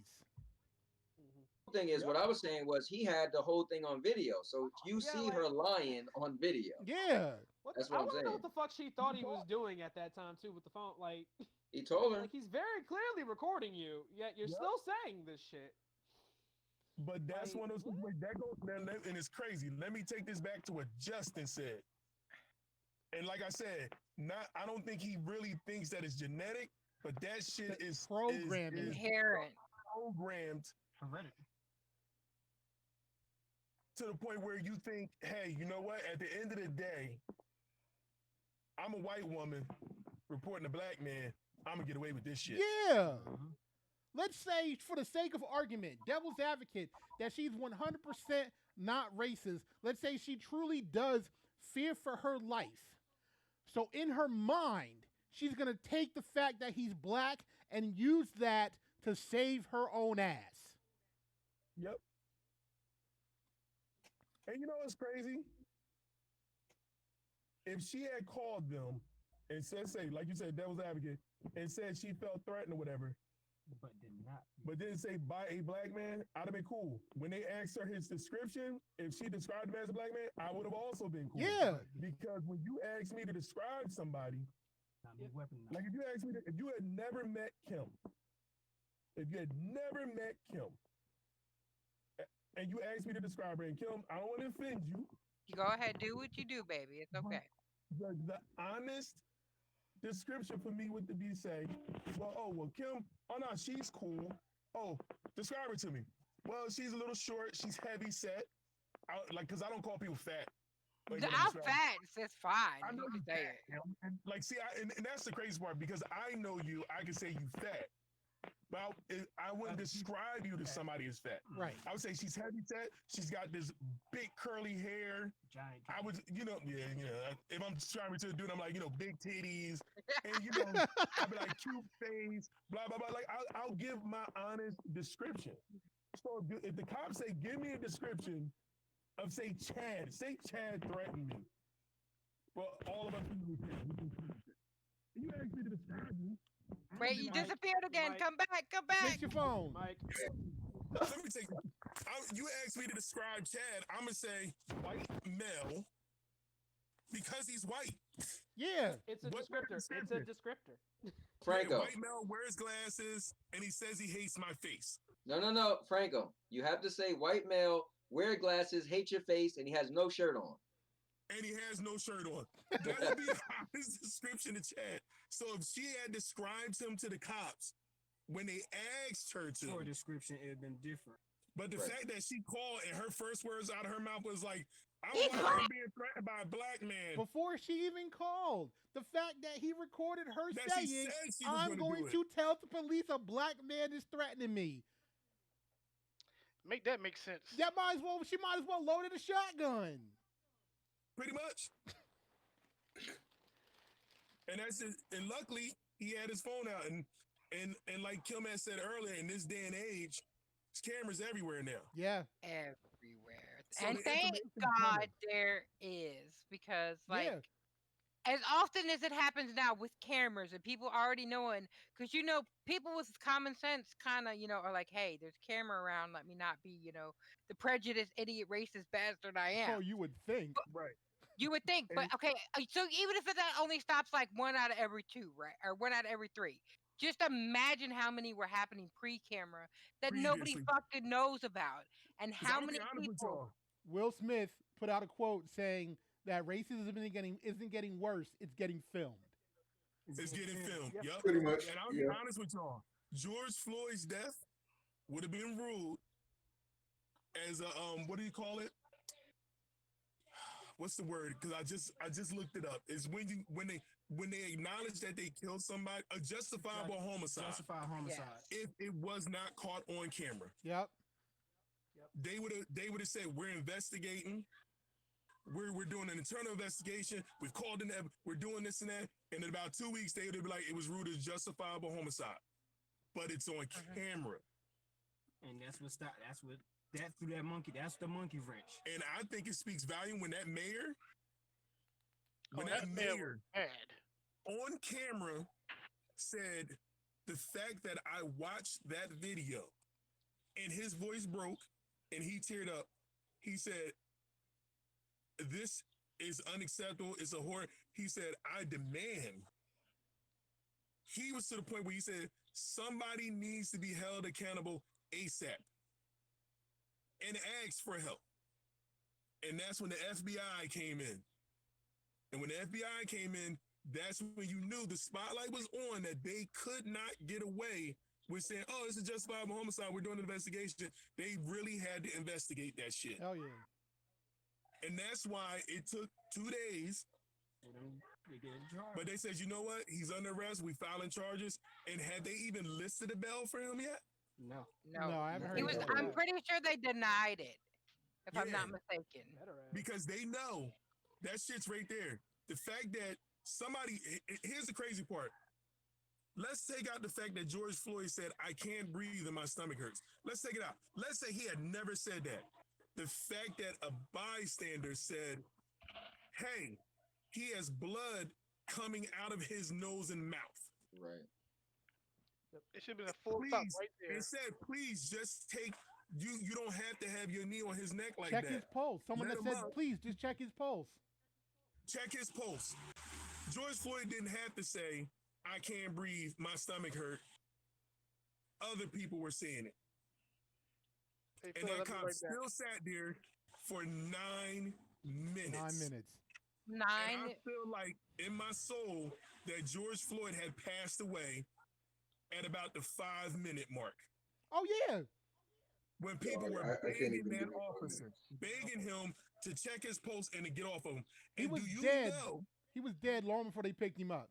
The thing is, what I was saying was he had the whole thing on video. So you see her lying on video. Yeah. That's what I'm saying. I don't know what the fuck she thought he was doing at that time, too, with the phone. Like, he told her. Like, he's very clearly recording you, yet you're still saying this shit. But that's one of those things that goes and it's crazy. Let me take this back to what Justin said. And like I said, I don't think he really thinks that it's genetic, but that shit is programming. Inherent. Programmed Heredity. to the point where you think, hey, you know what? At the end of the day, I'm a white woman reporting a black man. I'm gonna get away with this shit. Yeah. Let's say, for the sake of argument, devil's advocate, that she's 100% not racist. Let's say she truly does fear for her life. So in her mind, she's going to take the fact that he's black and use that to save her own ass. Yep. And you know what's crazy? If she had called them and said, say, like you said, devil's advocate, and said she felt threatened or whatever, but did not. But didn't say by a black man, I'd have been cool. When they asked her his description, if she described him as a black man, I would have also been cool. Yeah. Because when you ask me to describe somebody, like if you asked me, if you had never met Kim, and you asked me to describe her, and Kim, I don't want to offend you. Go ahead, do what you do, baby. It's okay. The honest description for me would be say, well, Kim, oh no, she's cool. Oh, describe her to me. Well, she's a little short. She's heavy set. Because I don't call people fat. I'm fat. It's fine. I know you say fat. it. And that's the crazy part because I know you. I can say you fat. But I wouldn't describe you to somebody as fat. Right. I would say she's heavy set. She's got this big curly hair. Giant. I would, if I'm describing to a dude, I'm like, big titties, and I'd be like cute face, blah blah blah. Like I'll give my honest description. So if the cops say, give me a description of say Chad threatened me. Well, all of us you asked me to describe me. Wait, you disappeared again. Mike. Come back. Fix your phone. Mike. Let me take you asked me to describe Chad. I'm gonna say white male because he's white. Yeah. It's a descriptor. It's a descriptor. Franco. White male wears glasses and he says he hates my face. No, Franco. You have to say white male, wear glasses, hate your face, and he has no shirt on. And he has no shirt on. That would be his description to Chad. So if she had described him to the cops when they asked her to, Your description it had been different. But the fact that she called and her first words out of her mouth was like, I'm being threatened by a black man. Before she even called, the fact that he recorded her That she saying, said she was I'm gonna going do to tell the police a black man is threatening me. Make that make sense. She might as well loaded a shotgun. Pretty much. And that's it. And luckily, he had his phone out. And like Kim had said earlier, in this day and age, there's cameras everywhere now. Yeah. Everywhere. So And the thank information's God coming. there is, because Yeah. as often as it happens now with cameras and people already knowing, because people with common sense kind of are like, hey, there's a camera around, let me not be the prejudiced idiot racist bastard I am. Oh, you would think. Right. You would think, but okay, so even if that only stops like 1 out of every 2, right, or 1 out of every 3, just imagine how many were happening pre-camera that nobody Previously. fucking knows about, and 'Cause how I'm many gonna be honest with people. y'all. Will Smith put out a quote saying that racism isn't getting worse, it's getting filmed. It's getting filmed. Yep. Pretty much, And I'll be honest with y'all. George Floyd's death would have been ruled as a what do you call it? What's the word? Because I just looked it up. It's when they acknowledge that they killed somebody, a justifiable homicide. Justified homicide. If it was not caught on camera. Yep. They would have said, we're investigating. We're doing an internal investigation. We've called in, we're doing this and that. And in about 2 weeks, they would be like, it was ruled as justifiable homicide. But it's on camera. And that's what stopped. That's the monkey wrench. And I think it speaks volume when that mayor, That mayor on camera said the fact that I watched that video and his voice broke and he teared up. He said, this is unacceptable. It's a horror. He said, I demand. He was to the point where he said, somebody needs to be held accountable ASAP. and asked for help. And that's when the FBI came in. And when the FBI came in, that's when you knew the spotlight was on, that they could not get away with saying, oh, it's a justifiable homicide, we're doing an investigation. They really had to investigate that shit. Hell yeah. And that's why it took 2 days. But they said, you know what? He's under arrest. We filing charges. And had they even listed a bail for him yet? No. No, I haven't heard He was. anything about I'm that. pretty sure they denied it, if I'm Yeah. not mistaken. Because they know that shit's right there. The fact that somebody, here's the crazy part. Let's take out the fact that George Floyd said, I can't breathe and my stomach hurts. Let's take it out. Let's say he had never said that. The fact that a bystander said, hey, he has blood coming out of his nose and mouth. Right. It should have been a full stop right there. It said, please just take, you don't have to have your knee on his neck like Check that. his pulse. Someone Let that him said, up. please just check his pulse. Check his pulse. George Floyd didn't have to say, I can't breathe, my stomach hurt. Other people were saying it. Hey, And Phil, that I'll be cop right back. still sat there for 9 minutes. 9 minutes. And I feel like in my soul that George Floyd had passed away at about the 5-minute mark. Oh, yeah. When people were I can't begging even that get it. officer, begging him to check his pulse and to get off of him. He And was do you dead. know? He was dead long before they picked him up.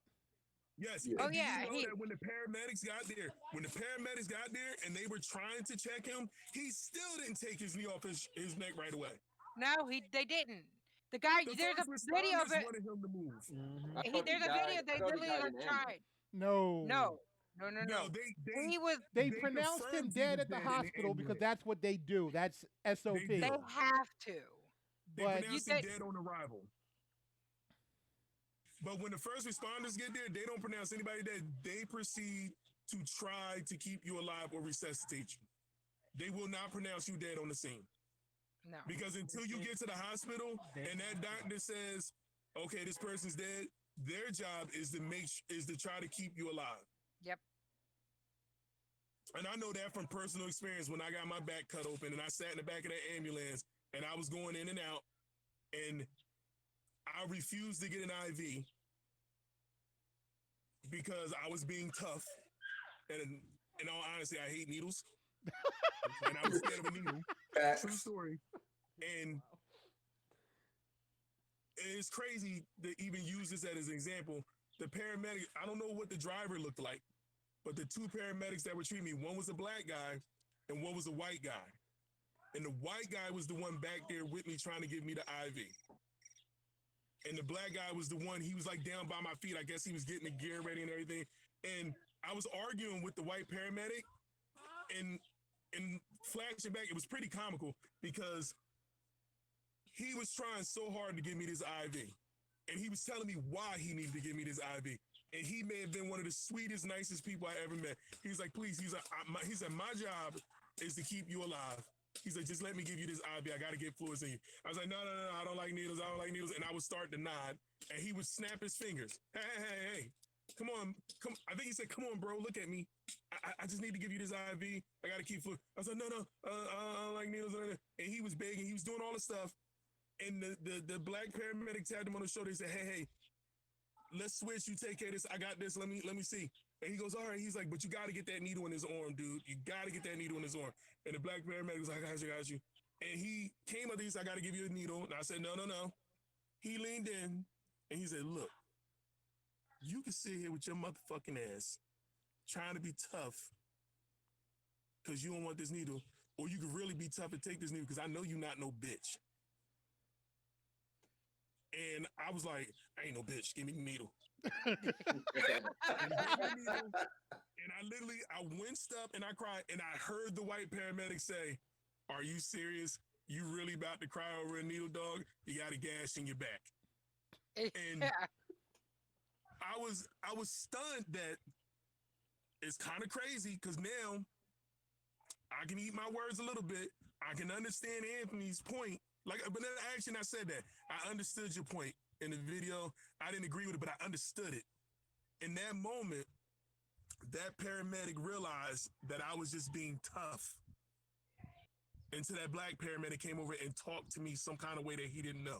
Yes. Yeah. And Oh, do yeah, you know he- that when the paramedics got there, and they were trying to check him, he still didn't take his knee off his neck right away. No, they didn't. The guy, The there's a first video of responders it. wanted him to move. Mm-hmm. I thought he There's a died- video. I They thought he literally died are in the ambulance. tried. No. No. No, They they pronounced him confirmed he dead was at the dead in hospital because ambulance. that's what they do. That's SOP. They They do. have to. They But pronounced You him think- dead on arrival. But when the first responders get there, they don't pronounce anybody dead. They proceed to try to keep you alive or resuscitate you. They will not pronounce you dead on the scene. No. Because until you get to the hospital and that doctor says, okay, this person's dead, their job is to try to keep you alive. Yep. And I know that from personal experience when I got my back cut open and I sat in the back of that ambulance and I was going in and out and I refused to get an IV because I was being tough. And in all honesty, I hate needles. And I was scared of a needle. Facts. True story. And it's crazy to even use this as an example. The paramedic, I don't know what the driver looked like, but the two paramedics that were treating me, one was a black guy and one was a white guy. And the white guy was the one back there with me trying to give me the IV. And the black guy was the one, he was like down by my feet. I guess he was getting the gear ready and everything. And I was arguing with the white paramedic and flashing back, it was pretty comical because he was trying so hard to give me this IV. And he was telling me why he needed to give me this IV. And he may have been one of the sweetest, nicest people I ever met. He was like, please, he said, my job is to keep you alive. He's like, just let me give you this IV. I got to get fluids in you. I was like, no, I don't like needles. I don't like needles. And I would start to nod. And he would snap his fingers. Hey. Come on. I think he said, come on, bro. Look at me. I just need to give you this IV. I got to keep fluid. I was like, no. I don't like needles. And he was begging. He was doing all the stuff. And the black paramedics tapped him on the shoulder. He said, hey, let's switch. You take care of this. I got this. Let me see. And he goes, all right. He's like, but you got to get that needle in his arm, dude. You got to get that needle in his arm. And the black paramedic was like, I got you. And he came up, he said, I got to give you a needle. And I said, no. He leaned in and he said, look, you can sit here with your motherfucking ass trying to be tough because you don't want this needle, or you can really be tough and take this needle because I know you not no bitch. And I was like, I ain't no bitch. Give me the needle. And I winced up and I cried. And I heard the white paramedic say, are you serious? You really about to cry over a needle, dog? You got a gash in your back. And I was stunned that it's kind of crazy because now I can eat my words a little bit. I can understand Anthony's point. But then actually, I said that. I understood your point in the video. I didn't agree with it, but I understood it. In that moment, that paramedic realized that I was just being tough. into that black paramedic came over and talked to me some kind of way that he didn't know.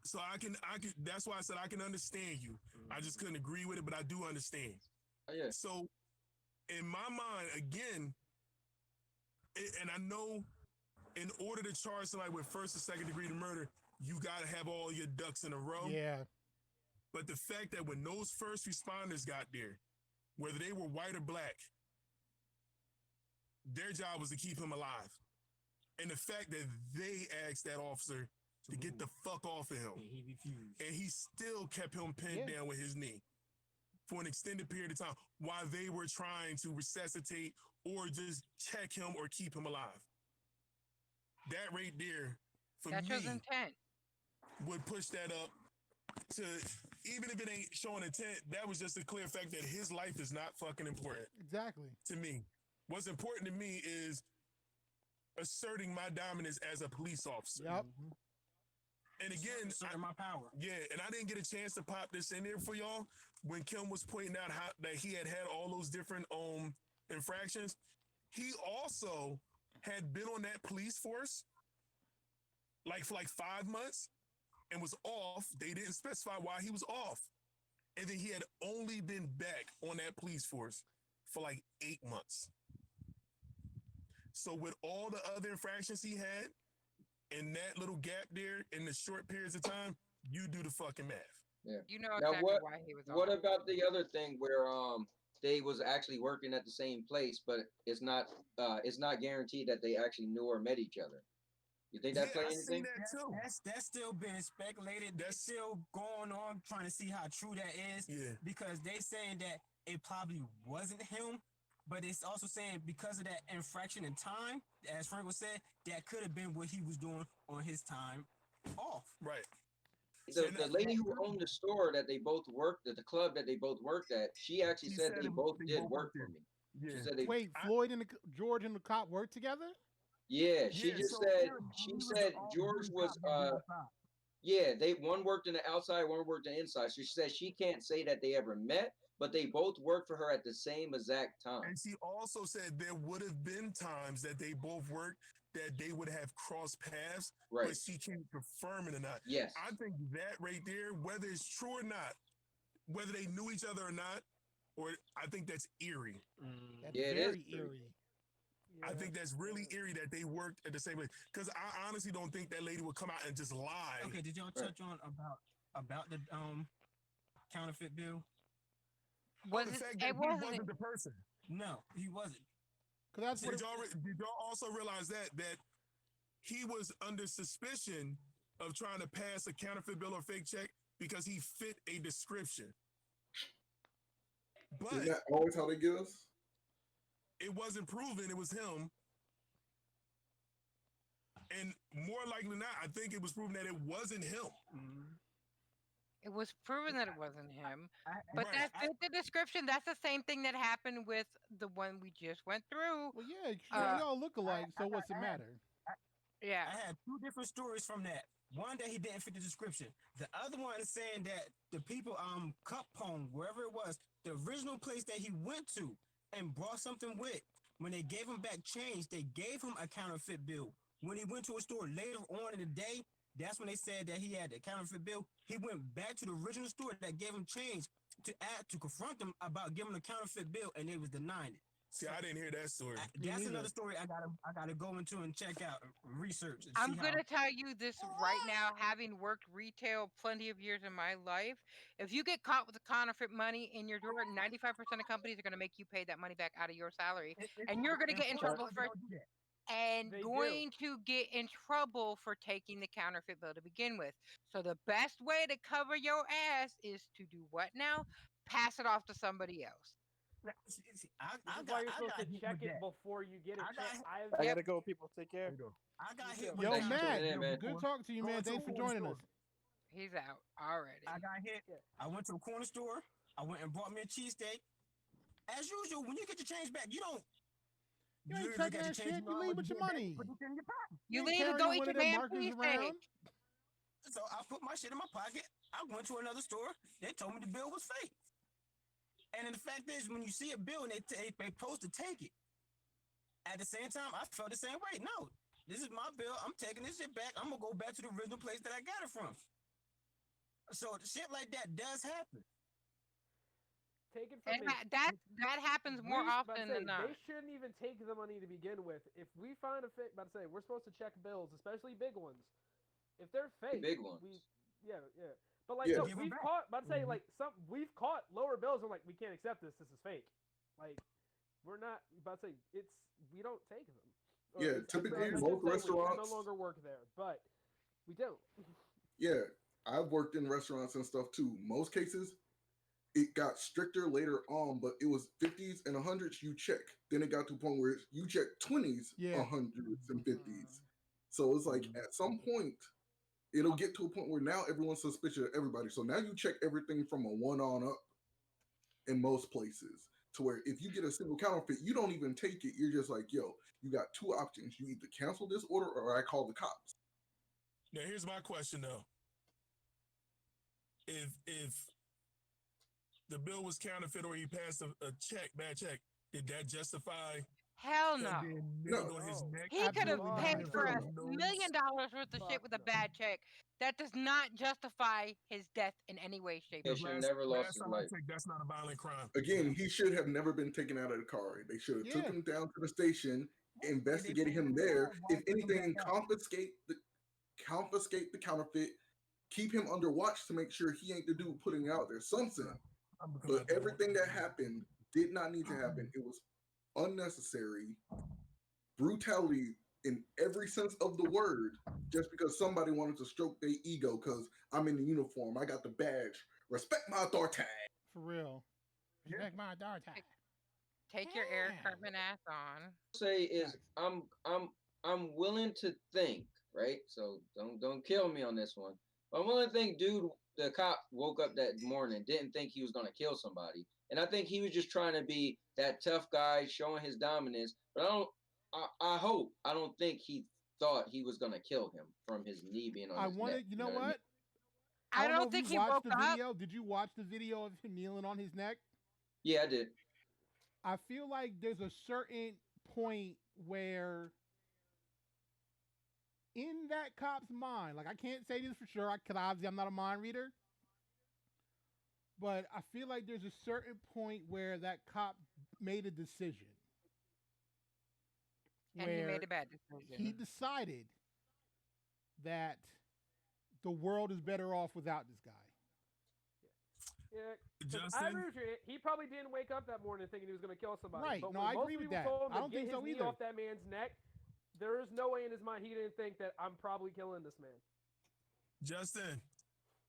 So I can. That's why I said I can understand you. I just couldn't agree with it, but I do understand. Oh, yeah. So in my mind, again, and I know in order to charge somebody with first or second degree murder, you got to have all your ducks in a row. Yeah. But the fact that when those first responders got there, whether they were white or black, their job was to keep him alive. And the fact that they asked that officer to get the fuck off of him. And he refused. And he still kept him pinned down with his knee for an extended period of time while they were trying to resuscitate or just check him or keep him alive. That right there, for That shows me, intent. would push that up to, even if it ain't showing intent, that was just a clear fact that his life is not fucking important. Exactly. To me. What's important to me is asserting my dominance as a police officer. Yep. And again, asserting my power. Yeah, and I didn't get a chance to pop this in there for y'all when Kim was pointing out how that he had all those different infractions. He also had been on that police force for 5 months and was off. They didn't specify why he was off. And then he had only been back on that police force for 8 months. So with all the other infractions he had, in that little gap there in the short periods of time, you do the fucking math. Yeah. You know Now, exactly why he was what off. about the other thing where they was actually working at the same place, but it's not guaranteed that they actually knew or met each other? You think that played anything? That's still being speculated. That's still going on, trying to see how true that is. Yeah. Because they saying that it probably wasn't him, but it's also saying because of that infraction in time, as Frank was saying, that could have been what he was doing on his time off. Right. The lady who owned the store that they both worked at, the club that they both worked at, she actually said they both did work for me. Yeah. She said Wait, Floyd and George and the cop worked together? Yeah, she said George was one worked in the outside, one worked in the inside. So she said she can't say that they ever met, but they both worked for her at the same exact time. And she also said there would have been times that they both worked that they would have crossed paths, right? But she can't confirm it or not. Yes. I think that right there, whether it's true or not, whether they knew each other or not, or I think that's eerie. That's very eerie. I think that's really eerie that they worked at the same place. Because I honestly don't think that lady would come out and just lie. Okay, did y'all touch on about the counterfeit bill? The fact that he wasn't the person. No, he wasn't. Did y'all also realize that he was under suspicion of trying to pass a counterfeit bill or fake check because he fit a description? But isn't that always how they get us? It wasn't proven it was him. And more likely than not, I think it was proven that it wasn't him. It was proven that it wasn't him, but that fit the description. That's the same thing that happened with the one we just went through. Well, yeah, y'all look alike, so what's it matter? Yeah. I had two different stories from that. One that he didn't fit the description. The other one is saying that the people, Cup Home, wherever it was, the original place that he went to and brought something with, when they gave him back change, they gave him a counterfeit bill. When he went to a store later on in the day, that's when they said that he had a counterfeit bill. He went back to the original store that gave him change to confront them about giving him a counterfeit bill, and they was denying it. See, I didn't hear that story. That's another story I gotta go into and check out, research. And I'm gonna tell you this right now, having worked retail plenty of years in my life. If you get caught with counterfeit money in your drawer, 95% of companies are gonna make you pay that money back out of your salary, and you're gonna get in trouble for get in trouble for taking the counterfeit bill to begin with. So the best way to cover your ass is to do what now? Pass it off to somebody else. This is why you're supposed to check it before you get it. I gotta go, people. Take care. I got hit. Yo, Matt, good talking to you, man. Thanks for joining us. He's out already. I got hit. I went to a corner store. I went and bought me a cheesesteak. As usual, when you get your change back, you don't. You ain't checking that shit. You leave with your money. You leave and go eat your damn cheesesteak. So I put my shit in my pocket. I went to another store. They told me the bill was fake. And the fact is, when you see a bill and they supposed to take it, at the same time, I felt the same way. No, this is my bill. I'm taking this shit back. I'm gonna go back to the original place that I got it from. So shit like that does happen. Take it from me. That happens more often than not. They shouldn't even take the money to begin with. If we find a fake, about to say we're supposed to check bills, especially big ones. If they're fake, big ones. Yeah. But like, no, we've caught. About to say like we've caught lower bills. And like, we can't accept this. This is fake. Like, we're not about to say we don't take them. Yeah, typically most restaurants no longer work there, but we don't. Yeah, I've worked in restaurants and stuff too. Most cases, it got stricter later on, but it was 50s and 100s you check. Then it got to a point where you check 20s, 100s, and 50s. So it's like at some point, it'll get to a point where now everyone's suspicious of everybody. So now you check everything from a 1 on up in most places. To where if you get a single counterfeit, you don't even take it. You're just like, yo, you got 2 options. You either cancel this order or I call the cops. Now here's my question though. If the bill was counterfeit or he passed a bad check, did that justify? Hell no. He could have paid for $1 million worth of shit with a bad check. That does not justify his death in any way, shape, or form. Never lost his life. That's not a violent crime. Again, he should have never been taken out of the car. They should have took him down to the station, investigated him there. If anything, confiscate the counterfeit, keep him under watch to make sure he ain't the dude putting it out there. Something. But everything that happened did not need to happen. It was unnecessary brutality in every sense of the word, just because somebody wanted to stroke their ego because I'm in the uniform, I got the badge. Respect my authority. For real. Respect my authority. Take your Eric Cartman ass on. Say is I'm willing to think, right? So don't kill me on this one. I'm willing to think, dude, the cop woke up that morning, didn't think he was gonna kill somebody. And I think he was just trying to be that tough guy showing his dominance. But I don't think he thought he was gonna kill him from his knee being on his neck. You know what? I don't think he woke up. Did you watch the video of him kneeling on his neck? Yeah, I did. I feel like there's a certain point where in that cop's mind, like I can't say this for sure, because obviously I'm not a mind reader, but I feel like there's a certain point where that cop made a decision. And he made a bad decision. He decided that the world is better off without this guy. Yeah, I agree with you. He probably didn't wake up that morning thinking he was going to kill somebody. Right. But No, when I most agree with people that. told him I don't to think get so his knee either. off that man's neck, there is no way in his mind he didn't think that I'm probably killing this man. Justin,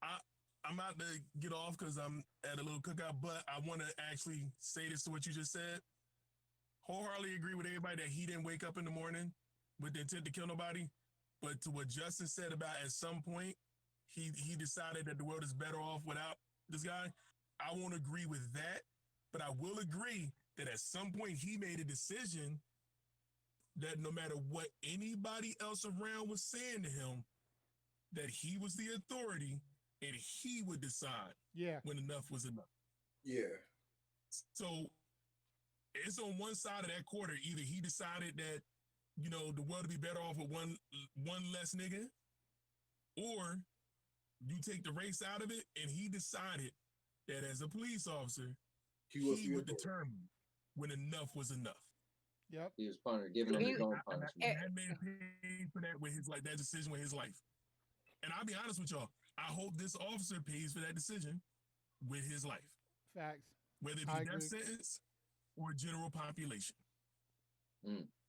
I'm about to get off because I'm at a little cookout, but I want to actually say this to what you just said. Wholeheartedly agree with everybody that he didn't wake up in the morning with the intent to kill nobody. But to what Justin said about at some point, he decided that the world is better off without this guy. I won't agree with that, but I will agree that at some point he made a decision that no matter what anybody else around was saying to him, that he was the authority and he would decide when enough was enough. Yeah. So it's on one side of that quarter. Either he decided that, you know, the world would be better off with one less nigga, or you take the race out of it and he decided that as a police officer, he would determine when enough was enough. Yep. He was giving him his own punishment. That man paid for that with his that decision with his life. And I'll be honest with y'all, I hope this officer pays for that decision with his life. Facts. Whether it be death sentence or general population.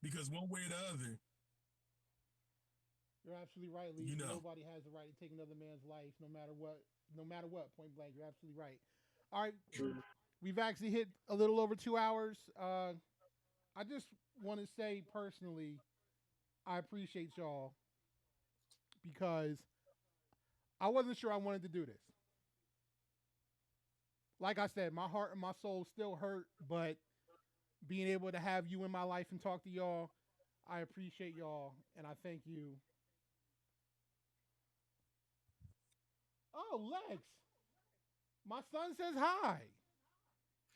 Because one way or the other, you're absolutely right, Lee. Nobody has the right to take another man's life, no matter what. Point blank, you're absolutely right. All right, we've actually hit a little over 2 hours. I just want to say personally, I appreciate y'all because I wasn't sure I wanted to do this. Like I said, my heart and my soul still hurt, but being able to have you in my life and talk to y'all, I appreciate y'all, and I thank you. Oh, Lex. My son says hi.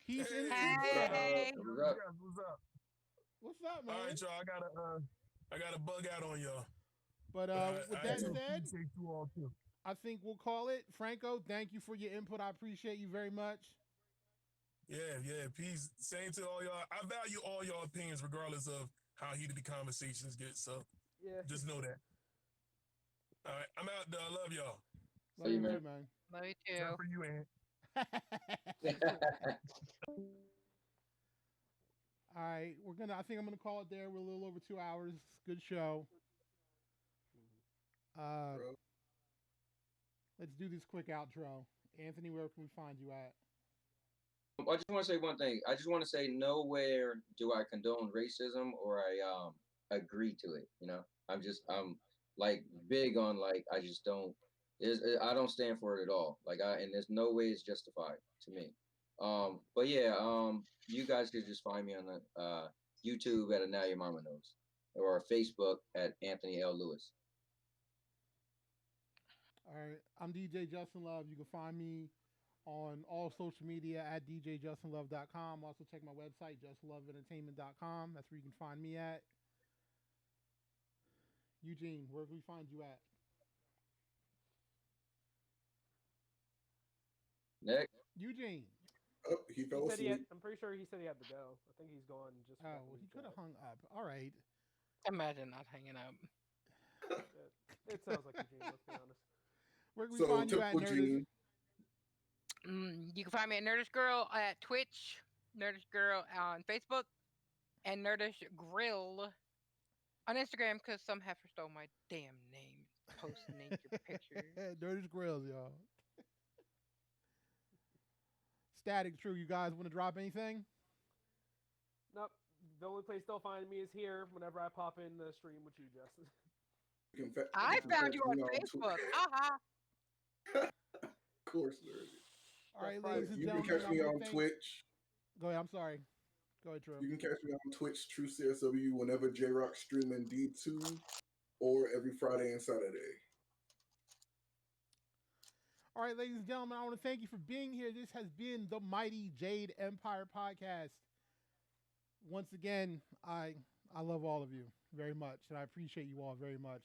He's in. What's up? What's up? What's up, man? All right, y'all. I gotta bug out on y'all. But with that said, appreciate you all too. I think we'll call it. Franco, thank you for your input. I appreciate you very much. Yeah. Peace. Same to all y'all. I value all y'all opinions, regardless of how heated the conversations get. So Yeah. just know that. All right, I'm out. I love y'all. Love you, man. Love you too. Except for you, Aunt. All right, I think I'm gonna call it there. We're a little over 2 hours. Good show. Let's do this quick outro. Anthony, where can we find you at? I just want to say one thing. I just want to say nowhere do I condone racism or I agree to it. You know, I'm like big on like I just don't. I don't stand for it at all. And there's no way it's justified to me. But yeah, you guys could just find me on the YouTube at Now Your Mama Knows or Facebook at Anthony L. Lewis. All right, I'm DJ Justin Love. You can find me on all social media at djjustinlove.com. Also check my website, justloveentertainment.com. That's where you can find me at. Eugene, where can we find you at? Nick? Eugene. Oh, he fell asleep. I'm pretty sure he said he had to go. I think he's gone just. Oh, well, he could have hung up. All right. Imagine not hanging up. It sounds like Eugene, let's be honest. Where can we find you at, Nerdist? You can find me at Nerdish Girl at Twitch, Nerdish Girl on Facebook, and Nerdish Grill on Instagram because some heifer stole my damn name. Posting naked pictures. Nerdish Grills, y'all. Static True, you guys want to drop anything? Nope. The only place they'll find me is here whenever I pop in the stream with you, Justin. I found you on Facebook. Of course, nerd. All right, ladies and you gentlemen. can catch me on Twitch. Go ahead. I'm sorry. Go ahead, Drew. You can catch me on Twitch, True CSW, whenever J-Rock streaming D2 or every Friday and Saturday. All right, ladies and gentlemen, I want to thank you for being here. This has been the Mighty Jade Empire Podcast. Once again, I love all of you very much, and I appreciate you all very much.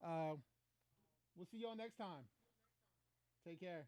We'll see y'all next time. Take care.